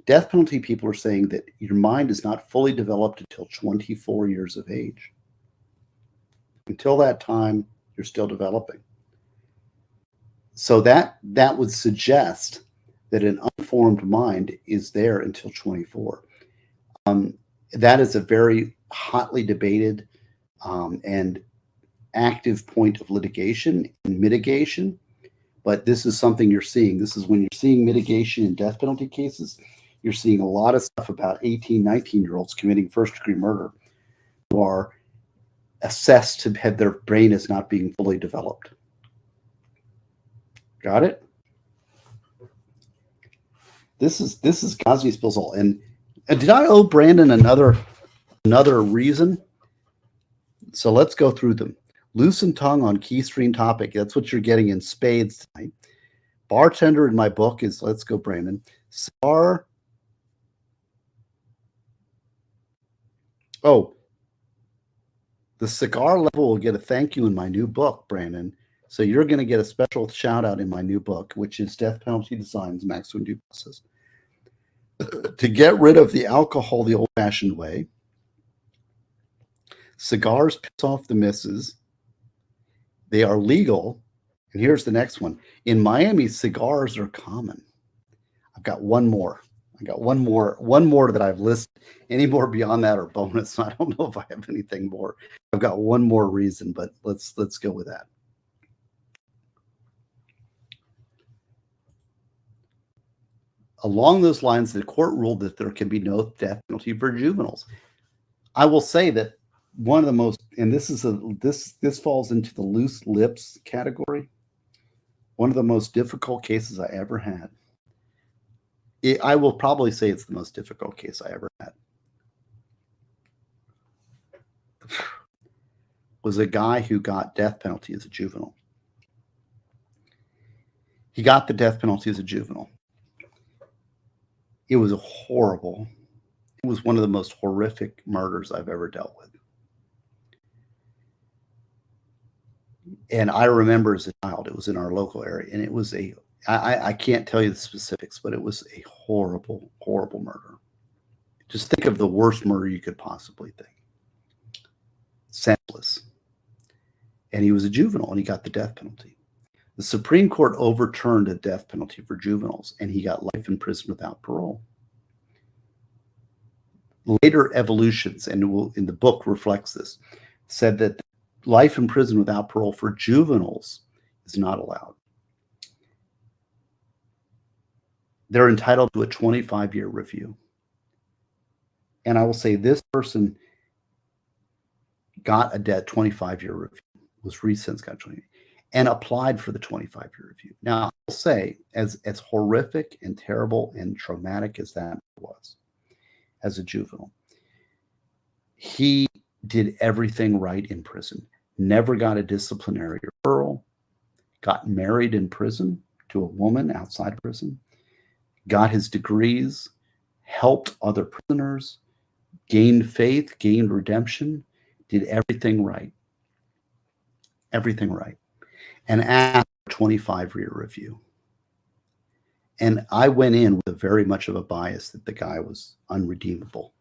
[SPEAKER 1] Death penalty people are saying that your mind is not fully developed until 24 years of age. Until that time, you're still developing. So that would suggest that an unformed mind is there until 24. That is a very hotly debated and active point of litigation and mitigation, but this is something you're seeing. This is when you're seeing mitigation in death penalty cases, you're seeing a lot of stuff about 18, 19-year-olds committing first-degree murder who are assessed to have their brain as not being fully developed. Got it? This is Ghazni Spilzal. And did I owe Brandon another reason? So let's go through them. Loosened tongue on key stream topic. That's what you're getting in spades tonight. Bartender in my book is, let's go, Brandon. Cigar. Oh, the cigar level will get a thank you in my new book, Brandon. So you're going to get a special shout out in my new book, which is Death Penalty Designs, Maximum Due Process. To get rid of the alcohol the old-fashioned way, cigars piss off the missus. They are legal. And here's the next one. In Miami, cigars are common. I've got one more. I got one more that I've listed. Any more beyond that are bonus. I don't know if I have anything more. I've got one more reason, but let's go with that. Along those lines, the court ruled that there can be no death penalty for juveniles. I will say that one of the most, and this falls into the loose lips category. One of the most difficult cases I ever had. I will probably say it's the most difficult case I ever had. Was a guy who got death penalty as a juvenile. He got the death penalty as a juvenile. It was horrible. It was one of the most horrific murders I've ever dealt with. And I remember as a child, it was in our local area, and it was I can't tell you the specifics, but it was a horrible, horrible murder. Just think of the worst murder you could possibly think. Senseless. And he was a juvenile, and he got the death penalty. The Supreme Court overturned a death penalty for juveniles, and he got life in prison without parole. Later evolutions, and in the book reflects this, said that life in prison without parole for juveniles is not allowed. They're entitled to a 25-year review. And I will say this person got a 25-year review, was re-sentenced, got 20, and applied for the 25-year review. Now, I'll say, as horrific and terrible and traumatic as that was, as a juvenile, he did everything right in prison. Never got a disciplinary referral, got married in prison to a woman outside prison, got his degrees, helped other prisoners, gained faith, gained redemption, did everything right. Everything right. And asked for a 25-year review. And I went in with very much of a bias that the guy was unredeemable.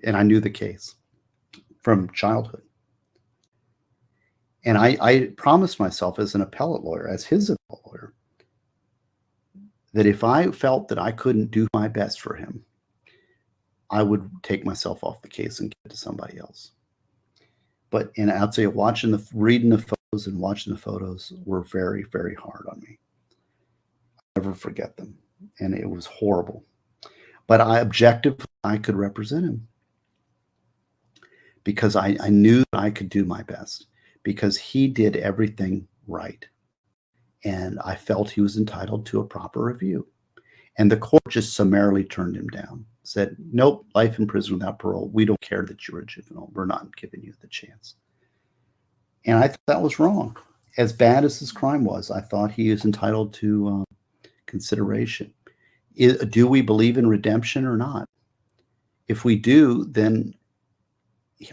[SPEAKER 1] And I knew the case from childhood. And I promised myself as an appellate lawyer, as his appellate lawyer, that if I felt that I couldn't do my best for him, I would take myself off the case and give it to somebody else. But, and I'll tell you, reading the photos and watching the photos were very, very hard on me. I'll never forget them. And it was horrible. But objectively, I could represent him. Because I knew that I could do my best. Because he did everything right. And I felt he was entitled to a proper review. And the court just summarily turned him down. Said, nope, life in prison without parole. We don't care that you're a juvenile. We're not giving you the chance. And I thought that was wrong. As bad as this crime was, I thought he is entitled to consideration. Do we believe in redemption or not? If we do, then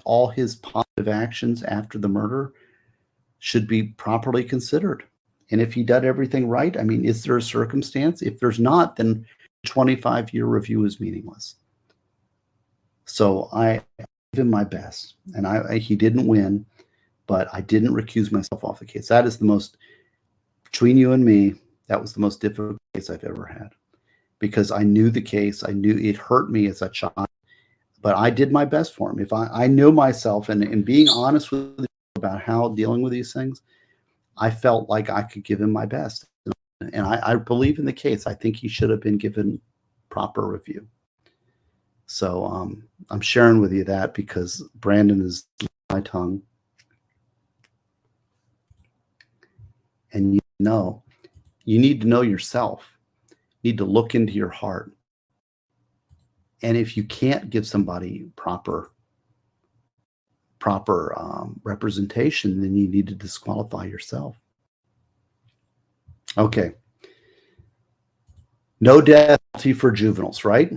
[SPEAKER 1] all his positive actions after the murder should be properly considered. And if he did everything right, I mean, is there a circumstance? If there's not, then 25-year review is meaningless. So I gave him my best, and he didn't win, but I didn't recuse myself off the case. That is the most, between you and me, that was the most difficult case I've ever had, because I knew the case. I knew it hurt me as a child, but I did my best for him. If I knew myself and being honest with you about how dealing with these things, I felt like I could give him my best. And I believe in the case. I think he should have been given proper review. So I'm sharing with you that because Brandon is my tongue. And you need to know yourself. You need to look into your heart. And if you can't give somebody proper representation, then you need to disqualify yourself. Okay. No death penalty for juveniles, right?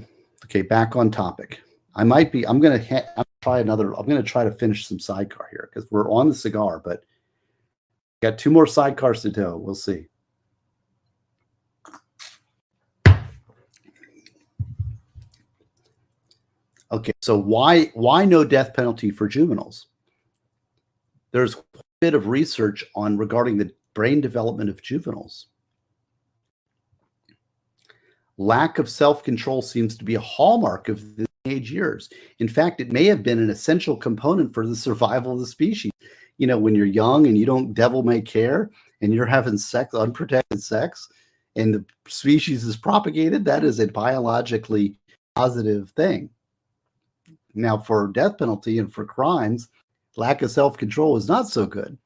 [SPEAKER 1] Okay, back on topic. I'm going to try to finish some sidecar here because we're on the cigar, but got two more sidecars to do. We'll see. Okay, so why no death penalty for juveniles? There's a bit of research on regarding the brain development of juveniles. Lack of self-control seems to be a hallmark of the teenage years. In fact, it may have been an essential component for the survival of the species. You know, when you're young and you don't devil may care and you're having sex, unprotected sex, and the species is propagated, that is a biologically positive thing. Now, for death penalty and for crimes, lack of self-control is not so good.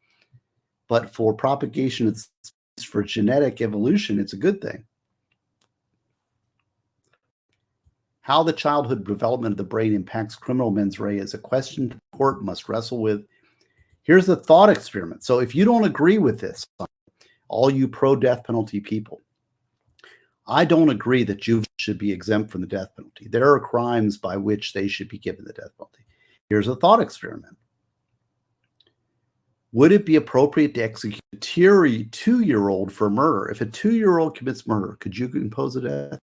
[SPEAKER 1] But for propagation, it's for genetic evolution, it's a good thing. How the childhood development of the brain impacts criminal mens rea is a question the court must wrestle with. Here's the thought experiment. So if you don't agree with this, all you pro-death penalty people, I don't agree that juveniles should be exempt from the death penalty. There are crimes by which they should be given the death penalty. Here's a thought experiment. Would it be appropriate to execute a 2-year-old for murder? If a 2-year-old commits murder, could you impose a death?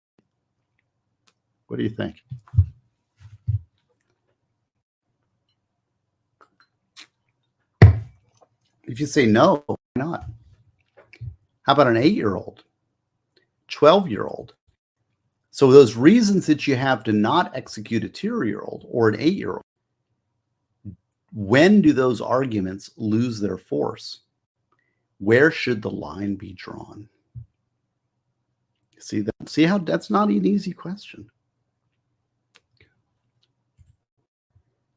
[SPEAKER 1] What do you think? If you say no, why not? How about an 8-year-old, 12-year-old? So those reasons that you have to not execute a 2-year-old or an 8-year-old, when do those arguments lose their force? Where should the line be drawn? See that? See how that's not an easy question.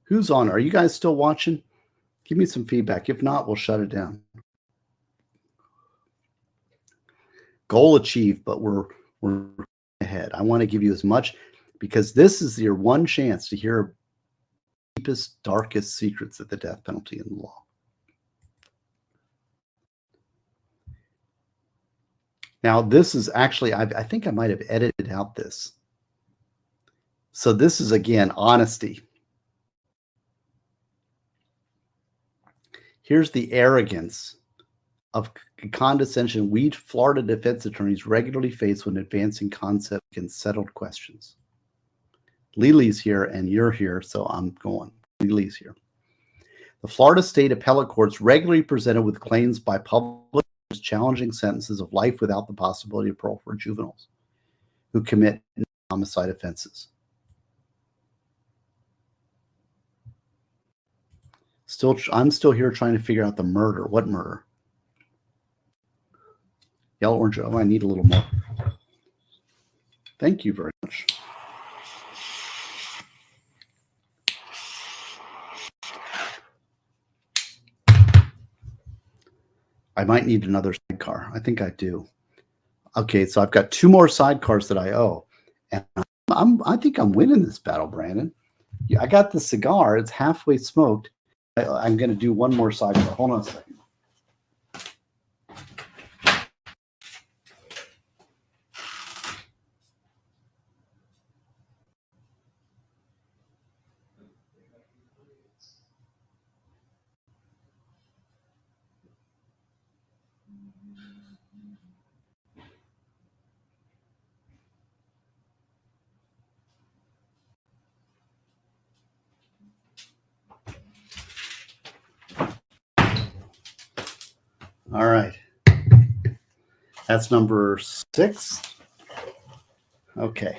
[SPEAKER 1] Who's on? Are you guys still watching? Give me some feedback. If not, we'll shut it down. Goal achieved, but we're ahead. I want to give you as much because this is your one chance to hear deepest, darkest secrets of the death penalty in the law. Now, this is actually, I think I might have edited out this. So this is, again, honesty. Here's the arrogance of condescension we Florida defense attorneys regularly face when advancing concepts against settled questions. Lili's here and you're here, so I'm going. Lili's here. The Florida State Appellate Courts regularly presented with claims by public challenging sentences of life without the possibility of parole for juveniles who commit homicide offenses. I'm still here trying to figure out the murder. What murder? Yellow, orange. Oh, I need a little more. Thank you very much. I might need another sidecar. I think I do. Okay, so I've got 2 more sidecars that I owe. And I think I'm winning this battle, Brandon. Yeah, I got the cigar. It's halfway smoked. I'm going to do 1 more sidecar. Hold on a second. All right. That's number 6. Okay.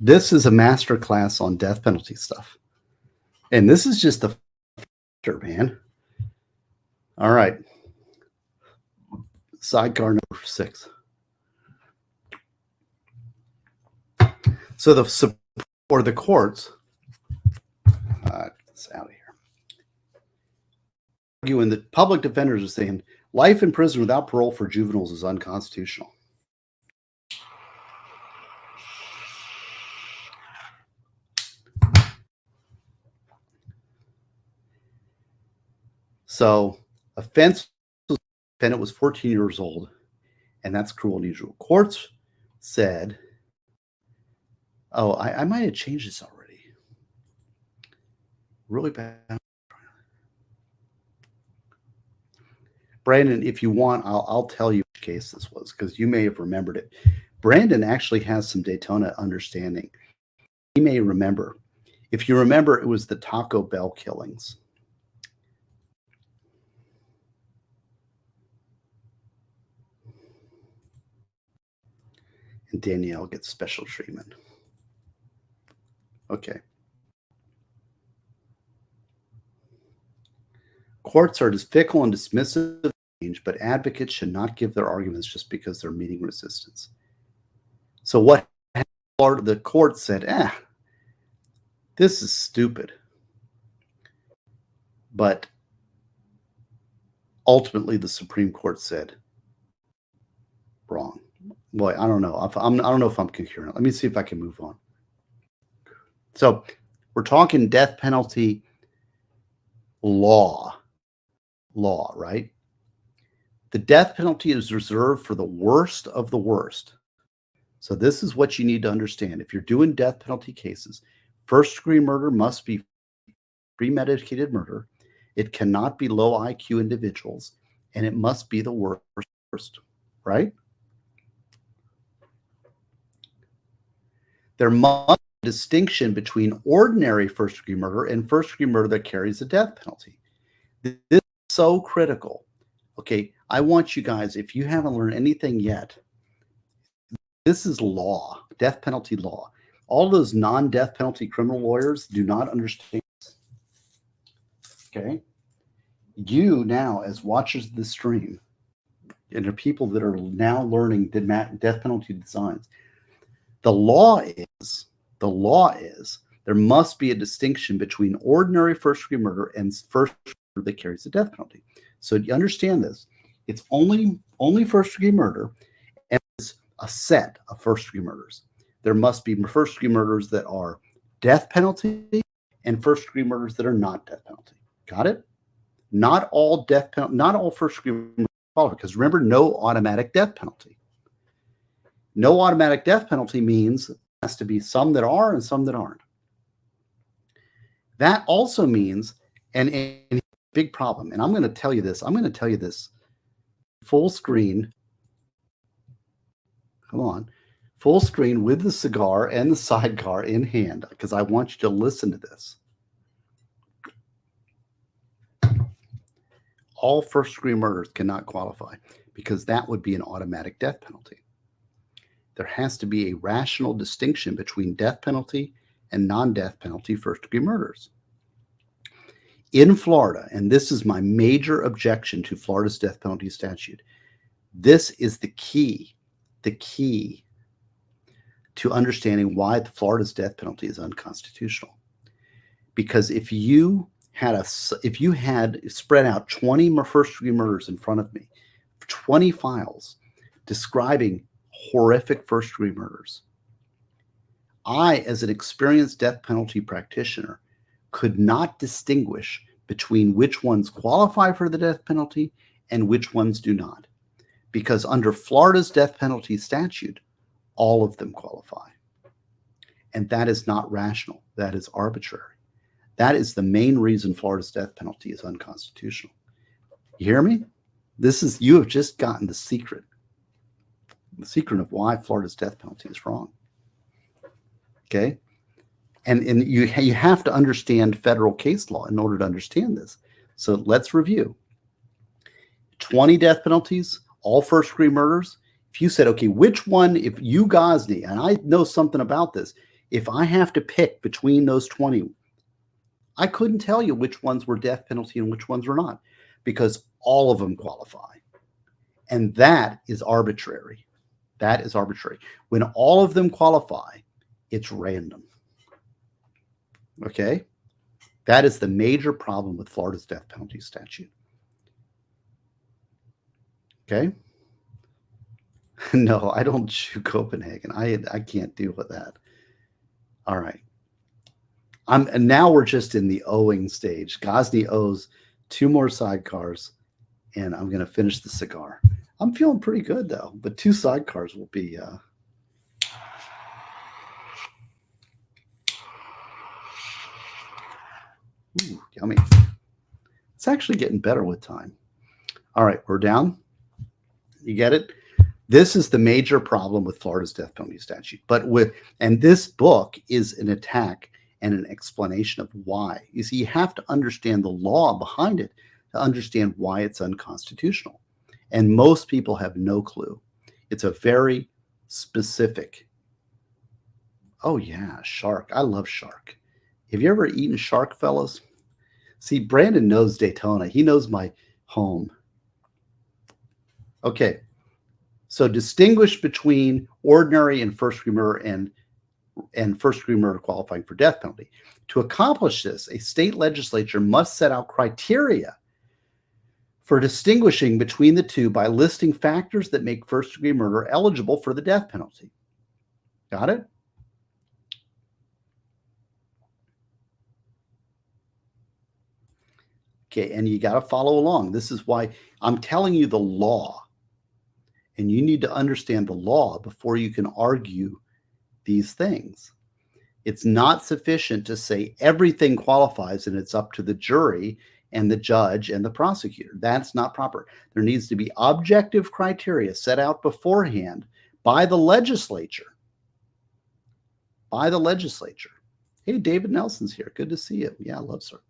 [SPEAKER 1] This is a master class on death penalty stuff. And this is just the man. All right. Sidecar number 6. So the courts, it's out of here. Arguing that public defenders are saying life in prison without parole for juveniles is unconstitutional. So offense defendant was 14 years old, and that's cruel and unusual. Courts said, oh, I might have changed this already. Really bad. Brandon, if you want, I'll tell you which case this was because you may have remembered it. Brandon actually has some Daytona understanding. He may remember. If you remember, it was the Taco Bell killings. And Danielle gets special treatment. Okay. Courts are fickle and dismissive of change, but advocates should not give their arguments just because they're meeting resistance. So what the court said, this is stupid. But ultimately, the Supreme Court said, wrong. Boy, I don't know. I don't know if I'm coherent. Let me see if I can move on. So we're talking death penalty law, right? The death penalty is reserved for the worst of the worst. So this is what you need to understand. If you're doing death penalty cases, first-degree murder must be premeditated murder. It cannot be low IQ individuals, and it must be the worst, right? There must be a distinction between ordinary first-degree murder and first-degree murder that carries a death penalty. This is so critical. Okay, I want you guys, if you haven't learned anything yet, this is law, death penalty law. All those non-death penalty criminal lawyers do not understand this. Okay? You now, as watchers of the stream, and the people that are now learning death penalty designs, the law is there must be a distinction between ordinary first-degree murder and first-degree murder that carries the death penalty. So you understand this. It's only first-degree murder, and it's a set of first-degree murders. There must be first-degree murders that are death penalty and first-degree murders that are not death penalty. Got it? Not all first-degree murders qualify, because remember, no automatic death penalty. No automatic death penalty means there has to be some that are and some that aren't. That also means, and big problem, and I'm going to tell you this full screen. Come on. Full screen with the cigar and the sidecar in hand, because I want you to listen to this. All first-degree murders cannot qualify, because that would be an automatic death penalty. There has to be a rational distinction between death penalty and non-death penalty first-degree murders. In Florida, and this is my major objection to Florida's death penalty statute, this is the key to understanding why Florida's death penalty is unconstitutional. Because if you had spread out 20 first-degree murders in front of me, 20 files describing horrific first-degree murders, I, as an experienced death penalty practitioner, could not distinguish between which ones qualify for the death penalty and which ones do not. Because under Florida's death penalty statute, all of them qualify. And that is not rational. That is arbitrary. That is the main reason Florida's death penalty is unconstitutional. You hear me? You have just gotten the secret of why Florida's death penalty is wrong. Okay? And you have to understand federal case law in order to understand this. So let's review. 20 death penalties, all first-degree murders. If you said, okay, which one, if you, Ghazni, and I know something about this, if I have to pick between those 20, I couldn't tell you which ones were death penalty and which ones were not, because all of them qualify. And that is arbitrary. That is arbitrary. When all of them qualify, it's random. Okay? That is the major problem with Florida's death penalty statute. Okay? No, I don't chew Copenhagen. I can't deal with that. All right. And now we're just in the owing stage. Ghazni owes 2 more sidecars, and I'm going to finish the cigar. I'm feeling pretty good, though. But 2 sidecars will be... Ooh, yummy. It's actually getting better with time. All right, we're down. You get it? This is the major problem with Florida's death penalty statute. And this book is an attack and an explanation of why. You see, you have to understand the law behind it to understand why it's unconstitutional. And most people have no clue. It's a very specific. Oh yeah, shark. I love shark. Have you ever eaten shark, fellas? See, Brandon knows Daytona. He knows my home. Okay. So distinguish between ordinary and first-degree murder and first-degree murder qualifying for death penalty. To accomplish this, a state legislature must set out criteria for distinguishing between the two by listing factors that make first-degree murder eligible for the death penalty. Got it? Okay, and you got to follow along. This is why I'm telling you the law. And you need to understand the law before you can argue these things. It's not sufficient to say everything qualifies and it's up to the jury and the judge and the prosecutor. That's not proper. There needs to be objective criteria set out beforehand by the legislature. By the legislature. Hey, David Nelson's here. Good to see you. Yeah, I love sir.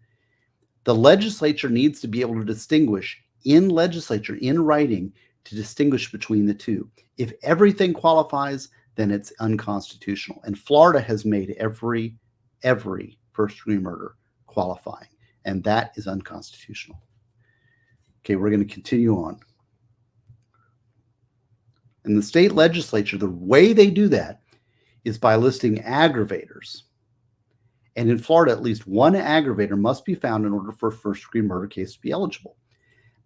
[SPEAKER 1] The legislature needs to be able to distinguish in legislature, in writing, to distinguish between the two. If everything qualifies, then it's unconstitutional. And Florida has made every first-degree murder qualifying, and that is unconstitutional. Okay, we're going to continue on. In the state legislature, the way they do that is by listing aggravators. And in Florida, at least one aggravator must be found in order for a first-degree murder case to be eligible.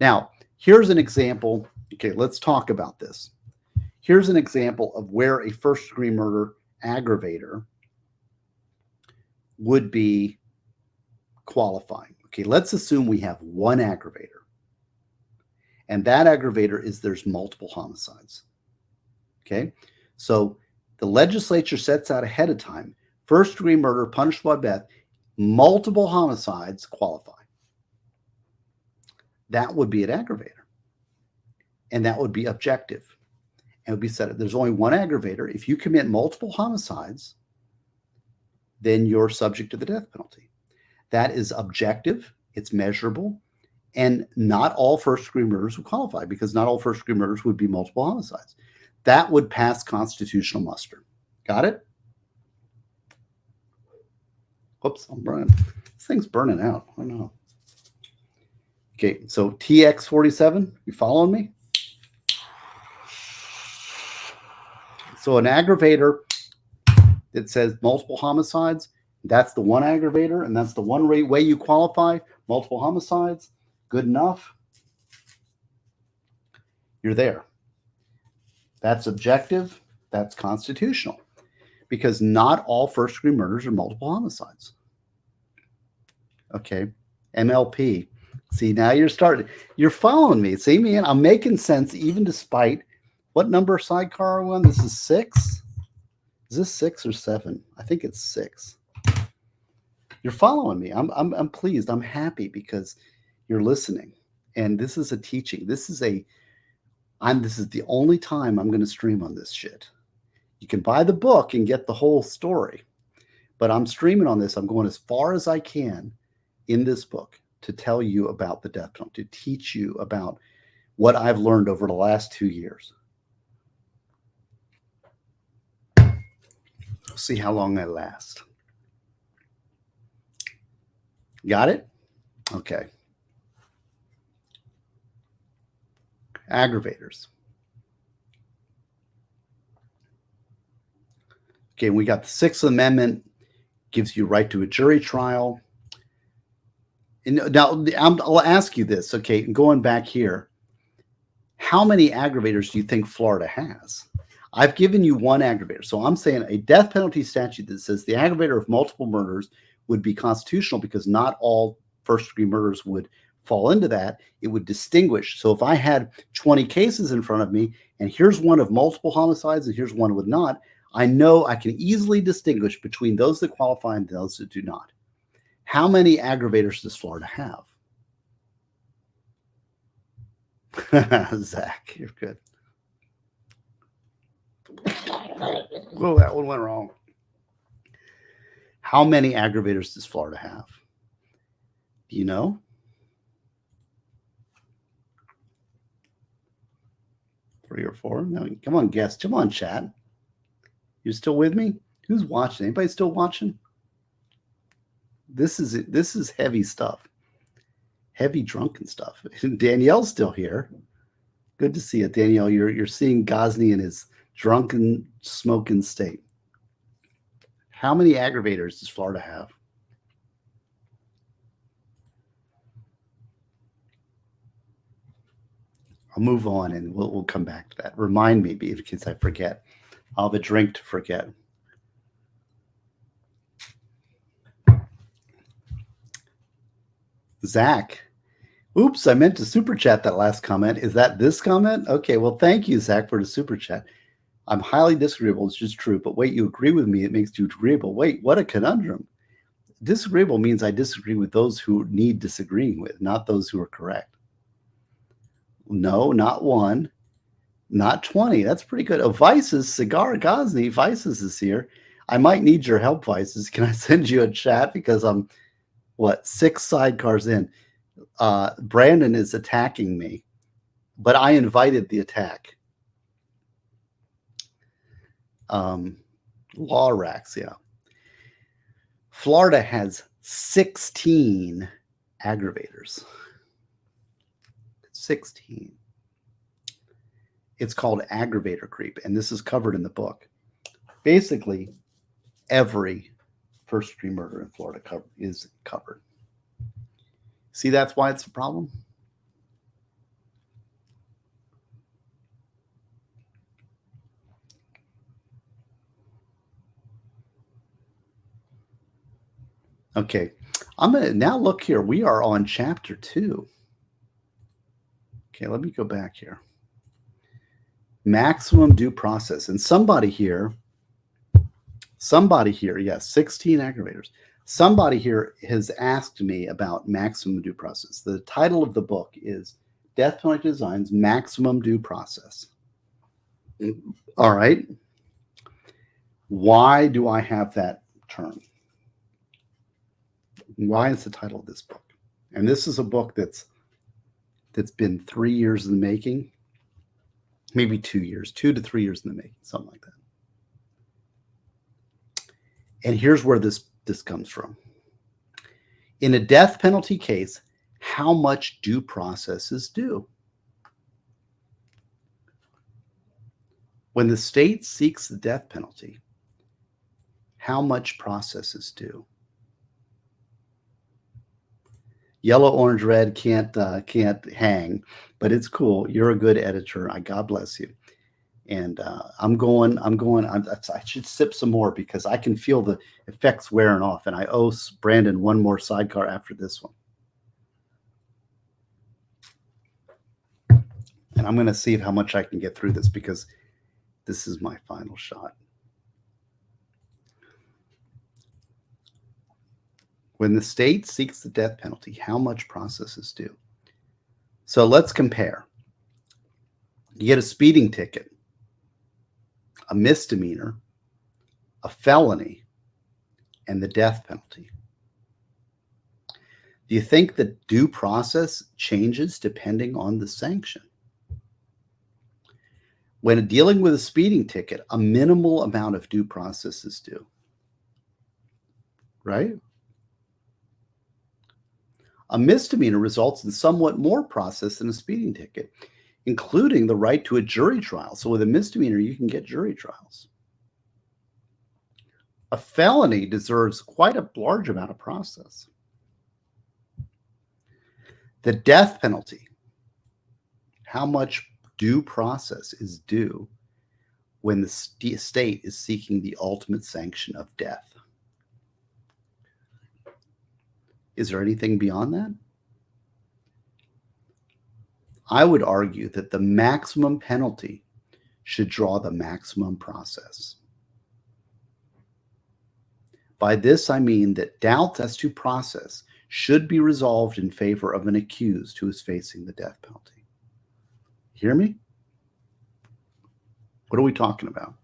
[SPEAKER 1] Now, here's an example. Okay, let's talk about this. Here's an example of where a first-degree murder aggravator would be qualifying. Okay, let's assume we have one aggravator. And that aggravator is there's multiple homicides. Okay, so the legislature sets out ahead of time, first-degree murder, punishable by death, multiple homicides qualify. That would be an aggravator. And that would be objective. And it would be said, there's only one aggravator. If you commit multiple homicides, then you're subject to the death penalty. That is objective, it's measurable, and not all first-degree murders would qualify because not all first-degree murders would be multiple homicides. That would pass constitutional muster. Got it? Whoops, I'm burning. This thing's burning out. I don't know. Okay, so TX47, you following me? So an aggravator that says multiple homicides, that's the one aggravator, and that's the one way you qualify, multiple homicides, good enough. You're there. That's objective, that's constitutional, because not all first-degree murders are multiple homicides. Okay, MLP. See, now you're following me. See, man, I'm making sense even despite what number sidecar are we on? This is 6. Is this 6 or 7? I think it's 6. You're following me. I'm pleased. I'm happy because you're listening. And this is a teaching. This is the only time I'm going to stream on this shit. You can buy the book and get the whole story, but I'm streaming on this. I'm going as far as I can in this book to tell you about the death penalty, to teach you about what I've learned over the last 2 years. We'll see how long I last. Got it? Okay. Aggravators. Okay, we got the Sixth Amendment, gives you right to a jury trial. And now I'll ask you this, okay, going back here, how many aggravators do you think Florida has? I've given you one aggravator. So I'm saying a death penalty statute that says the aggravator of multiple murders would be constitutional because not all first-degree murders would fall into that. It would distinguish. So if I had 20 cases in front of me, and here's one of multiple homicides and here's one with not, I know I can easily distinguish between those that qualify and those that do not. How many aggravators does Florida have? Zach, you're good. Whoa, that one went wrong. How many aggravators does Florida have? Do you know? Three or four? No, come on, guess. Come on, chat. You're still with me? Who's watching? Anybody still watching? This is heavy stuff. Heavy drunken stuff. Danielle's still here. Good to see you, Danielle. You're seeing Ghazni in his drunken, smoking state. How many aggravators does Florida have? I'll move on and we'll come back to that. Remind me, in case I forget. I'll have a drink to forget. Zach. Oops, I meant to super chat that last comment. Is that this comment? Okay, well, thank you, Zach, for the super chat. I'm highly disagreeable. It's just true. But wait, you agree with me. It makes you agreeable. Wait, what a conundrum. Disagreeable means I disagree with those who need disagreeing with, not those who are correct. No, not one, not 20. That's pretty good. Oh, Vices, Cigar Ghazni, Vices is here. I might need your help, Vices. Can I send you a chat? Because I'm, 6 sidecars in. Brandon is attacking me, but I invited the attack. Law racks, yeah. Florida has 16 aggravators. 16. It's called aggravator creep, and this is covered in the book. Basically, every first-degree murder in Florida is covered. See, that's why it's a problem. Okay, I'm going to now look here. We are on chapter 2. Okay, let me go back here. Maximum due process. And somebody here, yes, 16 aggravators. Somebody here has asked me about maximum due process. The title of the book is Death Penalty Designs Maximum Due Process. All right. Why do I have that term? Why is the title of this book? And this is a book that's been 3 years in the making, maybe 2 years, 2 to 3 years in the making, something like that. And here's where this comes from. In a death penalty case, how much due process is due? When the state seeks the death penalty, how much process is due? Yellow, orange, red can't hang, but it's cool. You're a good editor. God bless you. And I should sip some more because I can feel the effects wearing off. And I owe Brandon one more sidecar after this one. And I'm going to see how much I can get through this because this is my final shot. When the state seeks the death penalty, how much process is due? So let's compare. You get a speeding ticket, a misdemeanor, a felony, and the death penalty. Do you think that due process changes depending on the sanction? When dealing with a speeding ticket, a minimal amount of due process is due, right? A misdemeanor results in somewhat more process than a speeding ticket, including the right to a jury trial. So with a misdemeanor, you can get jury trials. A felony deserves quite a large amount of process. The death penalty, how much due process is due when the state is seeking the ultimate sanction of death? Is there anything beyond that? I would argue that the maximum penalty should draw the maximum process. By this, I mean that doubts as to process should be resolved in favor of an accused who is facing the death penalty. Hear me? What are we talking about?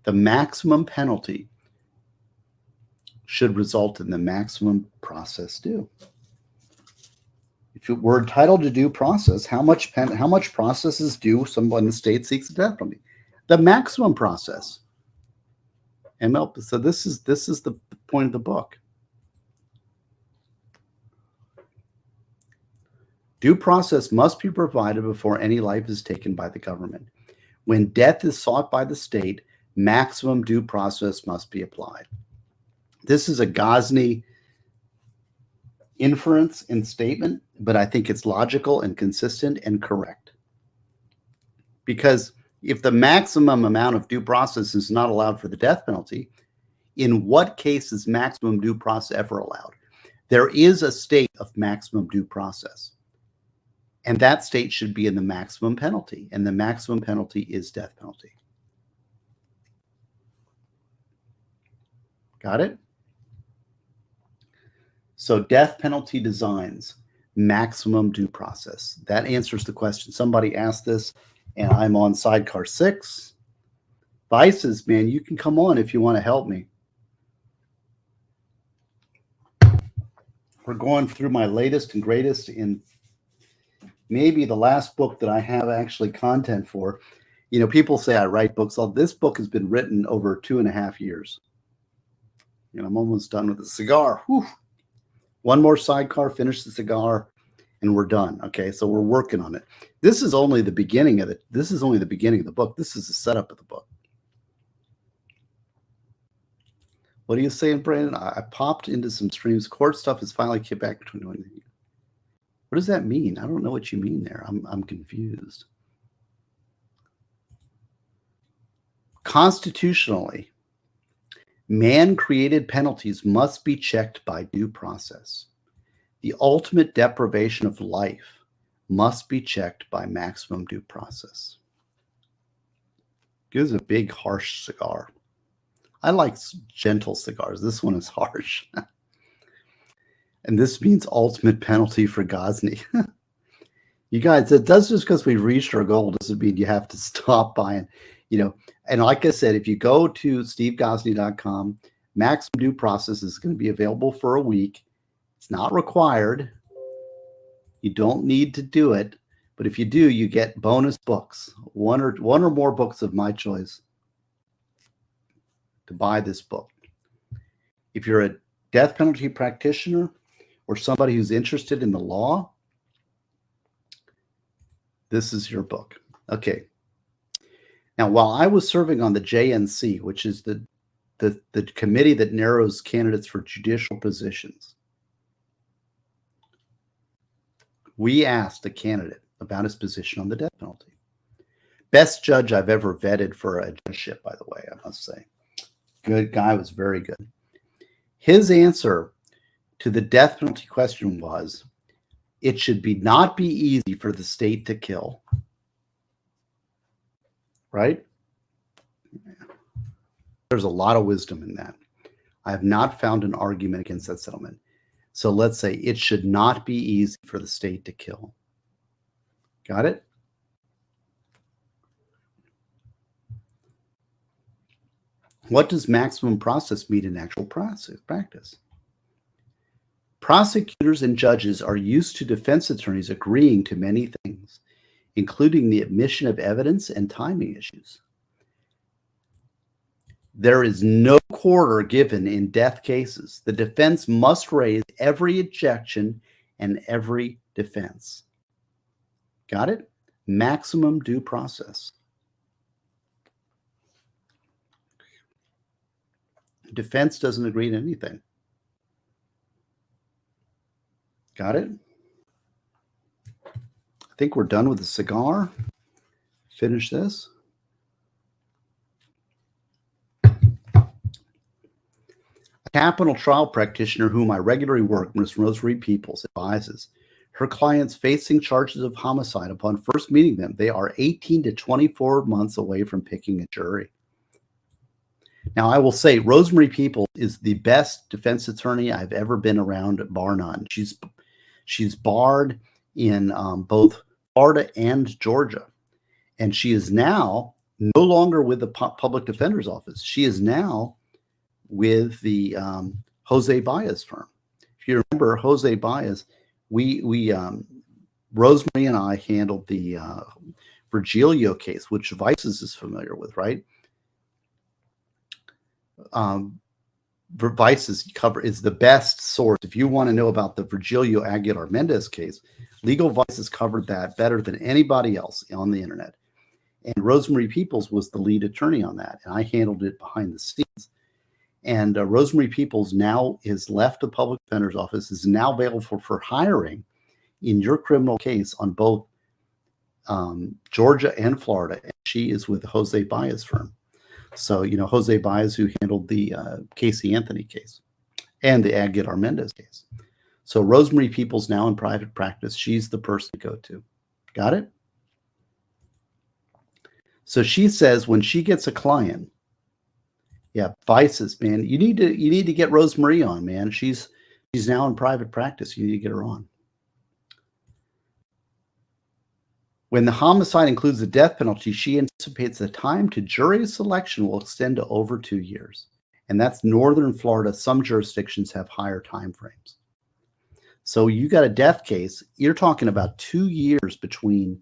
[SPEAKER 1] The maximum penalty should result in the maximum process due. If we're entitled to due process, how much process is due when the state seeks a death penalty? The maximum process. So this is the point of the book. Due process must be provided before any life is taken by the government. When death is sought by the state, maximum due process must be applied. This is a Ghazni inference and statement, but I think it's logical and consistent and correct. Because if the maximum amount of due process is not allowed for the death penalty, in what case is maximum due process ever allowed? There is a state of maximum due process. And that state should be in the maximum penalty. And the maximum penalty is death penalty. Got it? So death penalty designs, maximum due process. That answers the question. Somebody asked this, and I'm on sidecar 6. Vices, man, you can come on if you want to help me. We're going through my latest and greatest in maybe the last book that I have actually content for. You know, people say I write books. This book has been written over 2.5 years. And I'm almost done with the cigar. Whew. One more sidecar, finish the cigar, and we're done. Okay, so we're working on it. This is only the beginning of it. This is only the beginning of the book. This is the setup of the book. What are you saying, Brandon? I popped into some streams. Court stuff is finally kicked back between. What does that mean? I don't know what you mean there. I'm confused. Constitutionally, man-created penalties must be checked by due process. The ultimate deprivation of life must be checked by maximum due process. It was a big, harsh cigar. I like gentle cigars. This one is harsh. And this means ultimate penalty for Ghazni. You guys, it does just because we reached our goal doesn't mean you have to stop buying. You know, and like I said, if you go to steveghazni.com, maximum due process is going to be available for a week. It's not required. You don't need to do it. But if you do, you get bonus books, one or more books of my choice to buy this book. If you're a death penalty practitioner or somebody who's interested in the law, this is your book. Okay. Now, while I was serving on the JNC, which is the committee that narrows candidates for judicial positions, we asked a candidate about his position on the death penalty. Best judge I've ever vetted for a judgeship, by the way, I must say. Good guy, was very good. His answer to the death penalty question was, it should not be easy for the state to kill. Right? There's a lot of wisdom in that. I have not found an argument against that settlement. So let's say it should not be easy for the state to kill. Got it? What does maximum process mean in actual practice? Prosecutors and judges are used to defense attorneys agreeing to many things, including the admission of evidence and timing issues. There is no quarter given in death cases. The defense must raise every objection and every defense. Got it? Maximum due process. Defense doesn't agree to anything. Got it? I think we're done with the cigar. Finish this. A capital trial practitioner whom I regularly work with, Ms. Rosary Peoples, advises her clients facing charges of homicide. Upon first meeting them, they are 18 to 24 months away from picking a jury. Now, I will say Rosemary Peoples is the best defense attorney I've ever been around, bar none. She's barred in both Florida and Georgia. And she is now no longer with the public defender's office. She is now with the Jose Baez firm. If you remember Jose Baez, we Rosemary and I handled the Virgilio case, which Vices is familiar with, right? Vices is the best source. If you want to know about the Virgilio Aguilar Mendez case, Legal Vices covered that better than anybody else on the internet. And Rosemary Peoples was the lead attorney on that, and I handled it behind the scenes. And Rosemary Peoples now is left the public defender's office, is now available for hiring in your criminal case on both Georgia and Florida. And she is with Jose Baez firm. So, you know, Jose Baez, who handled the Casey Anthony case and the Aguilar Mendez case. So Rosemary Peoples now in private practice. She's the person to go to. Got it? So she says when she gets a client, yeah, Vices, man, you need to get Rosemary on, man. She's now in private practice. You need to get her on. When the homicide includes the death penalty, she anticipates the time to jury selection will extend to over 2 years. And that's Northern Florida. Some jurisdictions have higher time frames. So you got a death case, you're talking about 2 years between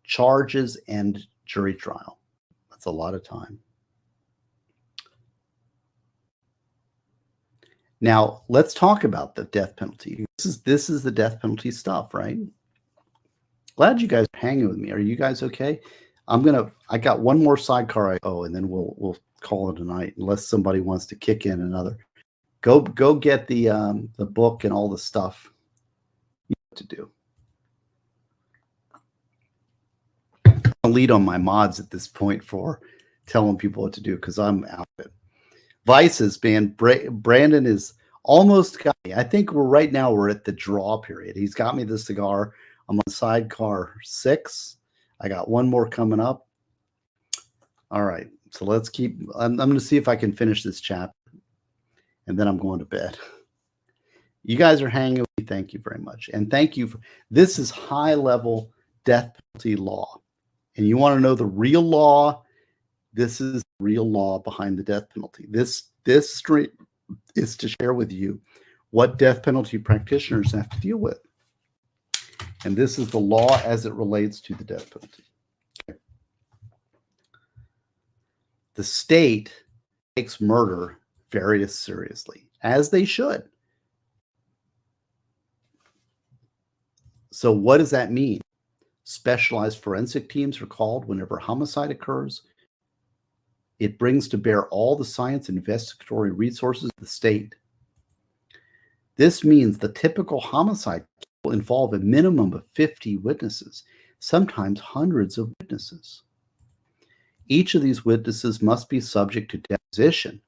[SPEAKER 1] charges and jury trial. That's a lot of time. Now, let's talk about the death penalty. This is the death penalty stuff, right? Glad you guys are hanging with me. Are you guys okay? I got one more sidecar I owe, and then we'll call it a night unless somebody wants to kick in another. Go get the book and all the stuff you have to do. I'll lead on my mods at this point for telling people what to do because I'm out of it. Vices, man. Brandon is almost got me. I think we're at the draw period. He's got me the cigar. I'm on sidecar 6. I got one more coming up. All right. So let's keep. I'm going to see if I can finish this chapter, and then I'm going to bed. You guys are hanging with me. Thank you very much. And thank you for this is high-level death penalty law. And you want to know the real law? This is the real law behind the death penalty. This stream is to share with you what death penalty practitioners have to deal with. And this is the law as it relates to the death penalty. Okay. The state takes murder very seriously, as they should. So what does that mean? Specialized forensic teams are called whenever homicide occurs. It brings to bear all the science and investigatory resources of the state. This means the typical homicide will involve a minimum of 50 witnesses, sometimes hundreds of witnesses. Each of these witnesses must be subject to deposition,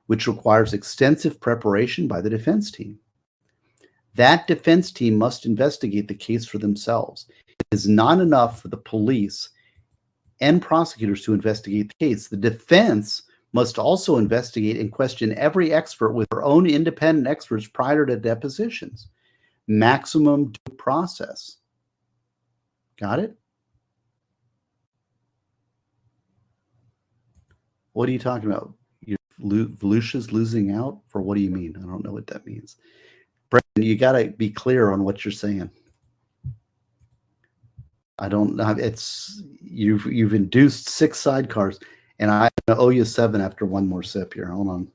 [SPEAKER 1] which requires extensive preparation by the defense team. That defense team must investigate the case for themselves. It is not enough for the police and prosecutors to investigate the case. The defense must also investigate and question every expert with their own independent experts prior to depositions. Maximum due process. Got it? What are you talking about? Volusia's losing out? For what do you mean? I don't know what that means. Brandon, you got to be clear on what you're saying. I don't know. It's you've induced 6 sidecars, and I owe you 7 after one more sip here. Hold on.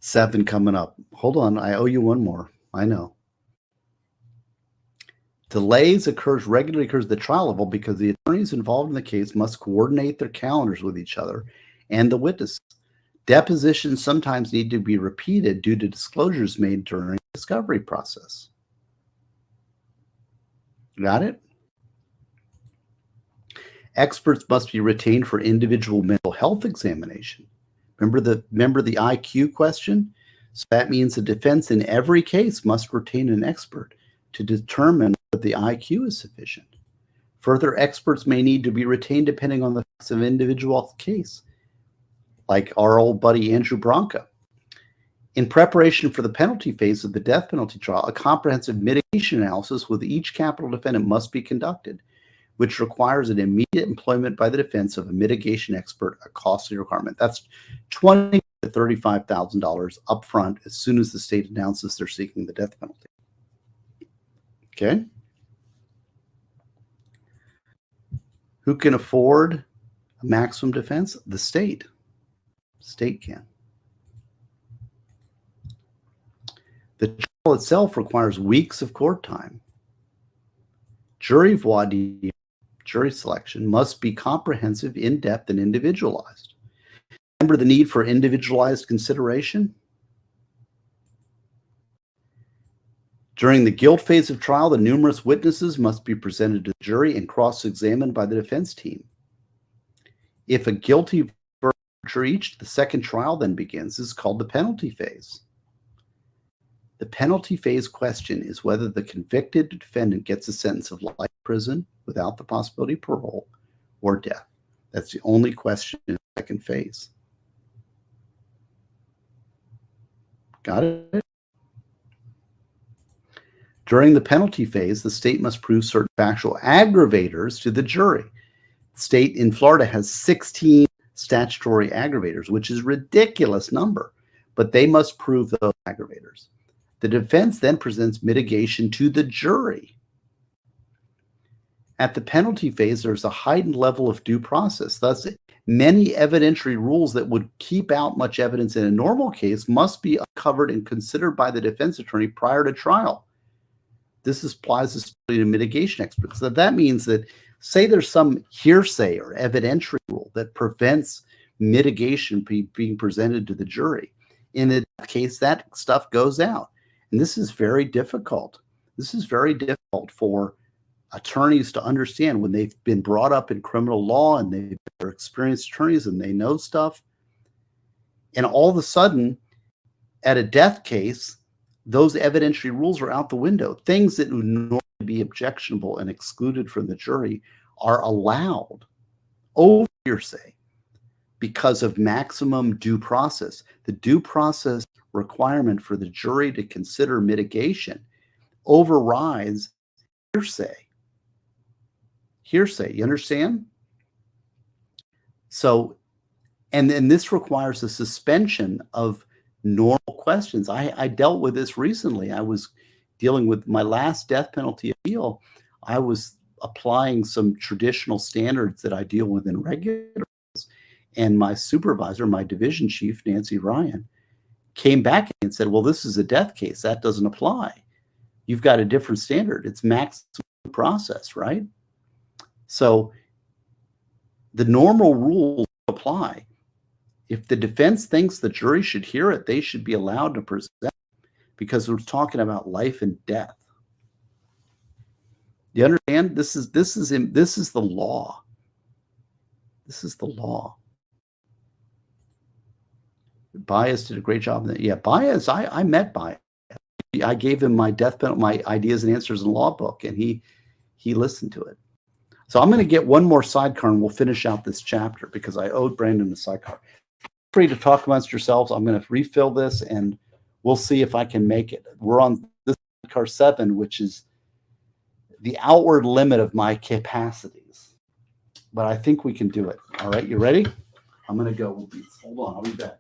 [SPEAKER 1] Seven coming up. Hold on. I owe you one more. I know. Delays regularly occurs at the trial level because the attorneys involved in the case must coordinate their calendars with each other and the witnesses. Depositions sometimes need to be repeated due to disclosures made during the discovery process. Got it? Experts must be retained for individual mental health examination. Remember the IQ question? So that means the defense in every case must retain an expert to determine whether the IQ is sufficient. Further, experts may need to be retained depending on the facts of individual case, like our old buddy Andrew Branca. In preparation for the penalty phase of the death penalty trial, a comprehensive mitigation analysis with each capital defendant must be conducted, which requires an immediate employment by the defense of a mitigation expert, a costly requirement. That's $20,000 to $35,000 upfront as soon as the state announces they're seeking the death penalty. Okay? Who can afford a maximum defense? The state. State can. The trial itself requires weeks of court time. Jury voir dire, jury selection, must be comprehensive, in-depth, and individualized. Remember the need for individualized consideration? During the guilt phase of trial, the numerous witnesses must be presented to the jury and cross-examined by the defense team. If a guilty verdict is reached, the second trial then begins. This is called the penalty phase. The penalty phase question is whether the convicted defendant gets a sentence of life in prison without the possibility of parole or death. That's the only question in the second phase. Got it? During the penalty phase, the state must prove certain factual aggravators to the jury. The state in Florida has 16 statutory aggravators, which is a ridiculous number, but they must prove those aggravators. The defense then presents mitigation to the jury. At the penalty phase, there's a heightened level of due process. Thus, many evidentiary rules that would keep out much evidence in a normal case must be uncovered and considered by the defense attorney prior to trial. This applies especially to mitigation experts. So that means that, say there's some hearsay or evidentiary rule that prevents mitigation being presented to the jury. In that case, that stuff goes out. And this is very difficult. This is very difficult for attorneys to understand when they've been brought up in criminal law and they're experienced attorneys and they know stuff. And all of a sudden, at a death case, those evidentiary rules are out the window. Things that would normally be objectionable and excluded from the jury are allowed over hearsay because of maximum due process. The due process requirement for the jury to consider mitigation overrides hearsay. Hearsay, you understand? So, and then this requires a suspension of normal questions. I dealt with this recently. I was dealing with my last death penalty appeal. I was applying some traditional standards that I deal with in regular appeals. And my supervisor, my division chief, Nancy Ryan, came back and said, well, this is a death case. That doesn't apply. You've got a different standard. It's maximum process, right? So the normal rules apply. If the defense thinks the jury should hear it, they should be allowed to present it because we're talking about life and death. You understand? This is the law. This is the law. Baez did a great job. Yeah, Baez, I met Baez. I gave him my death penalty, my ideas and answers in law book, and he listened to it. So I'm going to get one more sidecar and we'll finish out this chapter because I owed Brandon the sidecar. Free to talk amongst yourselves. I'm going to refill this and we'll see if I can make it. We're on this sidecar 7, which is the outward limit of my capacities, but I think we can do it. All right, you ready? I'm going to go. Hold on, I'll be back.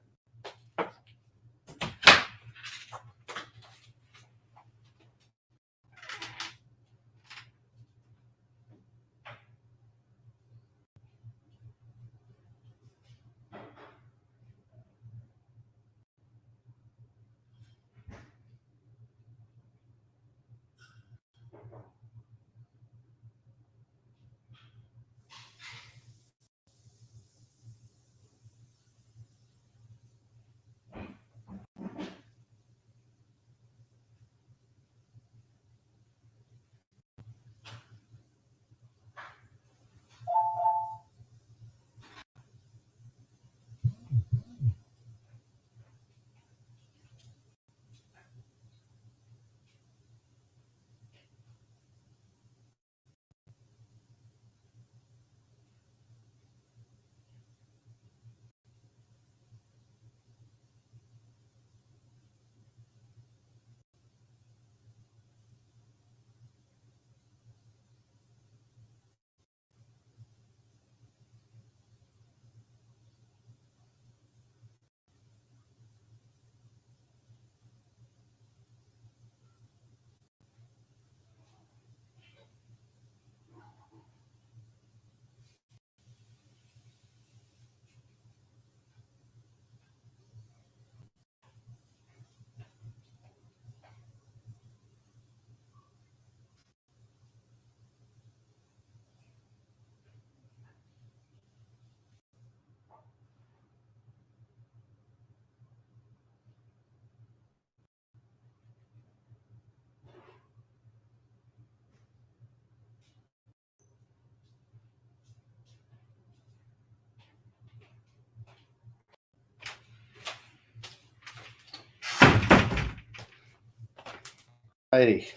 [SPEAKER 1] Righty,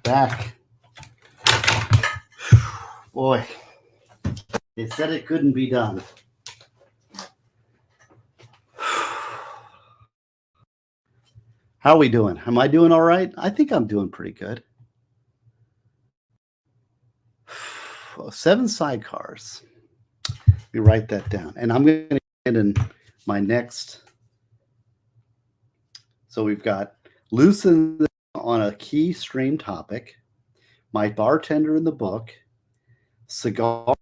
[SPEAKER 1] back. Boy, they said it couldn't be done. How are we doing? Am I doing all right? I think I'm doing pretty good. 7 sidecars. Let me write that down. And I'm going to get in my next. So we've got loosen on a key stream topic, my bartender in the book, cigar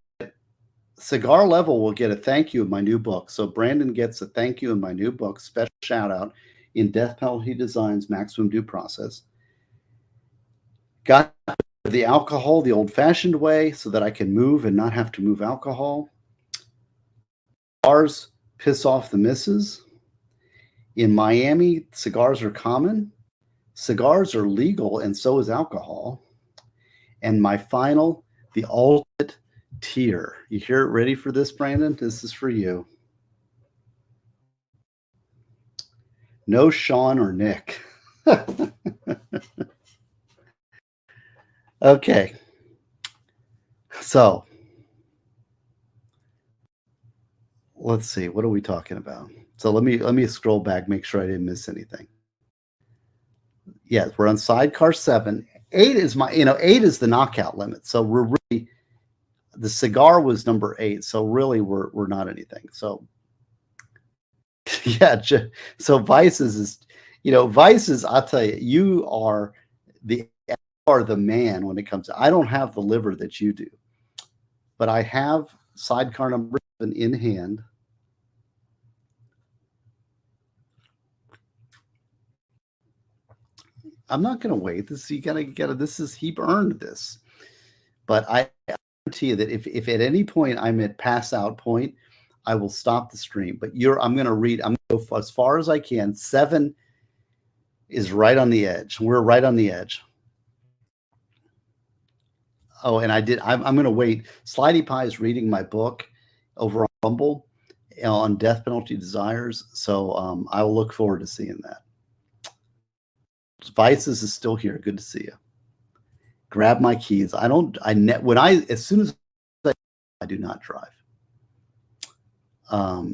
[SPEAKER 1] level will get a thank you in my new book. So Brandon gets a thank you in my new book, special shout out in Death Penalty Designs, Maximum Due Process. Got the alcohol the old-fashioned way so that I can move and not have to move alcohol. Cigars piss off the missus. In Miami, cigars are common. Cigars are legal, and so is alcohol. And my final, the ultimate tier. You hear it? Ready for this, Brandon? This is for you. No Sean or Nick. Okay. So let's see. What are we talking about? So let me scroll back, make sure I didn't miss anything. Yes, we're on sidecar 7. 8 is 8 is the knockout limit. So we're really, the cigar was number 8. So really we're not anything. So yeah, so vices is, vices, I'll tell you, you are the man when it comes to, I don't have the liver that you do, but I have sidecar number 7 in hand. I'm not going to wait. This, you gotta this is, he earned this. But I guarantee you that if at any point I'm at pass out point, I will stop the stream. But I'm going to read, I'm going to go as far as I can. 7 is right on the edge. We're right on the edge. Oh, and I'm going to wait. Slidey Pie is reading my book over on Rumble on Death Penalty Desires. So I will look forward to seeing that. Vices is still here. Good to see you. Grab my keys. As soon as I do not drive. I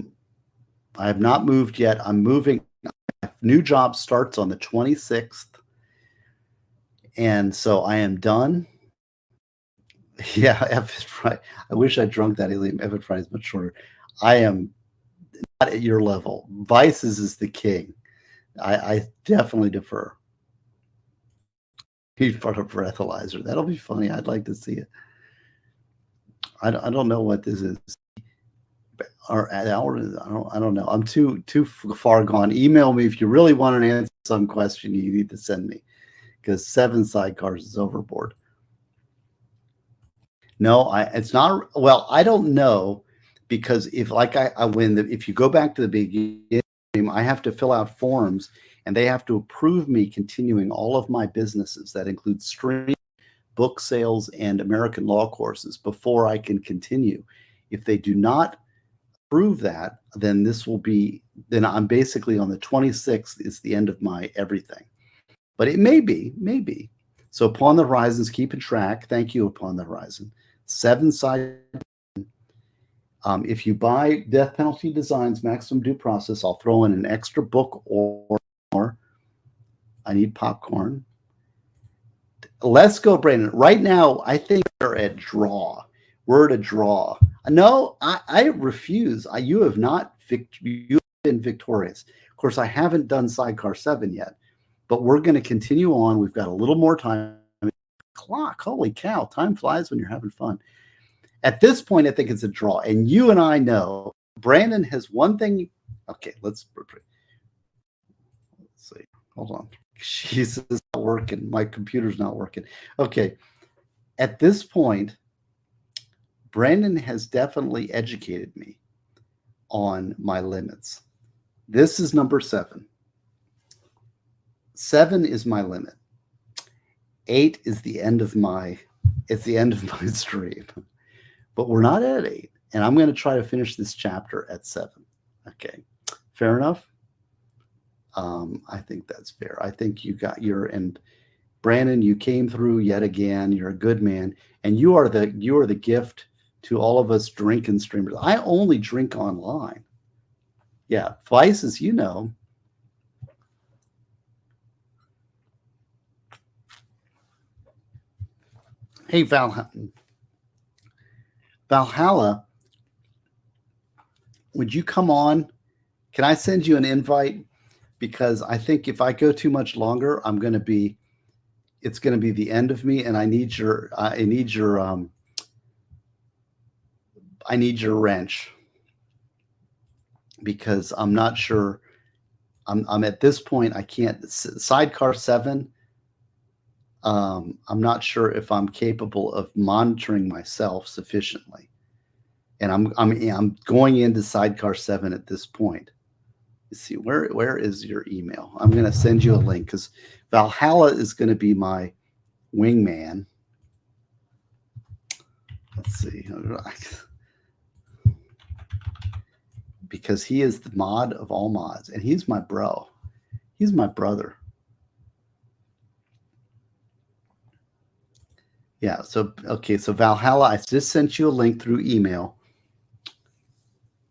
[SPEAKER 1] have not moved yet. I'm moving. My new job starts on the 26th. And so I am done. Yeah, I wish I drunk that helium. Evan Fry is much shorter. I am not at your level. Vices is the king. I definitely defer. He's part of breathalyzer. That'll be funny. I'd like to see it. I don't know what this is. Or at hour, I don't know. I'm too far gone. Email me if you really want an answer to some question you need to send me, because 7 sidecars is overboard. No, it's not. Well, I don't know, because if if you go back to the beginning, I have to fill out forms, and they have to approve me continuing all of my businesses that include stream, book sales, and American law courses before I can continue. If they do not approve that, then then I'm basically on the 26th is the end of my everything. But it may be. So Upon the Horizon's keeping track. Thank you, Upon the Horizon. 7 side. If you buy Death Penalty Designs, Maximum Due Process, I'll throw in an extra book or more. I need popcorn. Let's go, Brandon. Right now, I think we're at draw. We're at a draw. No, I refuse. You have been victorious. Of course, I haven't done sidecar 7 yet, but we're going to continue on. We've got a little more time. Clock. Holy cow. Time flies when you're having fun. At this point, I think it's a draw. And you and I know Brandon has one thing. Okay, let's see. Hold on. Jesus, it's not working. My computer's not working. Okay. At this point, Brandon has definitely educated me on my limits. This is number 7. 7 is my limit. 8 is the end of my stream. But we're not at 8. And I'm going to try to finish this chapter at 7. Okay. Fair enough? I think that's fair. I think you got and Brandon, you came through yet again. You're a good man, and you are the gift to all of us drinking streamers. I only drink online. Yeah, Vice, as you know. Hey, Valhalla, would you come on? Can I send you an invite? Because I think if I go too much longer, it's going to be the end of me, and I need your wrench, because I'm not sure. I'm at this point, I can't. Sidecar 7, I'm not sure if I'm capable of monitoring myself sufficiently. And I'm going into Sidecar 7 at this point. Let's see, where is your email? I'm going to send you a link, because Valhalla is going to be my wingman. Let's see. Because he is the mod of all mods, and he's my bro. He's my brother. Yeah, so Valhalla, I just sent you a link through email,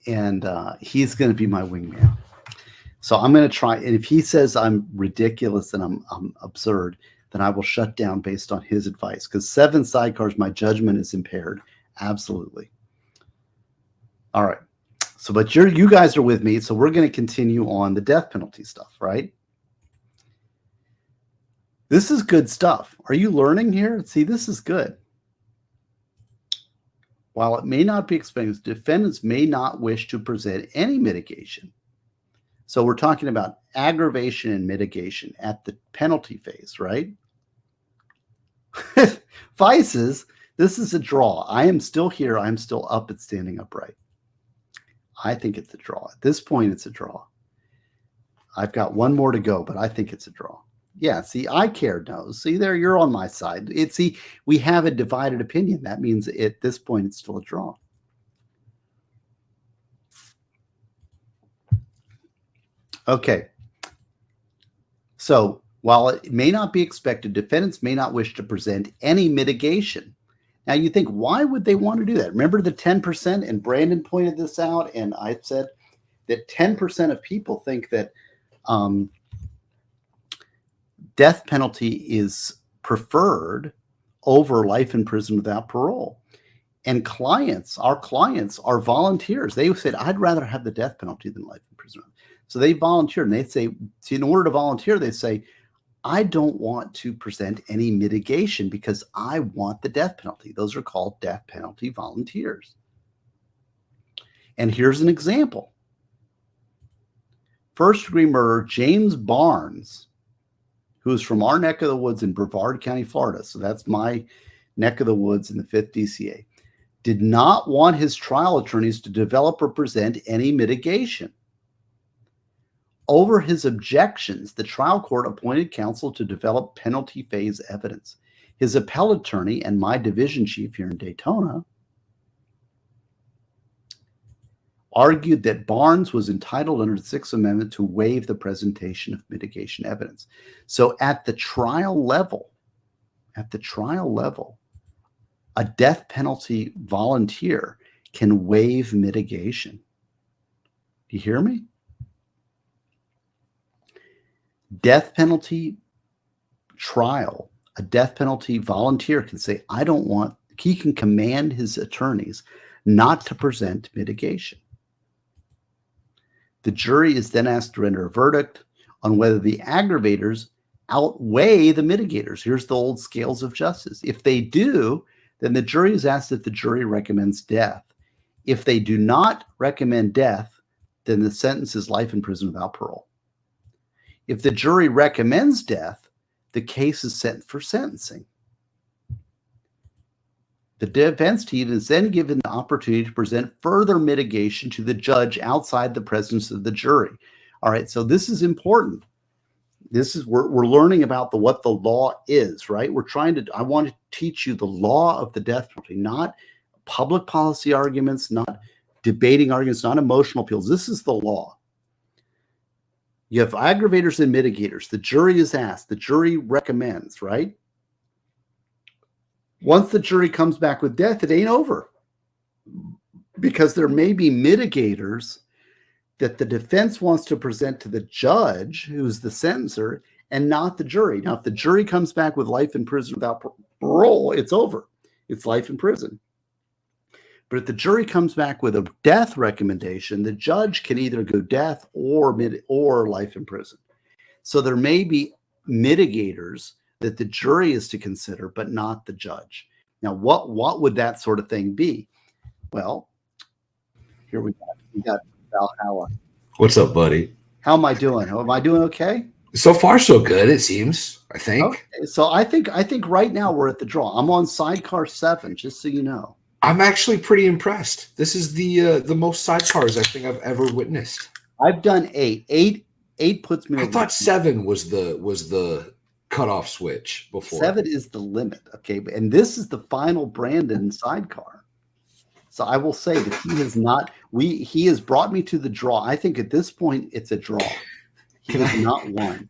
[SPEAKER 1] and he's going to be my wingman. So I'm going to try, and if he says I'm ridiculous and I'm absurd, then I will shut down based on his advice, because 7 sidecars, my judgment is impaired. Absolutely. All right. So, but you guys are with me, so we're going to continue on the death penalty stuff, right? This is good stuff. Are you learning here? See, this is good. While it may not be expensive, defendants may not wish to present any mitigation. So we're talking about aggravation and mitigation at the penalty phase, right? Vices, this is a draw. I am still here. I'm still up and standing upright. I think it's a draw. At this point, it's a draw. I've got one more to go, but I think it's a draw. Yeah, see, I care knows. See there, you're on my side. We have a divided opinion. That means at this point, it's still a draw. Okay. So while it may not be expected, defendants may not wish to present any mitigation. Now you think, why would they want to do that? Remember the 10%? And Brandon pointed this out, and I said that 10% of people think that death penalty is preferred over life in prison without parole. And our clients are volunteers. They said, I'd rather have the death penalty than life in prison. So they volunteered, and they say, see, in order to volunteer, they say, I don't want to present any mitigation because I want the death penalty. Those are called death penalty volunteers. And here's an example. First-degree murderer James Barnes, who is from our neck of the woods in Brevard County, Florida, so that's my neck of the woods in the 5th DCA, did not want his trial attorneys to develop or present any mitigation. Over his objections, the trial court appointed counsel to develop penalty phase evidence. His appellate attorney and my division chief here in Daytona argued that Barnes was entitled under the 6th Amendment to waive the presentation of mitigation evidence. So at the trial level, a death penalty volunteer can waive mitigation. Do you hear me? Death penalty trial, a death penalty volunteer can say, he can command his attorneys not to present mitigation. The jury is then asked to render a verdict on whether the aggravators outweigh the mitigators. Here's the old scales of justice. If they do, then the jury is asked if the jury recommends death. If they do not recommend death, then the sentence is life in prison without parole. If the jury recommends death, the case is sent for sentencing. The defense team is then given the opportunity to present further mitigation to the judge outside the presence of the jury. All right, so this is important. We're learning about what the law is, right? I want to teach you the law of the death penalty, not public policy arguments, not debating arguments, not emotional appeals. This is the law. You have aggravators and mitigators. The jury is asked. The jury recommends, right? Once the jury comes back with death, it ain't over. Because there may be mitigators that the defense wants to present to the judge, who's the sentencer, and not the jury. Now, if the jury comes back with life in prison without parole, it's over. It's life in prison. But if the jury comes back with a death recommendation, the judge can either go death or life in prison. So there may be mitigators that the jury is to consider, but not the judge. Now, what would that sort of thing be? Well, here we got Valhalla.
[SPEAKER 2] What's up, buddy?
[SPEAKER 1] How am I doing? Am I doing okay?
[SPEAKER 2] So far, so good, it seems, I think.
[SPEAKER 1] Okay. So I think right now we're at the draw. I'm on sidecar 7, just so you know.
[SPEAKER 2] I'm actually pretty impressed. This is the most sidecars I think I've ever witnessed.
[SPEAKER 1] I've done 8. 8 puts me.
[SPEAKER 2] I thought 7 was the cutoff switch before.
[SPEAKER 1] 7 is the limit, okay? And this is the final Brandon sidecar. So I will say that he has brought me to the draw. I think at this point it's a draw. He has not won.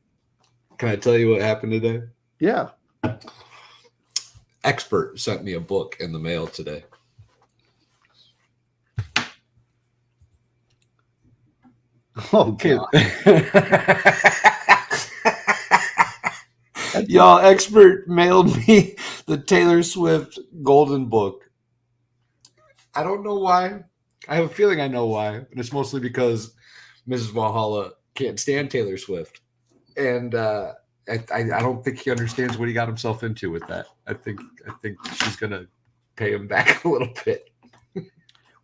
[SPEAKER 2] Can I tell you what happened today?
[SPEAKER 1] Yeah.
[SPEAKER 2] Expert sent me a book in the mail today.
[SPEAKER 1] Oh, God.
[SPEAKER 2] Y'all, Expert mailed me the Taylor Swift Golden Book. I don't know why. I have a feeling I know why. And it's mostly because Mrs. Valhalla can't stand Taylor Swift. And I don't think he understands what he got himself into with that. I think she's going to pay him back a little bit.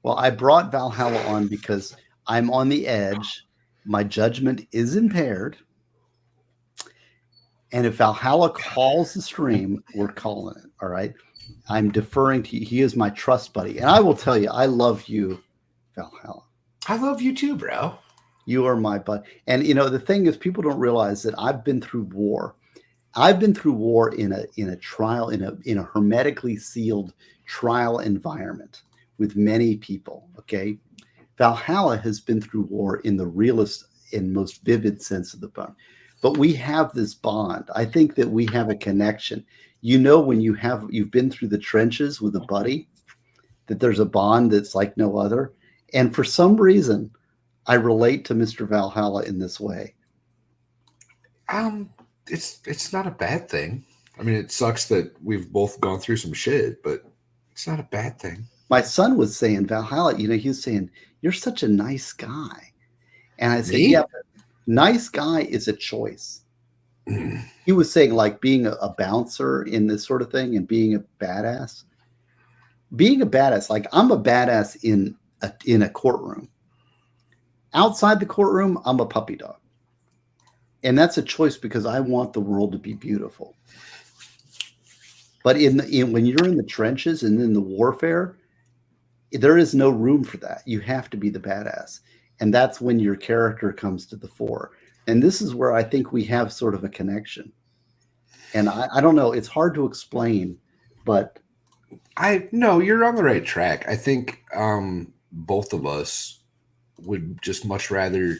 [SPEAKER 1] Well, I brought Valhalla on because I'm on the edge. My judgment is impaired. And if Valhalla calls the stream, we're calling it. All right. I'm deferring to you. He is my trust buddy. And I will tell you, I love you, Valhalla.
[SPEAKER 2] I love you too, bro.
[SPEAKER 1] You are my buddy. And the thing is, people don't realize that I've been through war. I've been through war in a trial, in a hermetically sealed trial environment with many people. Okay. Valhalla has been through war in the realest and most vivid sense of the bond. But we have this bond. I think that we have a connection. When you've been through the trenches with a buddy, that there's a bond that's like no other. And for some reason, I relate to Mr. Valhalla in this way.
[SPEAKER 2] It's not a bad thing. I mean, it sucks that we've both gone through some shit, but it's not a bad thing.
[SPEAKER 1] My son was saying, Valhalla, he was saying, you're such a nice guy. And I said, yeah, but nice guy is a choice. He was saying, like, being a bouncer in this sort of thing and being a badass. Being a badass, like, I'm a badass in a courtroom. Outside the courtroom, I'm a puppy dog. And that's a choice because I want the world to be beautiful. But when you're in the trenches and in the warfare, there is no room for that. You have to be the badass. And that's when your character comes to the fore. And this is where I think we have sort of a connection. And I don't know. It's hard to explain, but
[SPEAKER 2] no, you're on the right track. I think both of us would just much rather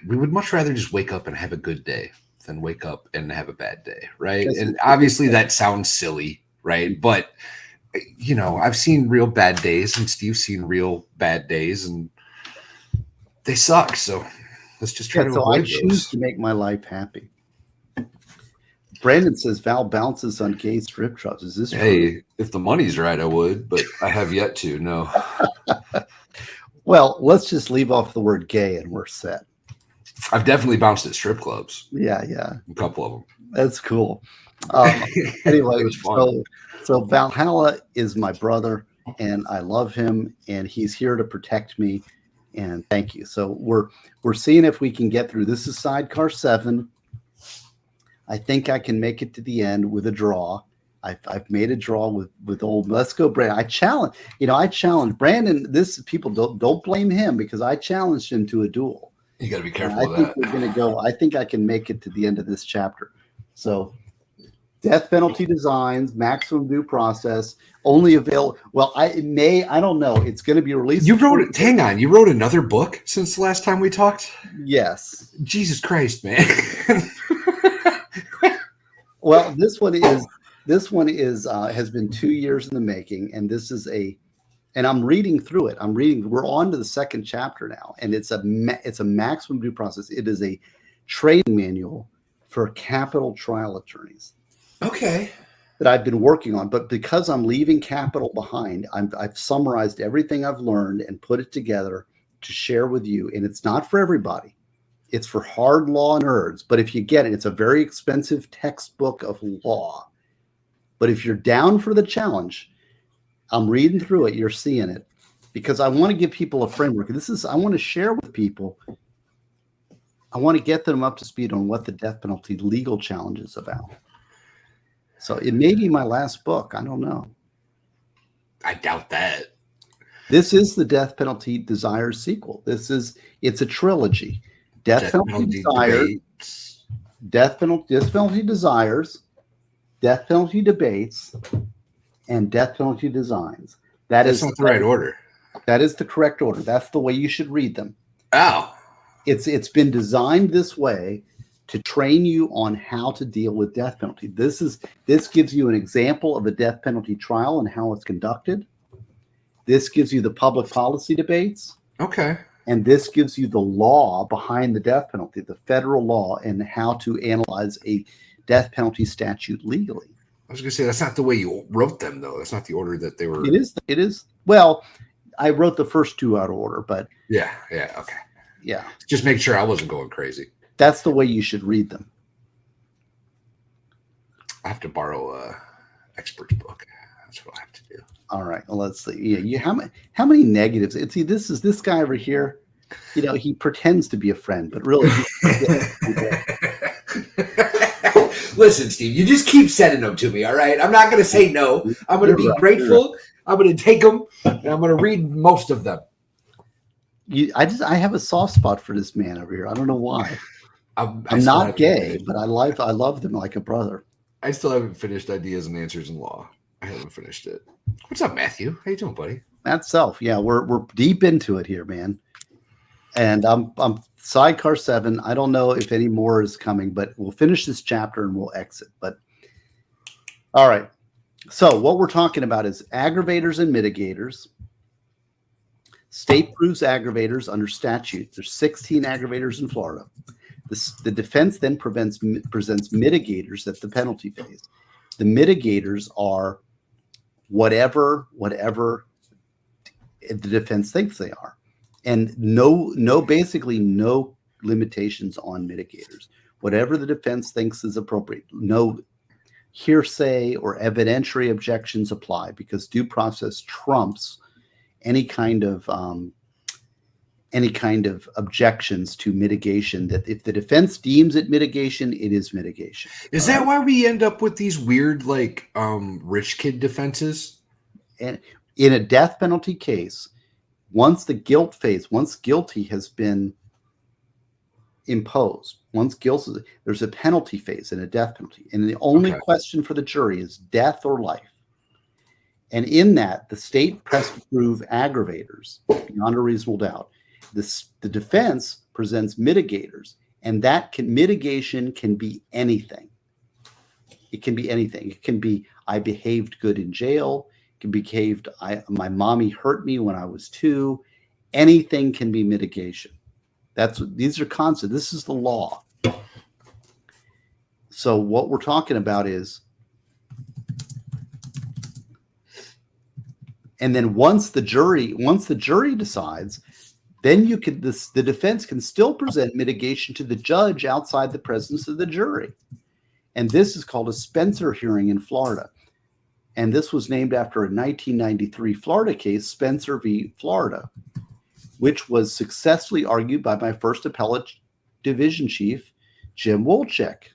[SPEAKER 2] we would much rather just wake up and have a good day than wake up and have a bad day, right? And obviously that sounds silly, right? But I've seen real bad days, and Steve's seen real bad days, and they suck. So let's just try to avoid those. I choose
[SPEAKER 1] to make my life happy. Brandon says Val bounces on gay strip clubs. Is this true?
[SPEAKER 2] Hey, if the money's right, I would, but I have yet to. No.
[SPEAKER 1] Well, let's just leave off the word gay, and we're set.
[SPEAKER 2] I've definitely bounced at strip clubs.
[SPEAKER 1] Yeah.
[SPEAKER 2] A couple of them.
[SPEAKER 1] That's cool. Anyway, it was fun. So Valhalla is my brother, and I love him, and he's here to protect me. And thank you. So we're seeing if we can get through. This is sidecar 7. I think I can make it to the end with a draw. I've made a draw with old. Let's go, Brandon. I challenge Brandon. People don't blame him because I challenged him to a duel.
[SPEAKER 2] You got to be careful
[SPEAKER 1] with that. I think we're going to go. I think I can make it to the end of this chapter. So Death penalty designs, maximum due process, only available. Well, I don't know. It's going to be released.
[SPEAKER 2] You wrote it. Hang on. You wrote another book since the last time we talked?
[SPEAKER 1] Yes.
[SPEAKER 2] Jesus Christ, man.
[SPEAKER 1] Well, this one is has been 2 years in the making, and this is and I'm reading through it. We're on to the second chapter now, and it's a maximum due process. It is a training manual for capital trial attorneys.
[SPEAKER 2] Okay.
[SPEAKER 1] That I've been working on, but because I'm leaving capital behind, I've summarized everything I've learned and put it together to share with you. And it's not for everybody. It's for hard law nerds. But if you get it, it's a very expensive textbook of law. But if you're down for the challenge, I'm reading through it. You're seeing it because I want to give people a framework. I want to share with people. I want to get them up to speed on what the death penalty legal challenge is about. So it may be my last book. I don't know.
[SPEAKER 2] I doubt that.
[SPEAKER 1] This is the Death Penalty Desires sequel. It's a trilogy. Death Penalty Desires, Death Penalty Desires, Death Penalty Debates, and Death Penalty Designs.
[SPEAKER 2] That's not the right order.
[SPEAKER 1] That is the correct order. That's the way you should read them.
[SPEAKER 2] Oh.
[SPEAKER 1] It's been designed this way to train you on how to deal with death penalty. This gives you an example of a death penalty trial and how it's conducted. This gives you the public policy debates.
[SPEAKER 2] Okay.
[SPEAKER 1] And this gives you the law behind the death penalty, the federal law, and how to analyze a death penalty statute legally.
[SPEAKER 2] I was going to say, that's not the way you wrote them, though. That's not the order that they were.
[SPEAKER 1] It is. Well, I wrote the first two out of order, but.
[SPEAKER 2] Yeah, okay.
[SPEAKER 1] Yeah.
[SPEAKER 2] Just make sure I wasn't going crazy.
[SPEAKER 1] That's the way you should read them.
[SPEAKER 2] I have to borrow a expert's book. That's what I have to do.
[SPEAKER 1] All right. Well, let's see. Yeah. How many negatives? This guy over here. He pretends to be a friend, but really.
[SPEAKER 2] Listen, Steve. You just keep sending them to me. All right. I'm not going to say no. I'm going to be grateful. Right. I'm going to take them, and I'm going to read most of them.
[SPEAKER 1] I have a soft spot for this man over here. I don't know why. I'm not gay, but I love them like a brother.
[SPEAKER 2] I still haven't finished Ideas and Answers in Law. I haven't finished it. What's up, Matthew? How you doing, buddy?
[SPEAKER 1] Matt Self. Yeah, we're deep into it here, man. And I'm sidecar 7. I don't know if any more is coming, but we'll finish this chapter and we'll exit. But all right. So what we're talking about is aggravators and mitigators. State proves aggravators under statute. There's 16 aggravators in Florida. The defense then presents mitigators at the penalty phase. The mitigators are whatever the defense thinks they are, and basically no limitations on mitigators. Whatever the defense thinks is appropriate. No hearsay or evidentiary objections apply because due process trumps any kind of objections to mitigation. That if the defense deems it mitigation, it is mitigation.
[SPEAKER 2] Is that why we end up with these weird rich kid defenses?
[SPEAKER 1] And in a death penalty case, once guilty has been imposed, there's a penalty phase in a death penalty, and the only question for the jury is death or life. And in that, the state press to prove aggravators beyond a reasonable doubt. The defense presents mitigators, and mitigation can be anything. It can be anything. It can be I behaved good in jail. It can be my mommy hurt me when I was 2. Anything can be mitigation. These are concepts. This is the law. So what we're talking about is. And then once the jury decides, then the defense can still present mitigation to the judge outside the presence of the jury. And this is called a Spencer hearing in Florida. And this was named after a 1993 Florida case, Spencer v. Florida, which was successfully argued by my first appellate division chief, Jim Wolchek.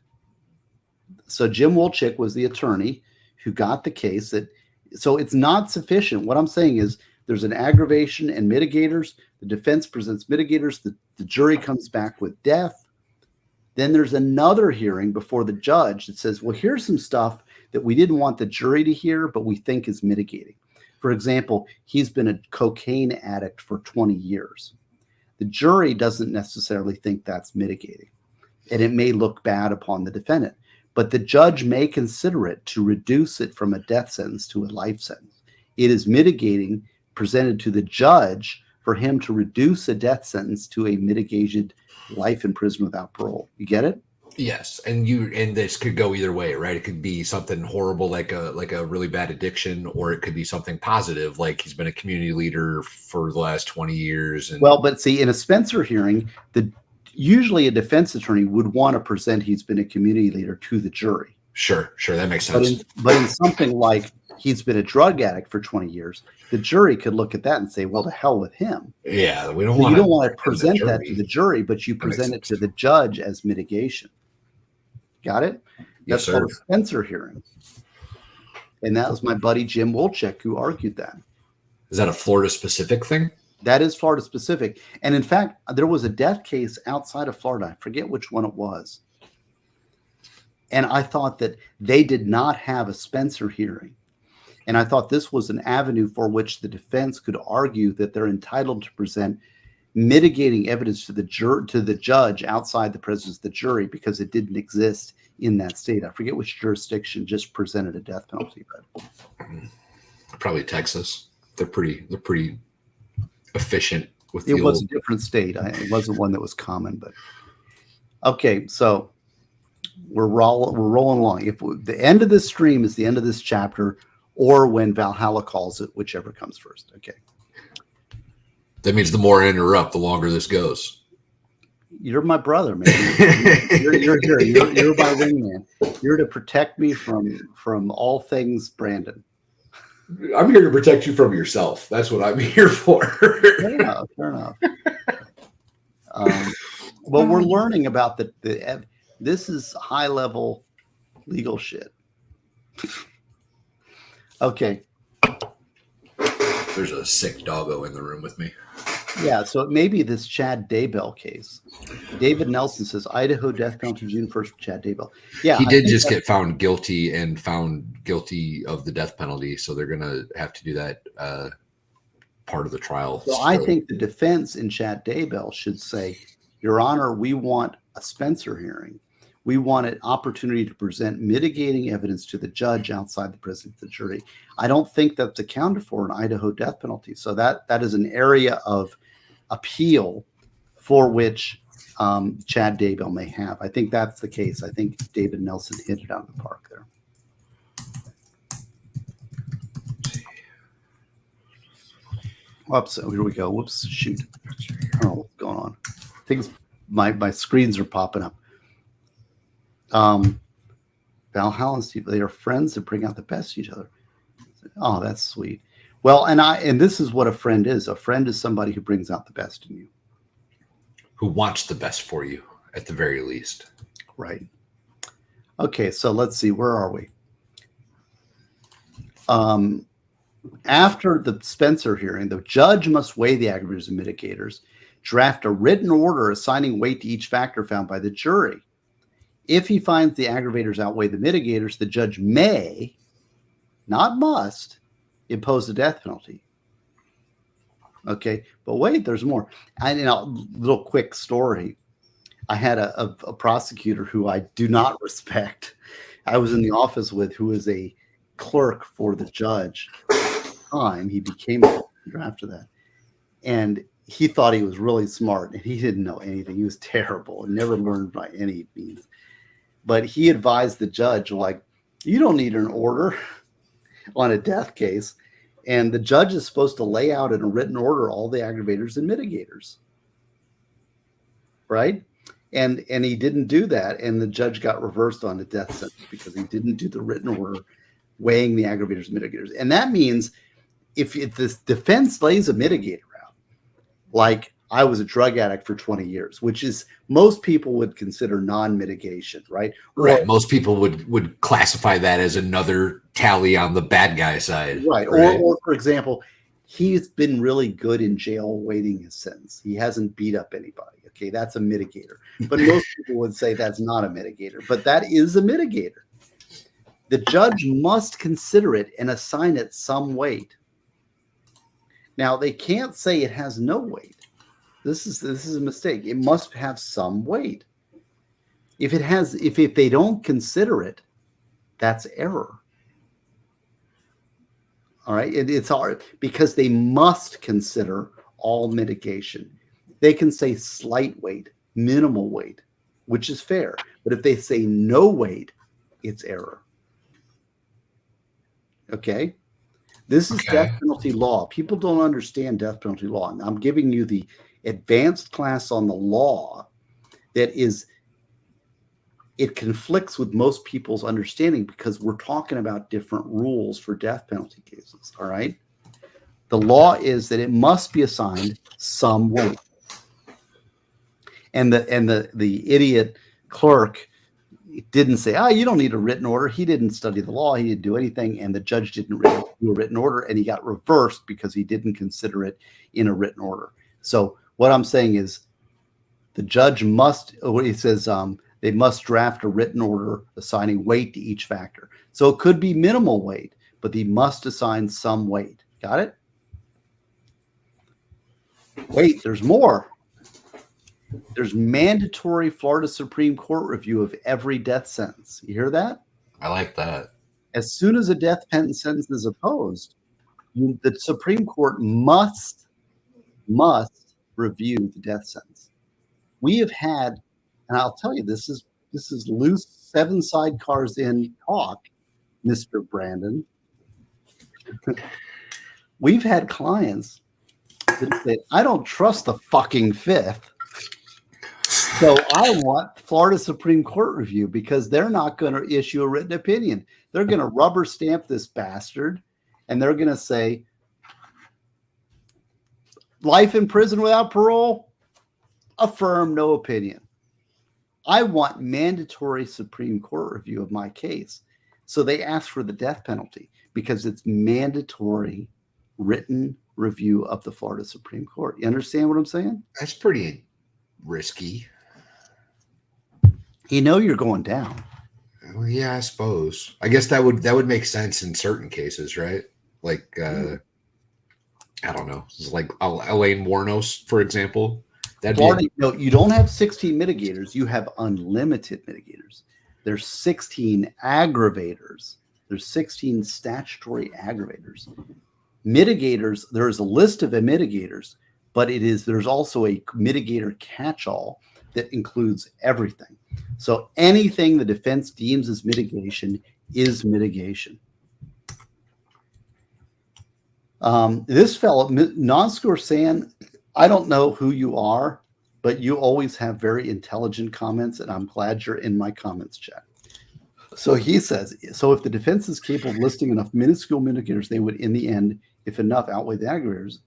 [SPEAKER 1] So Jim Wolchek was the attorney who got the case so it's not sufficient. What I'm saying is there's an aggravation and mitigators. The defense presents mitigators. The jury comes back with death. Then there's another hearing before the judge that says, well, here's some stuff that we didn't want the jury to hear, but we think is mitigating. For example, he's been a cocaine addict for 20 years. The jury doesn't necessarily think that's mitigating, and it may look bad upon the defendant, but the judge may consider it to reduce it from a death sentence to a life sentence. It is mitigating presented to the judge for him to reduce a death sentence to a mitigated life in prison without parole. You get it?
[SPEAKER 2] Yes, and this could go either way, right? It could be something horrible like a really bad addiction, or it could be something positive, like he's been a community leader for the last 20 years. And
[SPEAKER 1] well, but see, in a Spencer hearing, usually a defense attorney would want to present he's been a community leader to the jury.
[SPEAKER 2] Sure, that makes sense.
[SPEAKER 1] But in something like he's been a drug addict for 20 years, the jury could look at that and say, well, to hell with him.
[SPEAKER 2] Yeah,
[SPEAKER 1] you don't want to present that to the jury, but you present it to the judge as mitigation. Got it? That's called a Spencer hearing. And that was my buddy Jim Wolchek who argued that.
[SPEAKER 2] Is that a Florida specific thing?
[SPEAKER 1] That is Florida specific. And in fact, there was a death case outside of Florida. I forget which one it was. And I thought that they did not have a Spencer hearing. And I thought this was an avenue for which the defense could argue that they're entitled to present mitigating evidence to the judge outside the presence of the jury because it didn't exist in that state. I forget which jurisdiction just presented a death penalty. But
[SPEAKER 2] probably Texas. They're pretty efficient with
[SPEAKER 1] it was a different state. It wasn't one that was common. But okay, so we're rolling along. If the end of this stream is the end of this chapter, or when Valhalla calls it, whichever comes first. Okay.
[SPEAKER 2] That means the more I interrupt, the longer this goes.
[SPEAKER 1] You're my brother, man. You're here. You're my wingman. You're to protect me from all things Brandon.
[SPEAKER 2] I'm here to protect you from yourself. That's what I'm here for.
[SPEAKER 1] Fair enough. Well, we're learning about this is high level legal shit. Okay.
[SPEAKER 2] There's a sick doggo in the room with me.
[SPEAKER 1] Yeah, so it may be this Chad Daybell case. David Nelson says Idaho death penalty June 1st for Chad Daybell. Yeah,
[SPEAKER 2] he did just get found guilty of the death penalty, so they're going to have to do that part of the trial.
[SPEAKER 1] So I think the defense in Chad Daybell should say, Your Honor, we want a Spencer hearing. We want an opportunity to present mitigating evidence to the judge outside the presence of the jury. I don't think that's accounted for in Idaho death penalty. So that is an area of appeal for which Chad Daybell may have. I think that's the case. I think David Nelson hit it out of the park there. Oops, here we go. Whoops, shoot. I don't know what's going on. Things, my screens are popping up. Valhalla and Steve, they are friends that bring out the best of each other. Oh, that's sweet. Well, and this is what a friend is. A friend is somebody who brings out the best in you.
[SPEAKER 2] Who wants the best for you, at the very least.
[SPEAKER 1] Right. Okay, so let's see. Where are we? After the Spencer hearing, the judge must weigh the aggravators and mitigators, draft a written order assigning weight to each factor found by the jury. If he finds the aggravators outweigh the mitigators, the judge may, not must, impose a death penalty. Okay, but wait, there's more. Little quick story. I had a prosecutor who I do not respect. I was in the office with, who is a clerk for the judge. He became a prosecutor after that. And he thought he was really smart, and he didn't know anything. He was terrible and never learned by any means. But he advised the judge, like, you don't need an order on a death case. And the judge is supposed to lay out in a written order all the aggravators and mitigators. Right? And he didn't do that. And the judge got reversed on the death sentence because he didn't do the written order weighing the aggravators and mitigators. And that means if this defense lays a mitigator out, like I was a drug addict for 20 years, which is most people would consider non-mitigation, right?
[SPEAKER 2] Right. Most people would classify that as another tally on the bad guy side.
[SPEAKER 1] Right. Or for example, he's been really good in jail waiting his sentence. He hasn't beat up anybody. Okay, that's a mitigator. But most people would say that's not a mitigator, but that is a mitigator. The judge must consider it and assign it some weight. Now, they can't say it has no weight. This is a mistake. It must have some weight. If they don't consider it, that's error. All right, it's hard because they must consider all mitigation. They can say slight weight, minimal weight, which is fair. But if they say no weight, it's error. Okay? This is death penalty law. People don't understand death penalty law. And I'm giving you the advanced class on the law that is, it conflicts with most people's understanding because we're talking about different rules for death penalty cases. All right? The law is that it must be assigned some weight. And the idiot clerk didn't say, you don't need a written order. He didn't study the law. He didn't do anything. And the judge didn't do a written order. And he got reversed because he didn't consider it in a written order. So what I'm saying is the judge must, he says, they must draft a written order assigning weight to each factor. So it could be minimal weight, but they must assign some weight. Got it? Wait, there's more. There's mandatory Florida Supreme Court review of every death sentence. You hear that?
[SPEAKER 2] I like that.
[SPEAKER 1] As soon as a death penalty sentence is opposed, the Supreme Court must review the death sentence. We have had, and I'll tell you, this is loose 7 sidecars in talk, Mr. Brandon. We've had clients that say, I don't trust the fucking Fifth. So I want Florida Supreme Court review because they're not going to issue a written opinion. They're going to rubber stamp this bastard, and they're going to say, life in prison without parole, affirm, no opinion. I want mandatory Supreme Court review of my case. So they ask for the death penalty because it's mandatory written review of the Florida Supreme Court. You understand what I'm saying?
[SPEAKER 2] That's pretty risky.
[SPEAKER 1] You know you're going down.
[SPEAKER 2] Well, yeah, I suppose. I guess that would make sense in certain cases, right? Like, I don't know, like Elaine Warnos, for example.
[SPEAKER 1] No, you don't have 16 mitigators. You have unlimited mitigators. There's 16 aggravators. There's 16 statutory aggravators. Mitigators, there's a list of mitigators, but there's also a mitigator catch-all that includes everything. So anything the defense deems as mitigation is mitigation. This fellow, Non-Scorsan, I don't know who you are, but you always have very intelligent comments, and I'm glad you're in my comments chat. So he says, so if the defense is capable of listing enough minuscule mitigators, they would, in the end, if enough, outweigh the aggravators.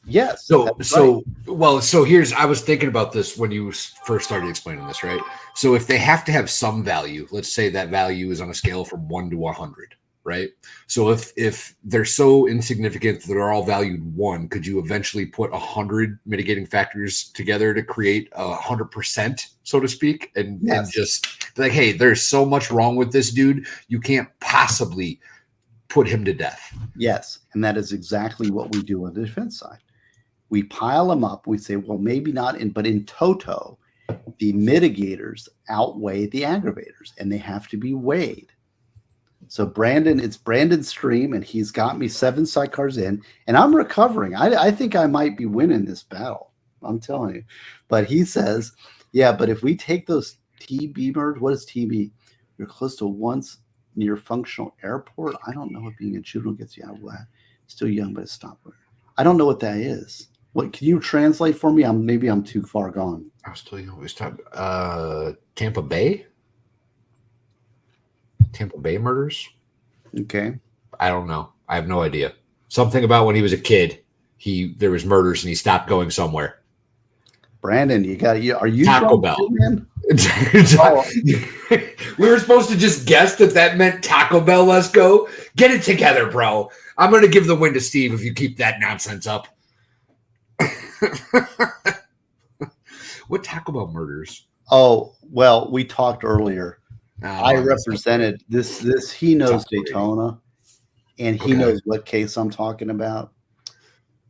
[SPEAKER 1] Yes.
[SPEAKER 2] So here's, I was thinking about this when you first started explaining this, right? So if they have to have some value, let's say that value is on a scale from 1 to 100, right? So if they're so insignificant that they're all valued 1, could you eventually put 100 mitigating factors together to create 100%, so to speak, and just like, hey, there's so much wrong with this dude, you can't possibly put him to death.
[SPEAKER 1] Yes, and that is exactly what we do on the defense side. We pile them up. We say, well, maybe not, but in toto, the mitigators outweigh the aggravators, and they have to be weighed. So it's Brandon's stream, and he's got me 7 sidecars in, and I'm recovering. I think I might be winning this battle. I'm telling you. But he says, yeah, but if we take those TB murders, what is TB? You're close to once near functional airport. I don't know what being a juvenile gets you out of that. Still young, but it's stopped. I don't know what that is. What can you translate for me? Maybe I'm too far gone.
[SPEAKER 2] I was still young. It's Tampa Bay. Tampa Bay murders.
[SPEAKER 1] Okay.
[SPEAKER 2] I don't know. I have no idea. Something about when he was a kid, there was murders and he stopped going somewhere.
[SPEAKER 1] Brandon, are you
[SPEAKER 2] Taco Bell?
[SPEAKER 1] Man?
[SPEAKER 2] We were supposed to just guess that meant Taco Bell. Let's go. Get it together, bro. I'm going to give the win to Steve if you keep that nonsense up. What Taco Bell murders?
[SPEAKER 1] Oh, well, we talked earlier.
[SPEAKER 2] Oh,
[SPEAKER 1] I represented this. He knows Daytona, and he knows what case I'm talking about.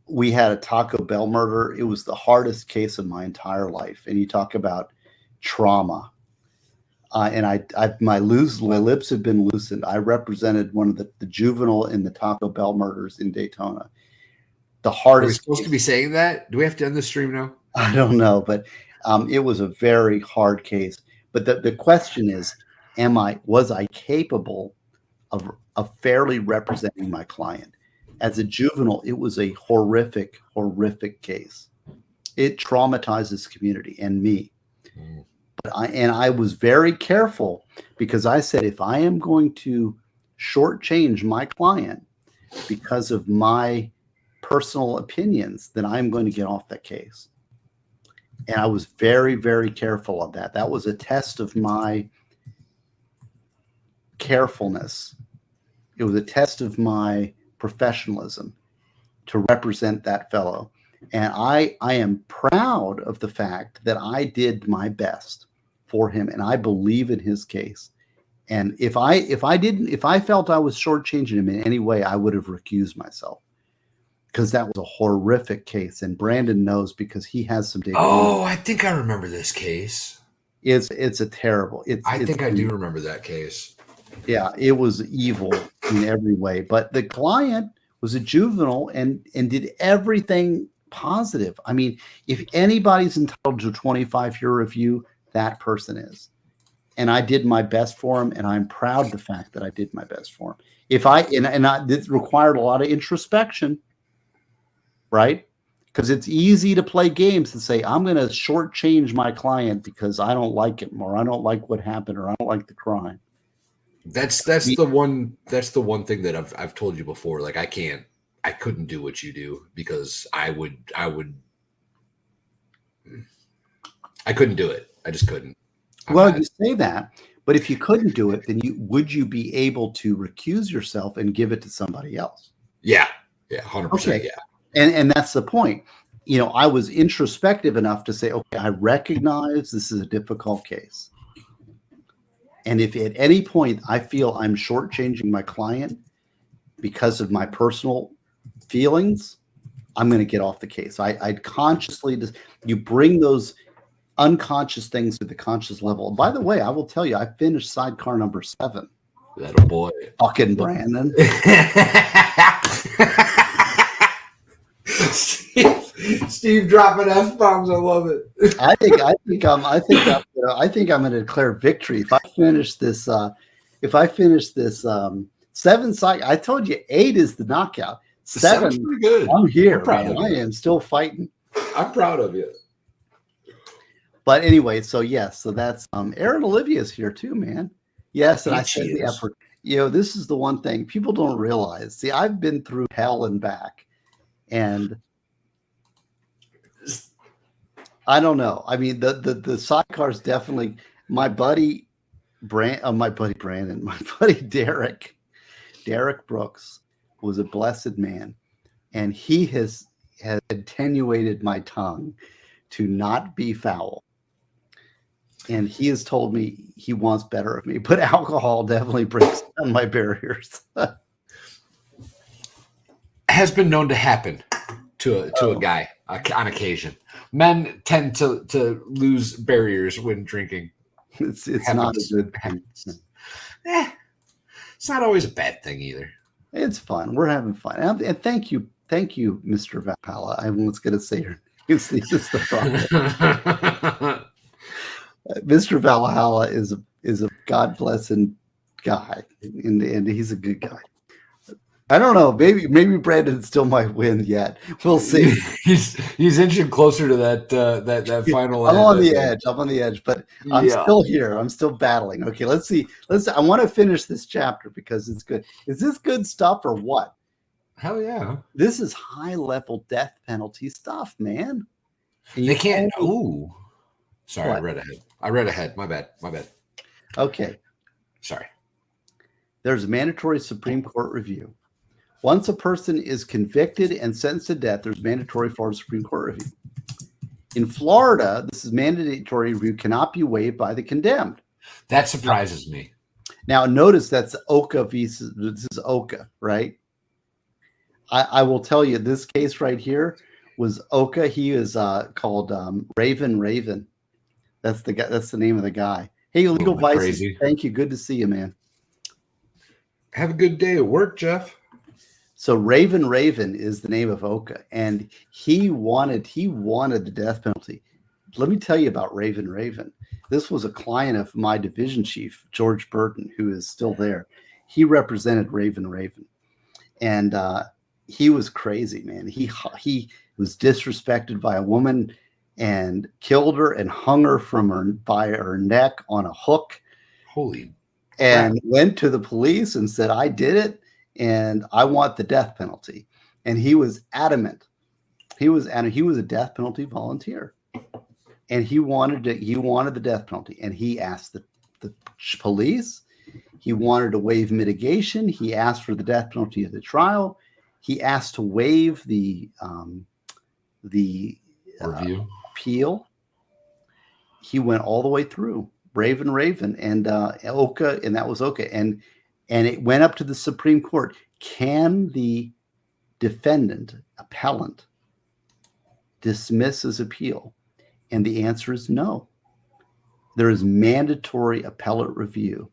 [SPEAKER 1] We had a Taco Bell murder. It was the hardest case of my entire life. And you talk about trauma. And my lips have been loosened. I represented one of the juvenile in the Taco Bell murders in Daytona. The hardest.
[SPEAKER 2] Are we supposed to be saying that? Do we have to end the stream now?
[SPEAKER 1] I don't know, but it was a very hard case. But the question is, was I capable of fairly representing my client? As a juvenile, it was a horrific, horrific case. It traumatizes community and me. But I was very careful because I said, if I am going to shortchange my client because of my personal opinions, then I'm going to get off that case. And I was very, very careful of that. That was a test of my carefulness. It was a test of my professionalism to represent that fellow. And I am proud of the fact that I did my best for him, and I believe in his case. And if I felt I was shortchanging him in any way, I would have recused myself, because that was a horrific case. And Brandon knows because he has some data.
[SPEAKER 2] Oh, I think I remember this case.
[SPEAKER 1] It's a terrible.
[SPEAKER 2] I think I do remember that case.
[SPEAKER 1] Yeah, it was evil in every way. But the client was a juvenile and did everything positive. I mean, if anybody's entitled to a 25-year review, that person is. And I did my best for him, and I'm proud of the fact that I did my best for him. This required a lot of introspection, right? Because it's easy to play games and say, I'm going to shortchange my client because I don't like him, or I don't like what happened, or I don't like the crime.
[SPEAKER 2] That's the one thing that I've told you before. Like, I couldn't do what you do because I couldn't do it. I just couldn't.
[SPEAKER 1] Well, you say that, but if you couldn't do it, then would you be able to recuse yourself and give it to somebody else?
[SPEAKER 2] Yeah, 100%. Okay. Yeah,
[SPEAKER 1] and that's the point. You know, I was introspective enough to say, okay, I recognize this is a difficult case, and if at any point I feel I'm shortchanging my client because of my personal feelings, I'm going to get off the case. I'd consciously you bring those unconscious things to the conscious level. And by the way, I will tell you, I finished sidecar number 7.
[SPEAKER 2] That a boy,
[SPEAKER 1] fucking Brandon.
[SPEAKER 2] Steve dropping F-bombs. I love it.
[SPEAKER 1] I think I'm going to declare victory if I finish this. If I finish this 7 cycle, I told you 8 is the knockout. 7, pretty good. I'm here, man. I am still fighting.
[SPEAKER 2] I'm proud of you.
[SPEAKER 1] But anyway, so yes, so that's Aaron Olivia's here too, man. Yes, and I said the effort. You know, this is the one thing people don't realize. See, I've been through hell and back, and I don't know. I mean, the sidecars definitely. My buddy Brandon, my buddy Derek Brooks was a blessed man, and he has attenuated my tongue to not be foul. And he has told me he wants better of me, but alcohol definitely breaks down my barriers.
[SPEAKER 2] Has been known to happen to a guy on occasion. Men tend to lose barriers when drinking.
[SPEAKER 1] It's not a good thing.
[SPEAKER 2] It's not always a bad thing either.
[SPEAKER 1] It's fun. We're having fun. And thank you, Mr. Valhalla. I was going to say your name. This is the problem. Mr. Valhalla is a God-blessing guy, and he's a good guy. I don't know. Maybe Brandon still might win yet. We'll see.
[SPEAKER 2] He's inching closer to that final.
[SPEAKER 1] I'm on the edge, but I'm still here. I'm still battling. Okay, let's see. I want to finish this chapter because it's good. Is this good stuff or what?
[SPEAKER 2] Hell yeah!
[SPEAKER 1] This is high-level death penalty stuff, man.
[SPEAKER 2] And they can't. Ooh. Sorry, what? I read ahead. My bad.
[SPEAKER 1] Okay.
[SPEAKER 2] Sorry.
[SPEAKER 1] There's a mandatory Supreme Court review. Once a person is convicted and sentenced to death, there's mandatory Florida Supreme Court review. In Florida, this is mandatory review cannot be waived by the condemned.
[SPEAKER 2] That surprises me.
[SPEAKER 1] Now, notice that's Oka visa. This is Oka, right? I will tell you, this case right here was Oka. He is called Raven. That's the guy. That's the name of the guy. Hey, Legal Vices.
[SPEAKER 2] Crazy.
[SPEAKER 1] Thank you. Good to see you, man.
[SPEAKER 2] Have a good day at work, Jeff.
[SPEAKER 1] So Raven is the name of Oka, and he wanted the death penalty. Let me tell you about Raven. This was a client of my division chief, George Burton, who is still there. He represented Raven, and he was crazy, man. He was disrespected by a woman and killed her and hung her by her neck on a hook.
[SPEAKER 2] Holy
[SPEAKER 1] and
[SPEAKER 2] crap.
[SPEAKER 1] Went to the police and said, I did it and I want the death penalty. And he was adamant. He was a death penalty volunteer. And he wanted the death penalty. And he asked the police. He wanted to waive mitigation. He asked for the death penalty at the trial. He asked to waive the
[SPEAKER 2] review
[SPEAKER 1] appeal. He went all the way through Raven and Oka, and that was Oka. And it went up to the Supreme Court. Can the defendant, appellant, dismiss his appeal? And the answer is no. There is mandatory appellate review.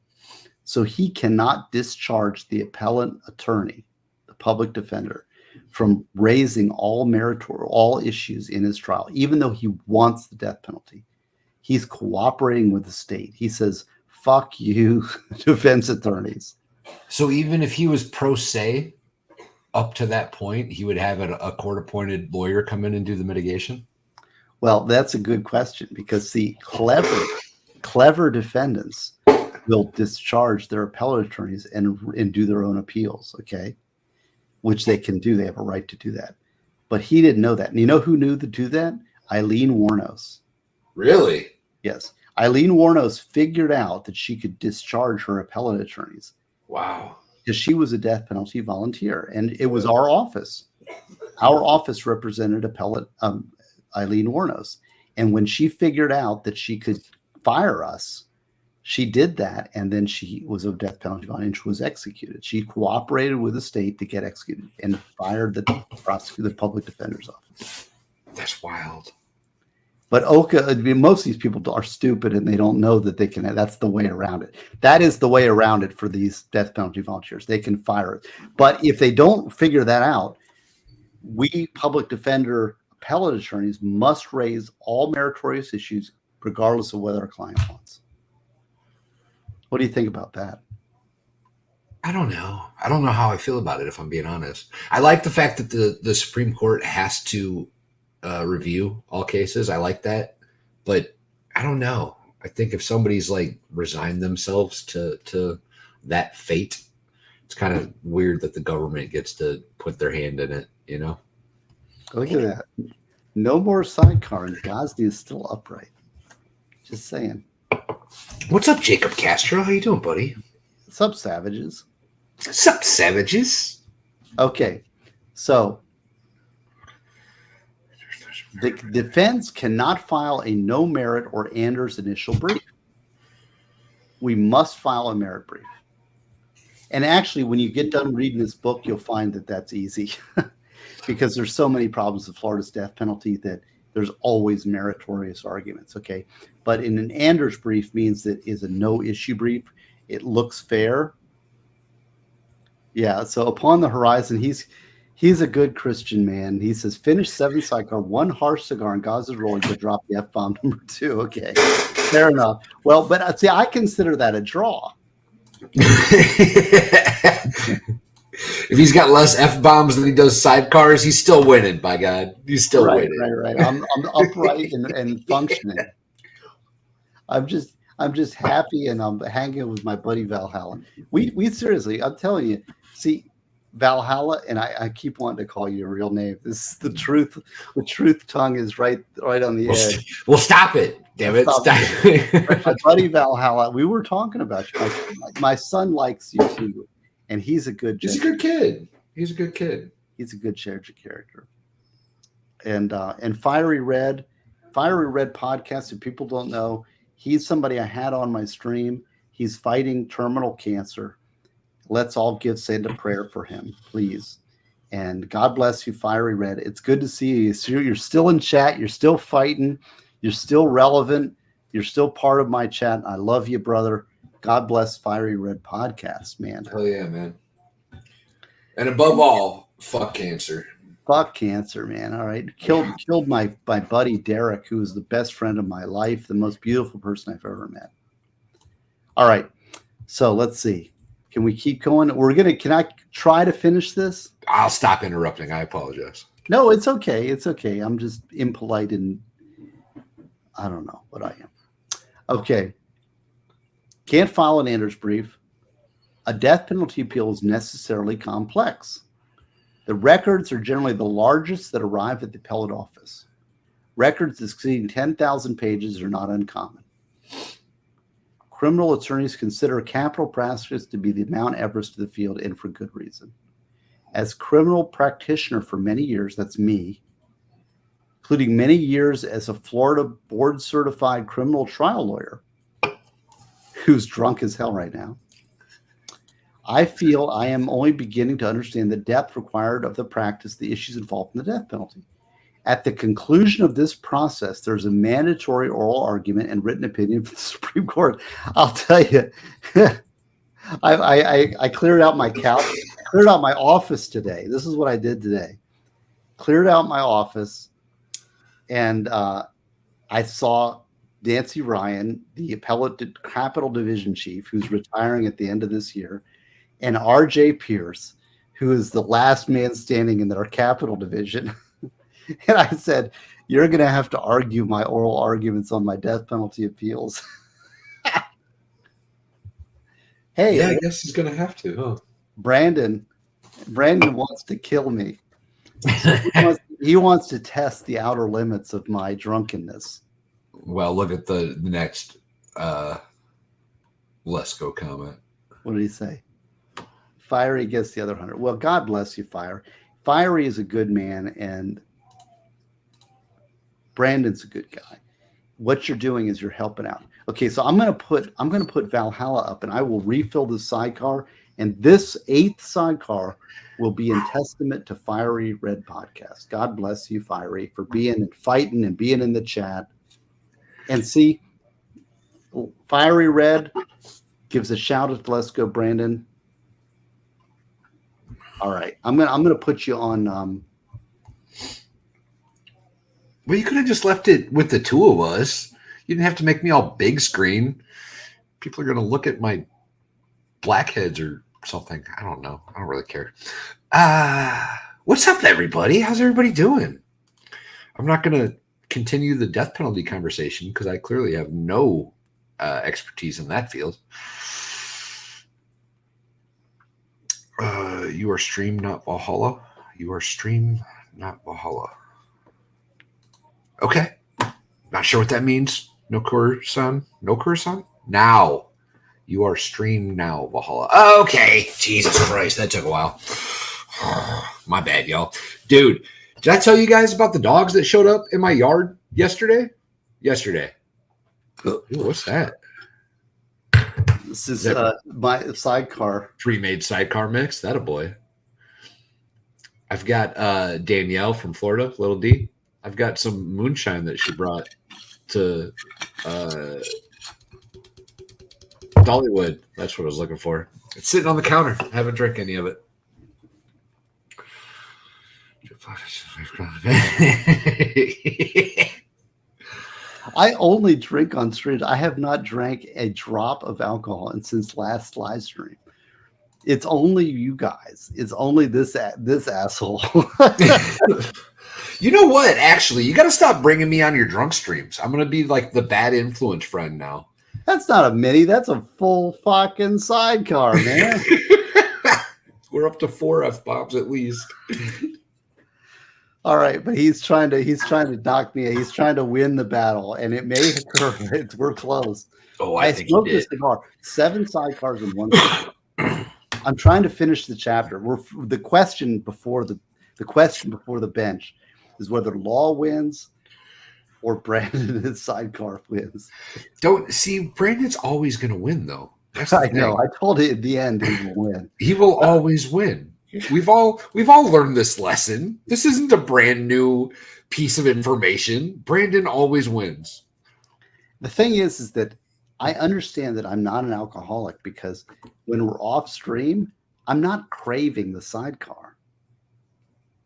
[SPEAKER 1] So he cannot discharge the appellant attorney, the public defender, from raising all issues in his trial, even though he wants the death penalty. He's cooperating with the state. He says, fuck you, defense attorneys.
[SPEAKER 2] So even if he was pro se up to that point, he would have a court-appointed lawyer come in and do the mitigation?
[SPEAKER 1] Well, that's a good question, because the clever defendants will discharge their appellate attorneys and do their own appeals, okay? Which they can do. They have a right to do that. But he didn't know that. And you know who knew to do that? Eileen Wuornos.
[SPEAKER 2] Really?
[SPEAKER 1] Yes. Eileen Wuornos figured out that she could discharge her appellate attorneys.
[SPEAKER 2] Wow.
[SPEAKER 1] Because she was a death penalty volunteer. And it was our office. Our office represented appellate Eileen Wuornos. And when she figured out that she could fire us, she did that. And then she was a death penalty volunteer and she was executed. She cooperated with the state to get executed and fired the public defender's office.
[SPEAKER 2] That's wild.
[SPEAKER 1] But Oka, most of these people are stupid and they don't know that they can. That's the way around it. That is the way around it for these death penalty volunteers. They can fire it. But if they don't figure that out, we public defender appellate attorneys must raise all meritorious issues regardless of whether a client wants. What do you think about that?
[SPEAKER 2] I don't know. I don't know how I feel about it, if I'm being honest. I like the fact that the Supreme Court has to review all cases. I like that. But I don't know. I think if somebody's like resigned themselves to that fate, it's kind of weird that the government gets to put their hand in it, you know?
[SPEAKER 1] Look at that. No more sidecar, and Gosney is still upright. Just saying.
[SPEAKER 2] What's up, Jacob Castro? How you doing, buddy?
[SPEAKER 1] What's up, savages?
[SPEAKER 2] What's up, savages?
[SPEAKER 1] Okay, so the defense cannot file a no merit or Anders initial brief. We must file a merit brief. And actually, when you get done reading this book, you'll find that that's easy because there's so many problems with Florida's death penalty that there's always meritorious arguments, okay? But in an Anders brief means that is a no-issue brief. It looks fair. Yeah, so upon the horizon, he's a good Christian man. He says, finish 7 sidecar, 1 harsh cigar, and Gaza's rolling to drop the F-bomb number 2. Okay, fair enough. Well, but see, I consider that a draw. If
[SPEAKER 2] he's got less F-bombs than he does sidecars, he's still winning, by God. He's still winning.
[SPEAKER 1] Right. I'm upright and functioning. I'm just happy, and I'm hanging with my buddy Valhalla. We seriously, I'm telling you, see, Valhalla, and I keep wanting to call you a real name. This is the truth. The truth tongue is right on the edge.
[SPEAKER 2] Well, stop it. Damn it. Stop.
[SPEAKER 1] My buddy Valhalla, we were talking about you. My son likes you too, and he's a good
[SPEAKER 2] kid. He's a good kid.
[SPEAKER 1] He's a good character. And Fiery Red podcast, if people don't know, he's somebody I had on my stream. He's fighting terminal cancer. Let's all give Santa prayer for him, please. And God bless you, Fiery Red. It's good to see you. You're still in chat. You're still fighting. You're still relevant. You're still part of my chat. I love you, brother. God bless Fiery Red podcast, man.
[SPEAKER 2] Hell yeah, man. And above all, fuck cancer.
[SPEAKER 1] Fuck cancer, man. All right. Killed my buddy Derek, who is the best friend of my life, the most beautiful person I've ever met. All right. So let's see. Can we keep going? Can I try to finish this?
[SPEAKER 2] I'll stop interrupting. I apologize.
[SPEAKER 1] No, it's okay. It's okay. I'm just impolite and I don't know what I am. Okay. Can't file an Anders brief. A death penalty appeal is necessarily complex. The records are generally the largest that arrive at the appellate office. Records exceeding 10,000 pages are not uncommon. Criminal attorneys consider capital prosecutors to be the Mount Everest of the field, and for good reason. As criminal practitioner for many years, that's me, including many years as a Florida board-certified criminal trial lawyer, who's drunk as hell right now, I feel I am only beginning to understand the depth required of the practice, the issues involved in the death penalty. At the conclusion of this process, there's a mandatory oral argument and written opinion from the Supreme Court. I'll tell you, I cleared out my couch, cleared out my office today. This is what I did today. Cleared out my office, and I saw Nancy Ryan, the appellate capital division chief, who's retiring at the end of this year, and R.J. Pierce, who is the last man standing in our capital division. And I said, you're going to have to argue my oral arguments on my death penalty appeals. Hey,
[SPEAKER 2] yeah, I guess he's going to have to. Huh?
[SPEAKER 1] Brandon wants to kill me. He wants to test the outer limits of my drunkenness.
[SPEAKER 2] Well, look at the next Lesko comment.
[SPEAKER 1] What did he say? Fiery gets the other 100. Well, God bless you, Fire. Fiery is a good man, and Brandon's a good guy. What you're doing is you're helping out. Okay, so I'm gonna put Valhalla up, and I will refill the sidecar. And this 8th sidecar will be in testament to Fiery Red Podcast. God bless you, Fiery, for being and fighting and being in the chat. And see, Fiery Red gives a shout out to Let's Go, Brandon. All right, I'm gonna put you on.
[SPEAKER 2] Well, you could have just left it with the two of us. You didn't have to make me all big screen. People are gonna look at my blackheads or something. I don't know. I don't really care. What's up, everybody? How's everybody doing? I'm not gonna continue the death penalty conversation because I clearly have no expertise in that field. You are stream, not Valhalla. You are stream, not Valhalla. Okay. Not sure what that means. No Kursan? No Kursan? Now. You are stream now, Valhalla. Okay. Jesus Christ. That took a while. My bad, y'all. Dude, did I tell you guys about the dogs that showed up in my yard yesterday? Ooh, what's that?
[SPEAKER 1] This is my sidecar.
[SPEAKER 2] Pre-made sidecar mix. That a boy. I've got Danielle from Florida, Little D. I've got some moonshine that she brought to Dollywood. That's what I was looking for. It's sitting on the counter. I haven't drank any of it.
[SPEAKER 1] I only drink on stream. I have not drank a drop of alcohol since last live stream. It's only you guys. It's only this asshole.
[SPEAKER 2] You know what? Actually, you got to stop bringing me on your drunk streams. I'm going to be like the bad influence friend now.
[SPEAKER 1] That's not a mini. That's a full fucking sidecar, man.
[SPEAKER 2] We're up to 4 F-bombs at least.
[SPEAKER 1] All right, but he's trying to knock me. He's trying to win the battle, and it may occur. We're close.
[SPEAKER 2] Oh, I think
[SPEAKER 1] smoked
[SPEAKER 2] he did.
[SPEAKER 1] this cigar. 7 sidecars in one cigar. I'm trying to finish the chapter. The question before the bench is whether Law wins or Brandon and his sidecar wins.
[SPEAKER 2] Don't see Brandon's always going to win though. That's
[SPEAKER 1] I know. I told you at the end he will win.
[SPEAKER 2] He will always win. We've all learned this lesson. This isn't a brand new piece of information. Brandon always wins.
[SPEAKER 1] The thing is that I understand that I'm not an alcoholic because when we're off stream, I'm not craving the sidecar.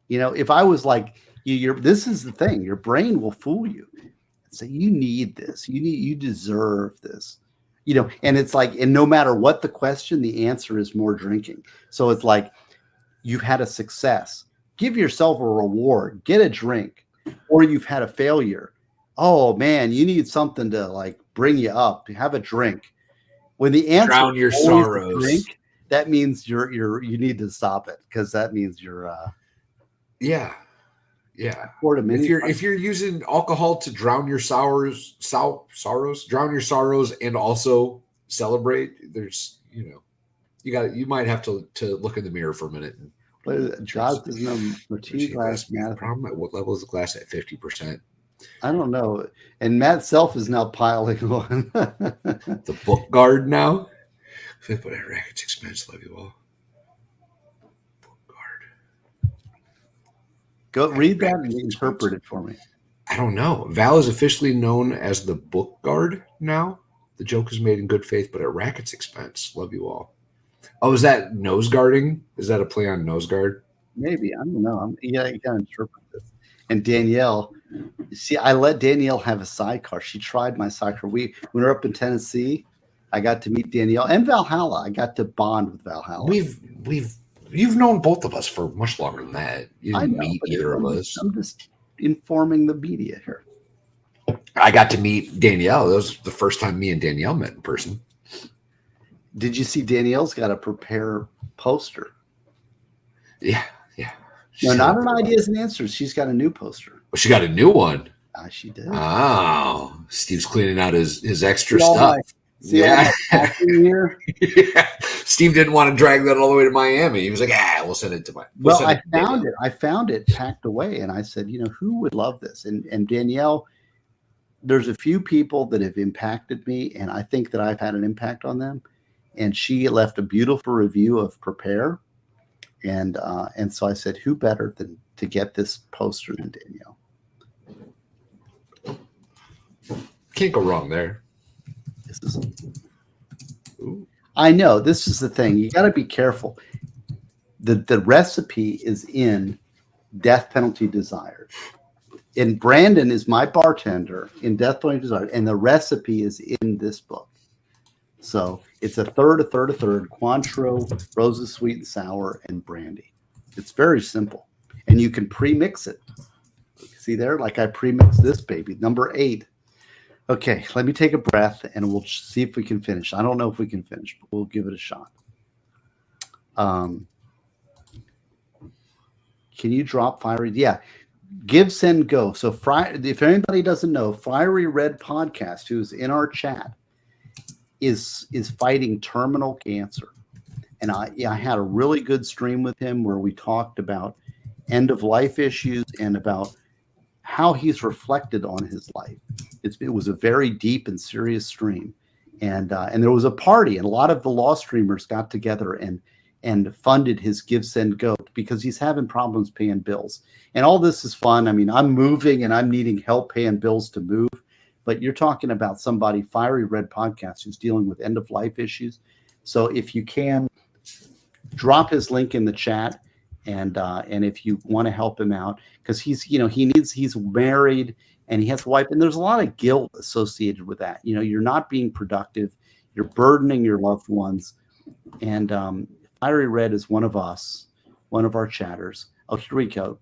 [SPEAKER 1] You know, if I was like, this is the thing, your brain will fool you. Say, you need this. You deserve this. You know, and it's like, and no matter what the question, the answer is more drinking. So it's like, you've had a success. Give yourself a reward. Get a drink. Or you've had a failure. Oh man, you need something to like bring you up. Have a drink. When the answer
[SPEAKER 2] drown your sorrows,
[SPEAKER 1] drink, that means you need to stop it because that means you're
[SPEAKER 2] yeah. If you're using alcohol to drown your sorrows, and also celebrate, there's you might have to look in the mirror for a minute.
[SPEAKER 1] Josh doesn't know martini glass.
[SPEAKER 2] Problem at what level is the glass at? 50%.
[SPEAKER 1] I don't know. And Matt Self is now piling on.
[SPEAKER 2] The book guard now. But at Racket's expense, love you all. Book guard.
[SPEAKER 1] Go read that and interpret it for me.
[SPEAKER 2] I don't know. Val is officially known as the book guard now. The joke is made in good faith, but at Racket's expense. Love you all. Oh, is that nose guarding? Is that a play on nose guard?
[SPEAKER 1] Maybe. I don't know. You got to interpret this. And Danielle, see, I let Danielle have a sidecar. She tried my sidecar. When we were up in Tennessee, I got to meet Danielle and Valhalla. I got to bond with Valhalla.
[SPEAKER 2] You've known both of us for much longer than that. You didn't meet either of us.
[SPEAKER 1] I'm just informing the media here.
[SPEAKER 2] I got to meet Danielle. That was the first time me and Danielle met in person.
[SPEAKER 1] Did you see Danielle's got a prepare poster?
[SPEAKER 2] Yeah.
[SPEAKER 1] No, not an ideas and answers. She's got a new poster.
[SPEAKER 2] Well, she got a new one.
[SPEAKER 1] She did.
[SPEAKER 2] Oh, Steve's cleaning out his extra stuff.
[SPEAKER 1] Yeah.
[SPEAKER 2] Steve didn't want to drag that all the way to Miami. He was like, we'll send it to my.
[SPEAKER 1] I found it packed away, and I said, who would love this? And Danielle, there's a few people that have impacted me, and I think that I've had an impact on them. And she left a beautiful review of Prepare. And so I said, who better than to get this poster than Danielle?
[SPEAKER 2] Can't go wrong there.
[SPEAKER 1] I know. This is the thing. You got to be careful. The recipe is in Death Penalty Desired. And Brandon is my bartender in Death Penalty Desired. And the recipe is in this book. So it's a third, Cointreau, roses, sweet and sour, and brandy. It's very simple. And you can pre-mix it. See there? Like I pre-mixed this baby. Number 8. Okay, let me take a breath and we'll see if we can finish. I don't know if we can finish, but we'll give it a shot. Can you drop Fiery? Yeah. Give, send, go. So if anybody doesn't know, Fiery Red Podcast, who's in our chat, is fighting terminal cancer. And I had a really good stream with him where we talked about end of life issues and about how he's reflected on his life. It was a very deep and serious stream. And there was a party, and a lot of the law streamers got together and funded his Give, Send, Go because he's having problems paying bills. And all this is fun. I mean, I'm moving and I'm needing help paying bills to move. But you're talking about somebody, Fiery Red Podcast, who's dealing with end of life issues. So if you can, drop his link in the chat, and if you want to help him out, because he's married and he has a wife, and there's a lot of guilt associated with that. You're not being productive, you're burdening your loved ones, and Fiery Red is one of us, one of our chatters. Oh, here we go.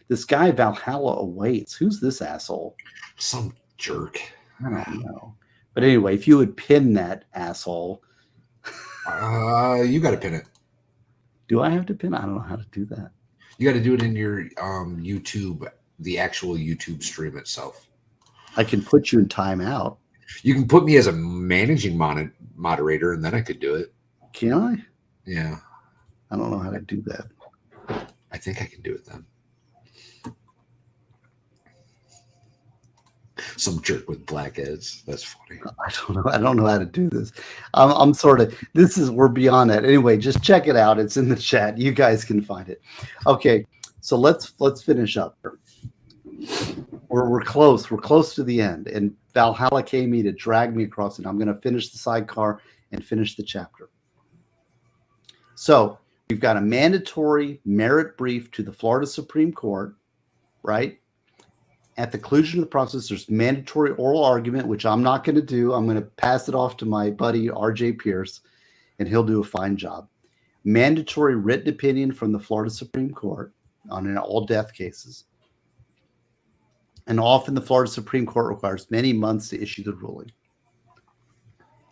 [SPEAKER 1] This guy Valhalla awaits. Who's this asshole?
[SPEAKER 2] Some jerk.
[SPEAKER 1] I don't know. But anyway, if you would pin that asshole.
[SPEAKER 2] You got to pin it.
[SPEAKER 1] Do I have to pin? I don't know how to do that.
[SPEAKER 2] You got to do it in your YouTube, the actual YouTube stream itself.
[SPEAKER 1] I can put you in timeout.
[SPEAKER 2] You can put me as a managing moderator, and then I could do it.
[SPEAKER 1] Can I?
[SPEAKER 2] Yeah.
[SPEAKER 1] I don't know how to do that.
[SPEAKER 2] I think I can do it then. Some jerk with black heads. That's funny.
[SPEAKER 1] I don't know. I don't know how to do this. I'm sort of. We're beyond that. Anyway, just check it out. It's in the chat. You guys can find it. Okay, so let's finish up. We're close. We're close to the end, and Valhalla came to drag me across it. I'm going to finish the sidecar and finish the chapter. So we've got a mandatory merit brief to the Florida Supreme Court, right? At the conclusion of the process, there's mandatory oral argument, which I'm not going to do. I'm going to pass it off to my buddy, R.J. Pierce, and he'll do a fine job. Mandatory written opinion from the Florida Supreme Court on all death cases. And often the Florida Supreme Court requires many months to issue the ruling.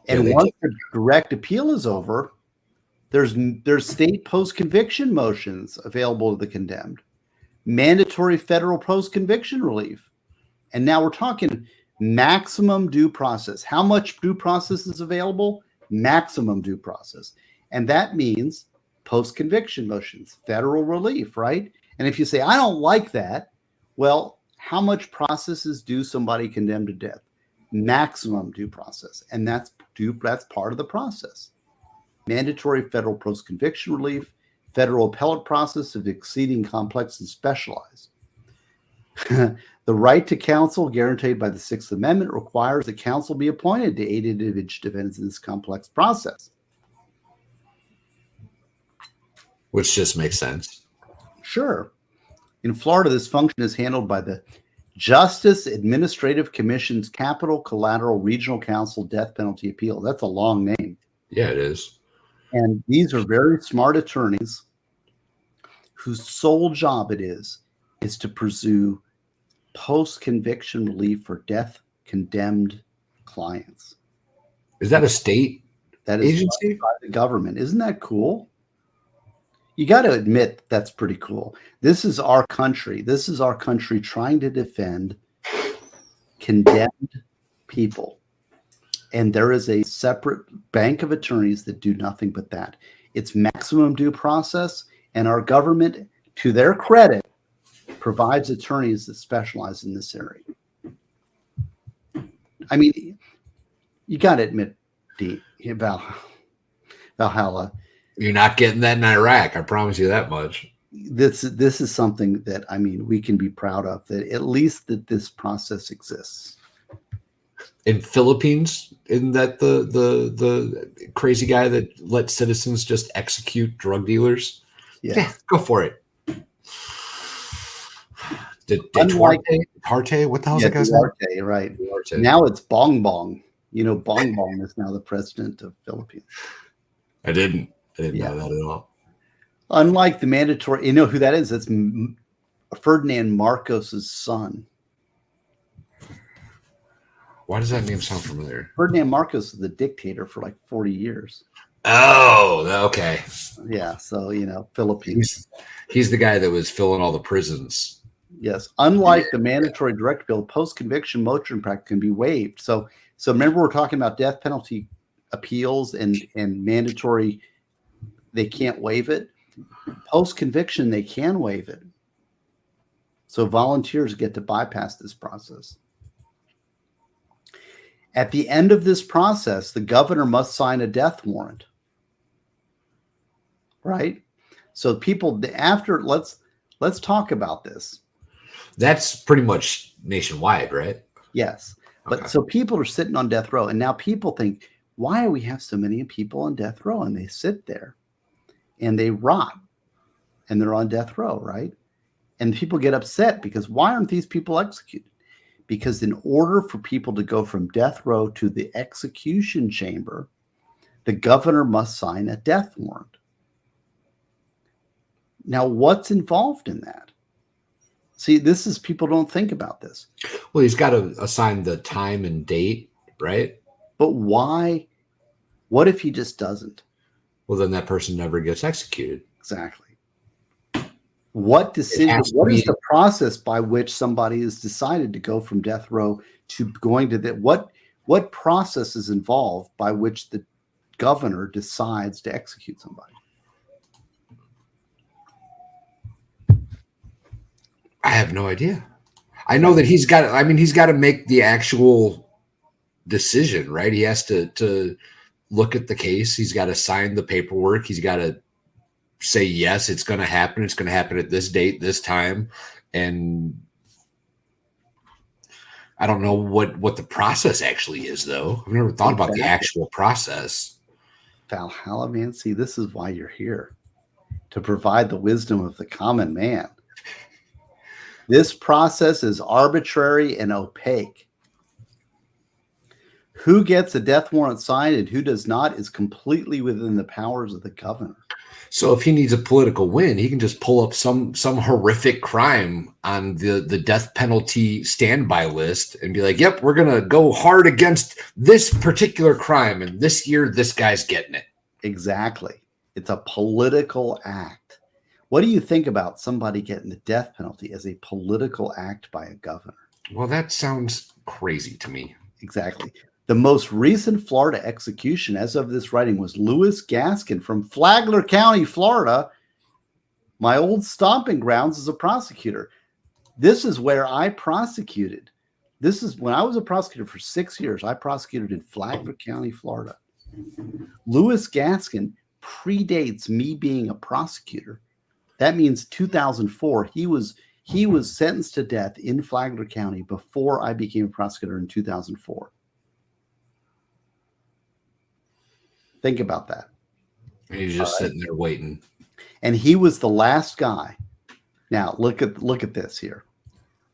[SPEAKER 1] And once the direct appeal is over, there's state post-conviction motions available to the condemned. Mandatory federal post-conviction relief. And now we're talking maximum due process. How much due process is available? Maximum due process. And that means post-conviction motions, federal relief, right? And if you say, I don't like that, well, how much process is due somebody condemned to death? Maximum due process. And that's part of the process. Mandatory federal post-conviction relief, federal appellate process of exceeding complex and specialized. The right to counsel guaranteed by the Sixth Amendment requires that counsel be appointed to aid individual defendants in this complex process.
[SPEAKER 2] Which just makes sense.
[SPEAKER 1] Sure. In Florida, this function is handled by the Justice Administrative Commission's Capital Collateral Regional Counsel Death Penalty Appeal. That's a long name.
[SPEAKER 2] Yeah, it is.
[SPEAKER 1] And these are very smart attorneys whose sole job it is to pursue post-conviction relief for death condemned clients.
[SPEAKER 2] Is that a state agency?
[SPEAKER 1] By the government. Isn't that cool? You got to admit that's pretty cool. This is our country. This is our country trying to defend condemned people. And there is a separate bank of attorneys that do nothing but that. It's maximum due process, and our government, to their credit, provides attorneys that specialize in this area. I mean, you got to admit, Valhalla.
[SPEAKER 2] You're not getting that in Iraq. I promise you that much.
[SPEAKER 1] This is something that, I mean, we can be proud of, that at least that this process exists.
[SPEAKER 2] In Philippines, isn't that the crazy guy that let citizens just execute drug dealers? Yeah, go for it. Duarte? What the hell is that guy's name?
[SPEAKER 1] Duarte, right. Duarte. Now it's Bong Bong. You know, Bong Bong is now the president of Philippines.
[SPEAKER 2] I didn't know that at all.
[SPEAKER 1] Unlike the mandatory, you know who that is? That's Ferdinand Marcos's son.
[SPEAKER 2] Why does that name sound familiar?
[SPEAKER 1] Ferdinand Marcos was the dictator for like 40 years.
[SPEAKER 2] Oh, okay.
[SPEAKER 1] Yeah, so, you know, Philippines.
[SPEAKER 2] He's the guy that was filling all the prisons.
[SPEAKER 1] Yes. Unlike the mandatory direct appeal, post-conviction motion practice can be waived. So remember we're talking about death penalty appeals and mandatory, they can't waive it. Post-conviction, they can waive it. So volunteers get to bypass this process. At the end of this process, the governor must sign a death warrant. Right? So people after let's talk about this.
[SPEAKER 2] That's pretty much nationwide, right?
[SPEAKER 1] Yes. But okay. So people are sitting on death row, and now people think, why do we have so many people on death row? And they sit there and they rot and they're on death row, right? And people get upset because why aren't these people executed? Because in order for people to go from death row to the execution chamber, the governor must sign a death warrant. Now, what's involved in that? See, this is, people don't think about this.
[SPEAKER 2] Well, he's got to assign the time and date, right?
[SPEAKER 1] But why? What if he just doesn't?
[SPEAKER 2] Well, then that person never gets executed.
[SPEAKER 1] Exactly. What decision? What is the process by which somebody has decided to go from death row to going to that? What process is involved by which the governor decides to execute somebody?
[SPEAKER 2] I have no idea. I know that he's got to make the actual decision, right? He has to look at the case. He's got to sign the paperwork. He's got to say, yes, it's going to happen. It's going to happen at this date, this time. And I don't know what the process actually is, though. I've never thought about the actual process.
[SPEAKER 1] Valhalla, man. See, this is why you're here, to provide the wisdom of the common man. This process is arbitrary and opaque. Who gets a death warrant signed and who does not is completely within the powers of the governor.
[SPEAKER 2] So if he needs a political win, he can just pull up some horrific crime on the death penalty standby list and be like, yep, we're going to go hard against this particular crime. And this year, this guy's getting it.
[SPEAKER 1] Exactly. It's a political act. What do you think about somebody getting the death penalty as a political act by a governor?
[SPEAKER 2] Well, that sounds crazy to me.
[SPEAKER 1] Exactly. The most recent Florida execution as of this writing was Lewis Gaskin from Flagler County, Florida, my old stomping grounds as a prosecutor. This is where I prosecuted. This is when I was a prosecutor for 6 years. I prosecuted in Flagler County, Florida. Lewis Gaskin predates me being a prosecutor. That means 2004. He was sentenced to death in Flagler County before I became a prosecutor in 2004. Think about that.
[SPEAKER 2] And he's just sitting there waiting.
[SPEAKER 1] And he was the last guy. Now, look at this here.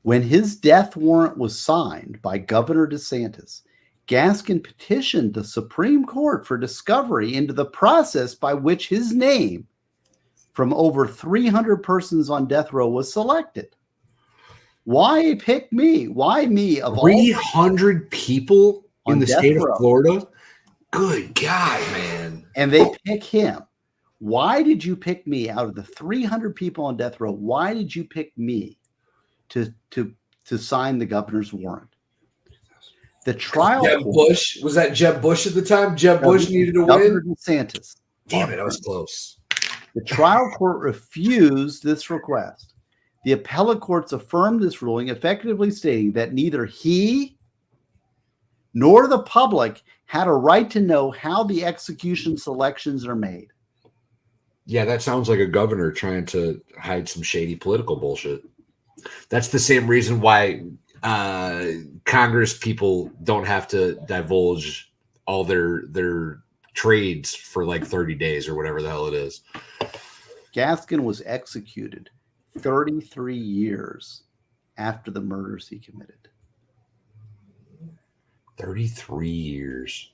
[SPEAKER 1] When his death warrant was signed by Governor DeSantis, Gaskin petitioned the Supreme Court for discovery into the process by which his name from over 300 persons on death row was selected. Why pick me? Why me of
[SPEAKER 2] 300 people in the state of
[SPEAKER 1] row?
[SPEAKER 2] Florida? Good God, man.
[SPEAKER 1] And they pick him. Why did you pick me out of the 300 people on death row? Why did you pick me to sign the governor's warrant? The trial
[SPEAKER 2] Jeb Bush, was that Jeb Bush at the time? Jeb Bush needed to
[SPEAKER 1] Governor
[SPEAKER 2] win?
[SPEAKER 1] DeSantis.
[SPEAKER 2] Damn it, I was close.
[SPEAKER 1] The trial court refused this request. The appellate courts affirmed this ruling, effectively stating that neither he nor the public had a right to know how the execution selections are made.
[SPEAKER 2] Yeah, that sounds like a governor trying to hide some shady political bullshit. That's the same reason why Congress people don't have to divulge all their trades for like 30 days or whatever the hell it is.
[SPEAKER 1] Gaskin was executed 33 years after the murders he committed.
[SPEAKER 2] 33 years.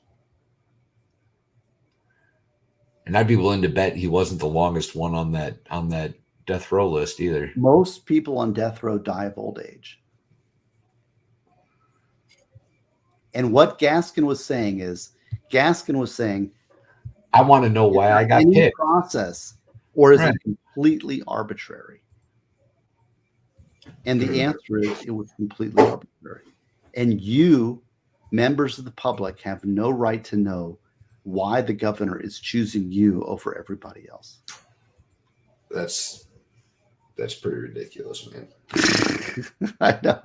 [SPEAKER 2] And I'd be willing to bet he wasn't the longest one on that death row list either.
[SPEAKER 1] Most people on death row die of old age. And what Gaskin was saying,
[SPEAKER 2] I want to know why I got picked.
[SPEAKER 1] Process, or is it completely arbitrary? And the answer is it was completely arbitrary. And you, members of the public, have no right to know why the governor is choosing you over everybody else.
[SPEAKER 2] That's pretty ridiculous, man.
[SPEAKER 1] I know.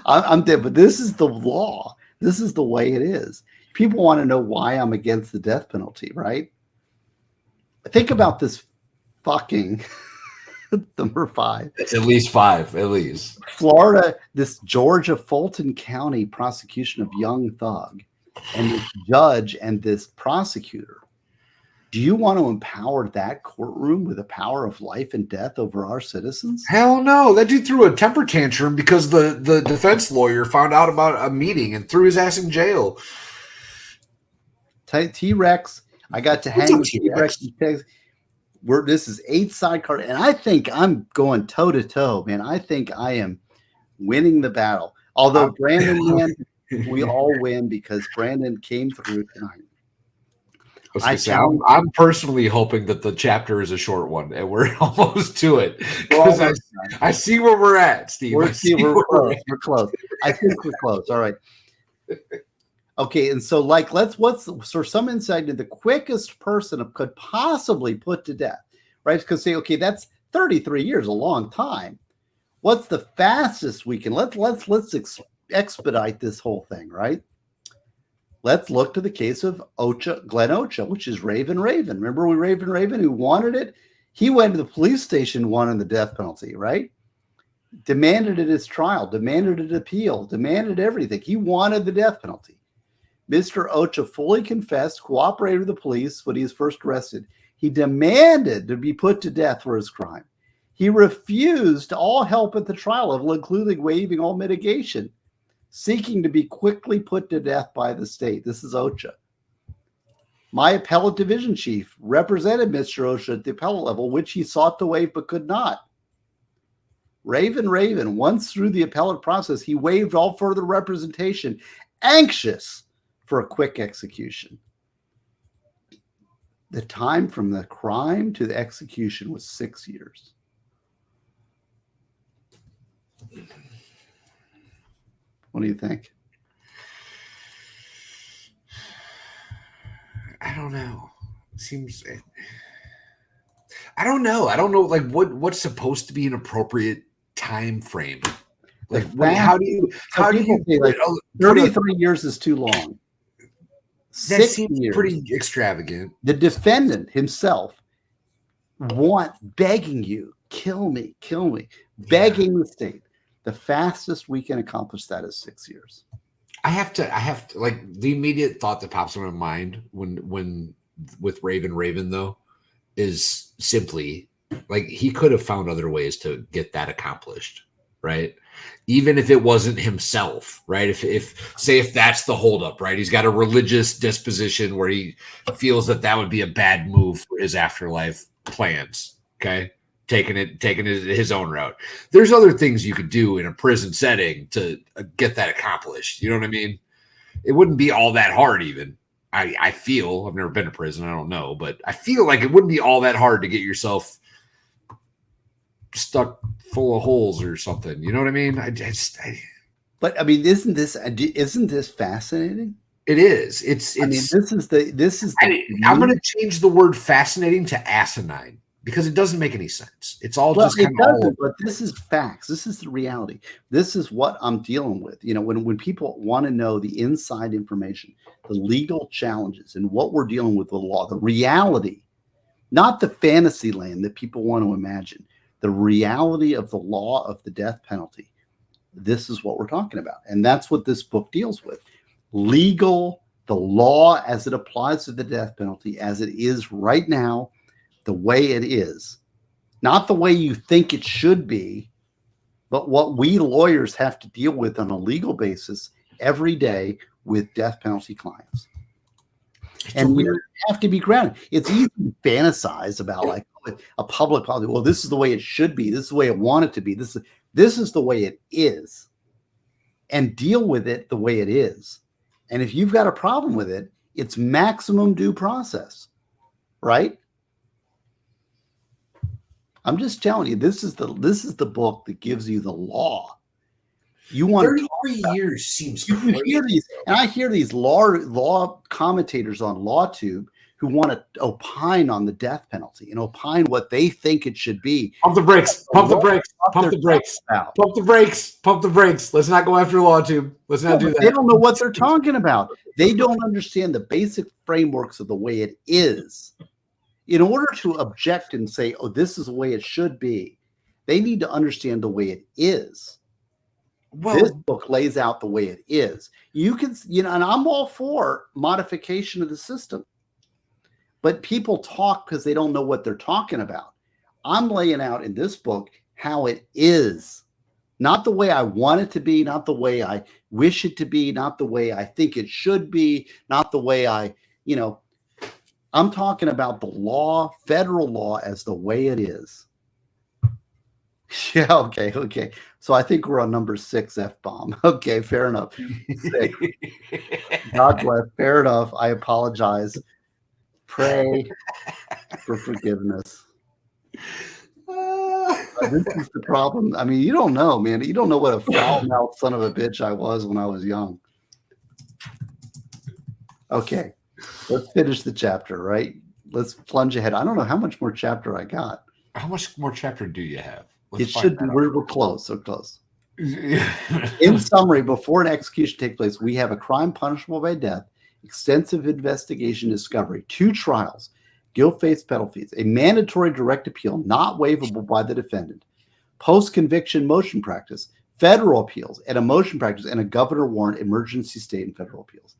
[SPEAKER 1] I'm dead, but this is the law. This is the way it is. People want to know why I'm against the death penalty, right? Think about this fucking number 5.
[SPEAKER 2] It's at least 5, at least.
[SPEAKER 1] Florida, this Georgia Fulton County prosecution of young thug, and this judge and this prosecutor. Do you want to empower that courtroom with the power of life and death over our citizens?
[SPEAKER 2] Hell no. That dude threw a temper tantrum because the defense lawyer found out about a meeting and threw his ass in jail.
[SPEAKER 1] T-Rex, I got to hang with T-Rex. This is 8 sidecar, and I think I'm going toe-to-toe, man. I think I am winning the battle. Although Brandon, man, we all win because Brandon came through tonight.
[SPEAKER 2] I'm personally hoping that the chapter is a short one, and we're almost to it. Because I see where we're at, Steve.
[SPEAKER 1] We're close. We're close. I think we're close. All right. Okay, and so what's for some insight into the quickest person could possibly put to death, right? Because say, okay, that's 33 years, a long time. What's the fastest we can? Let's expedite this whole thing, right? Let's look to the case of Glenn Ocha, which is Raven. Remember Raven who wanted it? He went to the police station, wanted the death penalty, right? Demanded at his trial, demanded an appeal, demanded everything. He wanted the death penalty. Mr. Ocha fully confessed, cooperated with the police when he was first arrested. He demanded to be put to death for his crime. He refused all help at the trial, including waiving all mitigation, seeking to be quickly put to death by the state. This is Ocha. My appellate division chief represented Mr. Ocha at the appellate level, which he sought to waive but could not. Raven, once through the appellate process, he waived all further representation, anxious for a quick execution. The time from the crime to the execution was 6 years. What do you think?
[SPEAKER 2] I don't know. Seems. I don't know. Like what's supposed to be an appropriate time frame. Like how do you
[SPEAKER 1] say, like, 33 years is too long.
[SPEAKER 2] That seems pretty extravagant.
[SPEAKER 1] The defendant himself begging you, kill me, begging the state. The fastest we can accomplish that is 6 years.
[SPEAKER 2] I have to like the immediate thought that pops in my mind when with Raven though is simply like he could have found other ways to get that accomplished, right? Even if it wasn't himself, right? If that's the holdup, right? He's got a religious disposition where he feels that would be a bad move for his afterlife plans. Okay. Taking his own route. There's other things you could do in a prison setting to get that accomplished. You know what I mean? It wouldn't be all that hard even. I feel, I've never been to prison, I don't know, but I feel like it wouldn't be all that hard to get yourself stuck full of holes or something. You know what I mean?
[SPEAKER 1] But I mean, isn't this fascinating?
[SPEAKER 2] It is. I'm going to change the word fascinating to asinine because it doesn't make any sense. It's all just kind of.
[SPEAKER 1] But this is facts. This is the reality. This is what I'm dealing with. You know, when people want to know the inside information, the legal challenges, and what we're dealing with the law, the reality, not the fantasy land that people want to imagine, the reality of the law of the death penalty. This is what we're talking about. And that's what this book deals with. The law as it applies to the death penalty, as it is right now, the way it is, not the way you think it should be, but what we lawyers have to deal with on a legal basis every day with death penalty clients. And we have to be grounded. It's easy to fantasize about like a public policy. Well, this is the way it should be. This is the way I want it to be. This is the way it is. And deal with it the way it is. And if you've got a problem with it, it's maximum due process, right? I'm just telling you, this is the book that gives you the law. You want
[SPEAKER 2] 33 years seems crazy.
[SPEAKER 1] I hear these law commentators on LawTube who want to opine on the death penalty and opine what they think it should be.
[SPEAKER 2] Pump the brakes. Pump the brakes. Pump the brakes. Pump the brakes. Pump the brakes. Let's not go after LawTube. Let's not do that.
[SPEAKER 1] They don't know what they're talking about. They don't understand the basic frameworks of the way it is. In order to object and say, oh, this is the way it should be, they need to understand the way it is. Well, this book lays out the way it is. You can, and I'm all for modification of the system, but people talk because they don't know what they're talking about. I'm laying out in this book how it is, not the way I want it to be, not the way I wish it to be, not the way I think it should be, not the way I'm talking about the law, federal law, as the way it is. Yeah, okay. So I think we're on number 6, F-bomb. Okay, fair enough. 6. God bless. Fair enough. I apologize. Pray for forgiveness. This is the problem. I mean, you don't know, man. You don't know what a foul-mouthed son of a bitch I was when I was young. Okay, let's finish the chapter, right? Let's plunge ahead. I don't know how much more chapter I got.
[SPEAKER 2] How much more chapter do you have?
[SPEAKER 1] It should be. We're close. So close.
[SPEAKER 2] Yeah.
[SPEAKER 1] In summary, before an execution takes place, we have a crime punishable by death, extensive investigation discovery, 2 trials, guilt phase penalties, a mandatory direct appeal not waivable by the defendant, post-conviction motion practice, federal appeals, and a motion practice, and a governor warrant emergency state and federal appeals.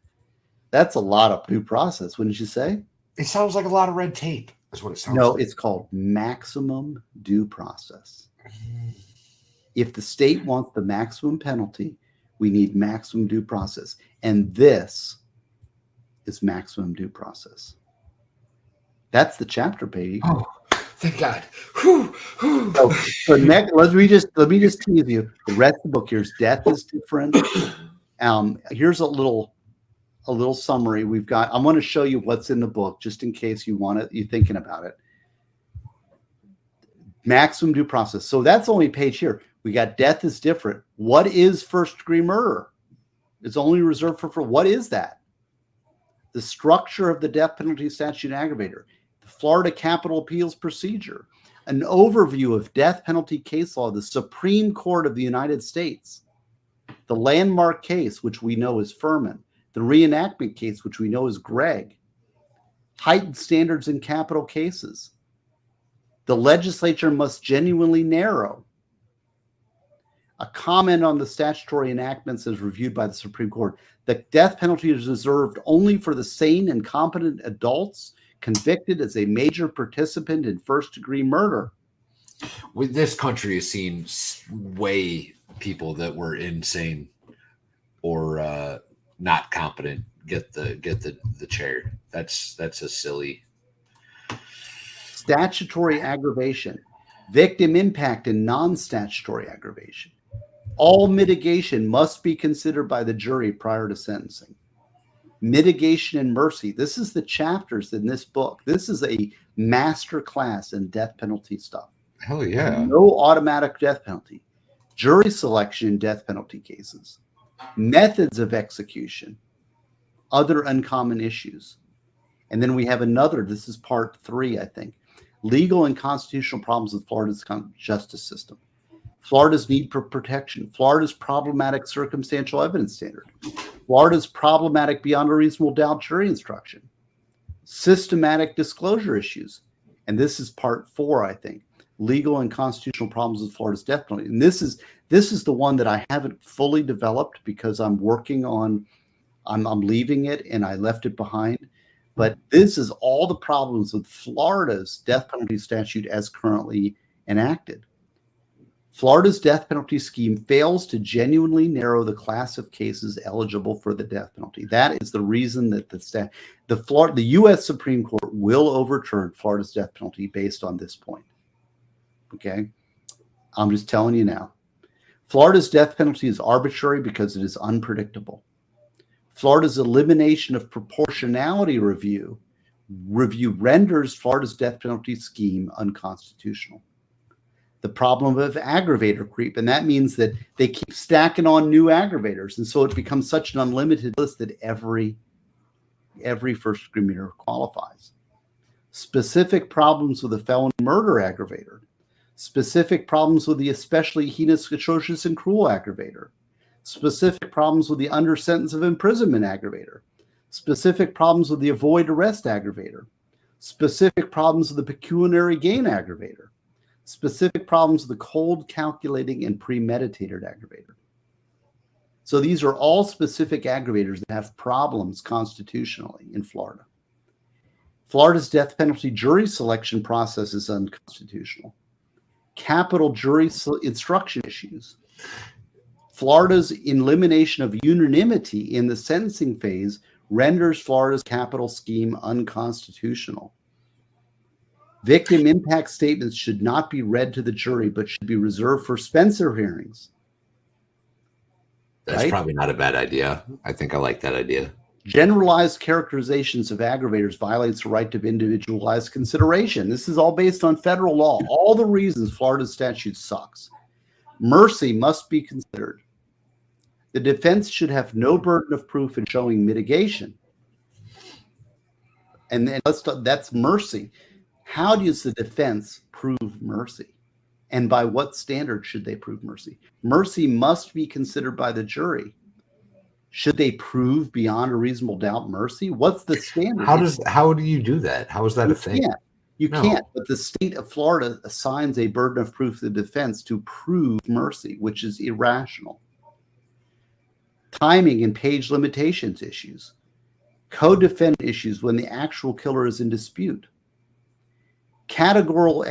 [SPEAKER 1] That's a lot of due process, wouldn't you say?
[SPEAKER 2] It sounds like a lot of red tape. That's what it sounds
[SPEAKER 1] No,
[SPEAKER 2] like.
[SPEAKER 1] it's called maximum due process. If the state wants the maximum penalty, we need maximum due process. And this is maximum due process. That's the chapter, baby.
[SPEAKER 2] Oh, thank God. Whew, whew.
[SPEAKER 1] So next, let me just tease you. The rest of the book here's death is different. Here's a little summary we've got. I'm going to show you what's in the book just in case you're thinking about it. Maximum due process. So that's the only page here. We got death is different. What is first degree murder? It's only reserved for what is that? The structure of the death penalty statute aggravator, the Florida Capital Appeals procedure, an overview of death penalty case law, the Supreme Court of the United States, the landmark case, which we know is Furman, the reenactment case, which we know is Gregg, heightened standards in capital cases. The legislature must genuinely narrow. A comment on the statutory enactments as reviewed by the Supreme Court. The death penalty is reserved only for the sane and competent adults convicted as a major participant in first-degree murder.
[SPEAKER 2] This country has seen way people that were insane or not competent get the chair. That's a silly.
[SPEAKER 1] Statutory aggravation, victim impact, and non-statutory aggravation. All mitigation must be considered by the jury prior to sentencing. Mitigation and mercy. This is the chapters in this book. This is a master class in death penalty stuff.
[SPEAKER 2] Hell yeah.
[SPEAKER 1] No automatic death penalty. Jury selection in death penalty cases. Methods of execution. Other uncommon issues. And then we have another, this is part 3, I think. Legal and constitutional problems with Florida's justice system. Florida's need for protection. Florida's problematic circumstantial evidence standard. Florida's problematic beyond a reasonable doubt jury instruction. Systematic disclosure issues. And this is part 4, I think. Legal and constitutional problems with Florida's death penalty. And this is the one that I haven't fully developed because I'm working on, I'm leaving it and I left it behind. But this is all the problems with Florida's death penalty statute as currently enacted. Florida's death penalty scheme fails to genuinely narrow the class of cases eligible for the death penalty. That is the reason that the U.S. Supreme Court will overturn Florida's death penalty based on this point. Okay? I'm just telling you now. Florida's death penalty is arbitrary because it is unpredictable. Florida's elimination of proportionality review renders Florida's death penalty scheme unconstitutional. The problem of aggravator creep, and that means that they keep stacking on new aggravators, and so it becomes such an unlimited list that every first degree murder qualifies. Specific problems with the felon murder aggravator. Specific problems with the especially heinous, atrocious, and cruel aggravator. Specific problems with the under sentence of imprisonment aggravator. Specific problems with the avoid arrest aggravator. Specific problems with the pecuniary gain aggravator. Specific problems with the cold, calculating, and premeditated aggravator. So these are all specific aggravators that have problems constitutionally in Florida. Florida's death penalty jury selection process is unconstitutional. Capital jury instruction issues. Florida's elimination of unanimity in the sentencing phase renders Florida's capital scheme unconstitutional. Victim impact statements should not be read to the jury, but should be reserved for Spencer hearings.
[SPEAKER 2] That's probably not a bad idea. I think I like that idea.
[SPEAKER 1] Generalized characterizations of aggravators violates the right to individualized consideration. This is all based on federal law. All the reasons Florida's statute sucks. Mercy must be considered. The defense should have no burden of proof in showing mitigation. And then that's mercy. How does the defense prove mercy? And by what standard should they prove mercy? Mercy must be considered by the jury. Should they prove beyond a reasonable doubt mercy? What's the standard?
[SPEAKER 2] How do you do that? How is that a thing?
[SPEAKER 1] You
[SPEAKER 2] No.
[SPEAKER 1] can't. But the state of Florida assigns a burden of proof to the defense to prove mercy, which is irrational. Timing and page limitations issues. Co-defendant issues when the actual killer is in dispute. Categorical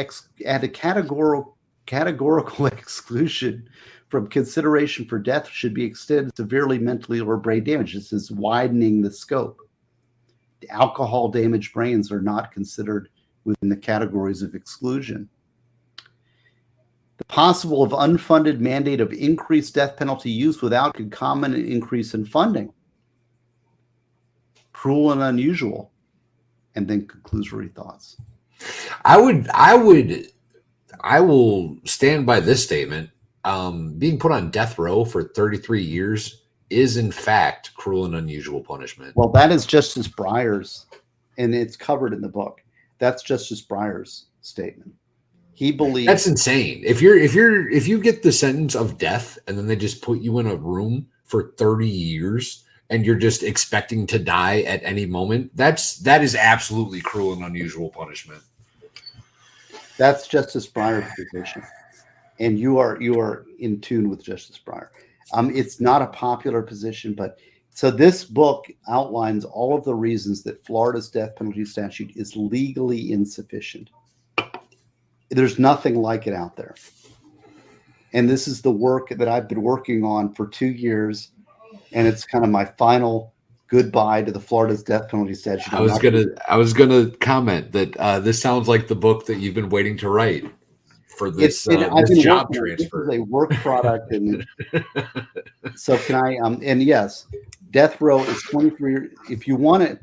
[SPEAKER 1] exclusion from consideration for death should be extended severely mentally or brain damage. This is widening the scope. The alcohol damaged brains are not considered within the categories of exclusion. The possible of unfunded mandate of increased death penalty use without concomitant increase in funding. Cruel and unusual. And then conclusory thoughts.
[SPEAKER 2] I will stand by this statement. Being put on death row for 33 years is in fact cruel and unusual punishment.
[SPEAKER 1] Well, that is Justice Breyer's, and it's covered in the book. That's Justice Breyer's statement. He believes
[SPEAKER 2] that's insane. If you get the sentence of death and then they just put you in a room for 30 years and you're just expecting to die at any moment, that is absolutely cruel and unusual punishment.
[SPEAKER 1] That's Justice Breyer's position. And you are in tune with Justice Breyer. It's not a popular position, but so this book outlines all of the reasons that Florida's death penalty statute is legally insufficient. There's nothing like it out there. And this is the work that I've been working on for 2 years, and it's kind of my final goodbye to the Florida's death penalty statute.
[SPEAKER 2] I was gonna comment that this sounds like the book that you've been waiting to write. For this, this job transfer.
[SPEAKER 1] This is a work product, and so can I? And yes, death row is 23. If you want it,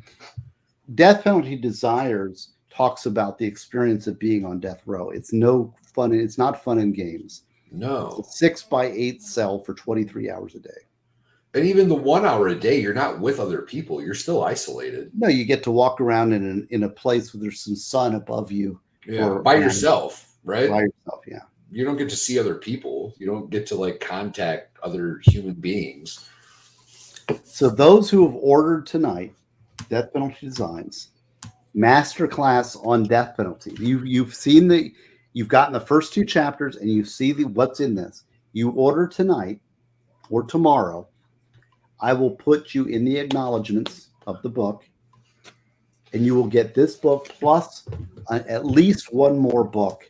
[SPEAKER 1] Death Penalty Desires talks about the experience of being on death row. It's no fun. It's not fun and games.
[SPEAKER 2] No,
[SPEAKER 1] it's a 6x8 cell for 23 hours a day.
[SPEAKER 2] And even the 1 hour a day, you're not with other people. You're still isolated.
[SPEAKER 1] No, you get to walk around in a place where there's some sun above you.
[SPEAKER 2] Yeah, by yourself. Right?
[SPEAKER 1] By yourself, yeah.
[SPEAKER 2] You don't get to see other people. You don't get to like contact other human beings.
[SPEAKER 1] So those who have ordered tonight, Death Penalty Designs, masterclass on death penalty. You've gotten the first 2 chapters and you see what's in this. You order tonight or tomorrow. I will put you in the acknowledgments of the book, and you will get this book plus at least one more book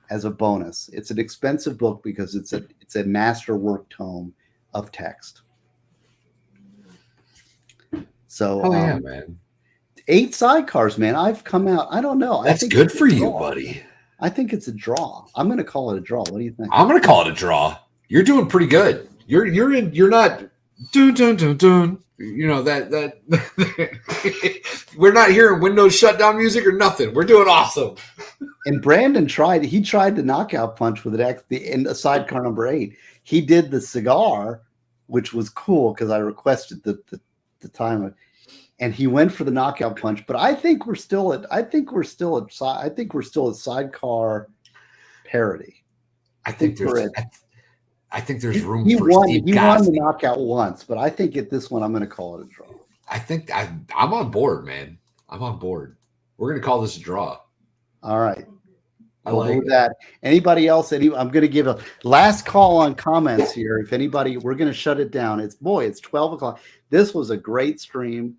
[SPEAKER 1] as a bonus. It's an expensive book because it's a masterwork tome of text. So,
[SPEAKER 2] man.
[SPEAKER 1] 8 sidecars, man. I've come out. I don't know.
[SPEAKER 2] That's good for you, buddy.
[SPEAKER 1] I think it's a draw. I'm going to call it a draw. What do you think?
[SPEAKER 2] I'm going to call it a draw. You're doing pretty good. You're not dun dun dun dun. You know that we're not hearing Windows shutdown music or nothing. We're doing awesome.
[SPEAKER 1] And Brandon tried the knockout punch with it in a sidecar number 8. He did the cigar, which was cool because I requested the time, and he went for the knockout punch. But I think we're still at sidecar parity.
[SPEAKER 2] I think there's room
[SPEAKER 1] he
[SPEAKER 2] for
[SPEAKER 1] won,
[SPEAKER 2] Steve
[SPEAKER 1] he
[SPEAKER 2] Cosby.
[SPEAKER 1] won the knockout once, but I think at this one I'm going to call it a draw.
[SPEAKER 2] I think I'm on board, man. I'm on board. We're going to call this a draw.
[SPEAKER 1] All right.
[SPEAKER 2] I like
[SPEAKER 1] that. Anybody else? I'm going to give a last call on comments here. If anybody, we're going to shut it down. It's 12 o'clock. This was a great stream.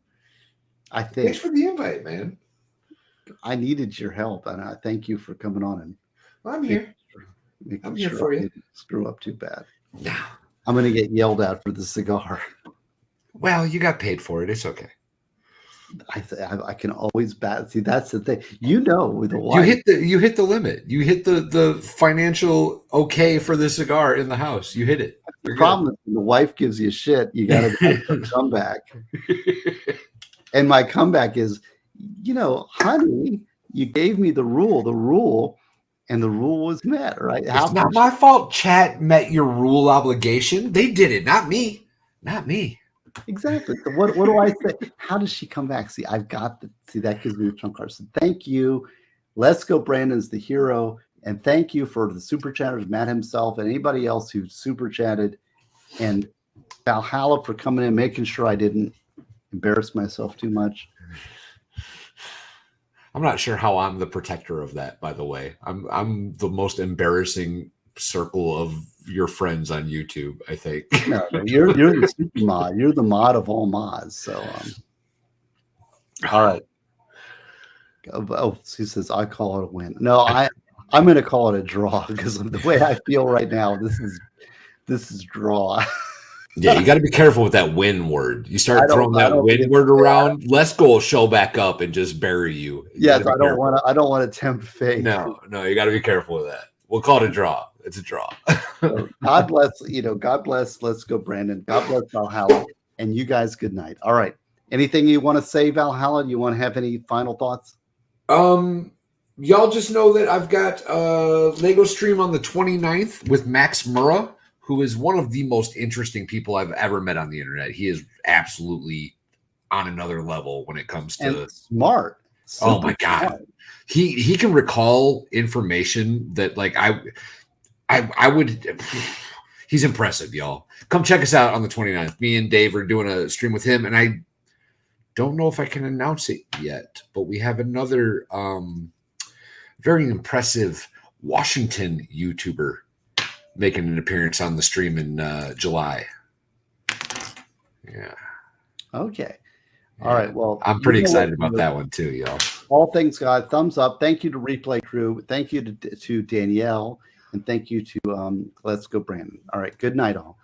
[SPEAKER 1] I think.
[SPEAKER 2] Thanks for the invite, man.
[SPEAKER 1] I needed your help, and I thank you for coming on. And
[SPEAKER 2] I'm here. I'm here for you.
[SPEAKER 1] Screw up too bad.
[SPEAKER 2] No.
[SPEAKER 1] I'm going to get yelled at for the cigar.
[SPEAKER 2] Well, you got paid for it. It's okay.
[SPEAKER 1] I can always bat. See, that's the thing. With the wife,
[SPEAKER 2] you hit the limit. You hit the financial okay for the cigar in the house. You hit it.
[SPEAKER 1] The problem is when the wife gives you shit, you got to come back. And my comeback is, honey, you gave me the rule, and the rule was met, right?
[SPEAKER 2] It's not my fault. Chat met your rule obligation. They did it, not me. Not me.
[SPEAKER 1] Exactly. So what do I say? How does she come back? That gives me a trump card. So thank you. Let's go. Brandon's the hero. And thank you for the super chatters, Matt himself, and anybody else who super chatted, and Valhalla for coming in, making sure I didn't embarrass myself too much.
[SPEAKER 2] I'm not sure how I'm the protector of that, by the way. I'm the most embarrassing circle of your friends on YouTube, I think.
[SPEAKER 1] No, you're the super mod. You're the mod of all mods. So all right. Oh, he says I call it a win. No, I'm going to call it a draw because of the way I feel right now. This is draw.
[SPEAKER 2] Yeah, you got to be careful with that win word. You start throwing that win word around, Lesko will show back up and just bury you.
[SPEAKER 1] Yes, I don't want to tempt fate.
[SPEAKER 2] No, you got to be careful with that. We'll call it a draw. It's a draw.
[SPEAKER 1] So God bless. God bless. Let's go, Brandon. God bless Valhalla, and you guys. Good night. All right. Anything you want to say, Valhalla? You want to have any final thoughts?
[SPEAKER 2] Y'all just know that I've got Lego stream on the 29th with Max Murrah, who is one of the most interesting people I've ever met on the internet. He is absolutely on another level when it comes to
[SPEAKER 1] smart.
[SPEAKER 2] Oh my God. Smart. He can recall information that like I would he's impressive, y'all. Come check us out on the 29th. Me and Dave are doing a stream with him, and I don't know if I can announce it yet, but we have another very impressive Washington YouTuber making an appearance on the stream in July. Yeah.
[SPEAKER 1] Okay. All right. Well,
[SPEAKER 2] I'm pretty excited about that one too, y'all.
[SPEAKER 1] All things God, thumbs up. Thank you to Replay Crew. Thank you to Danielle, and thank you to Let's Go Brandon. All right. Good night, all.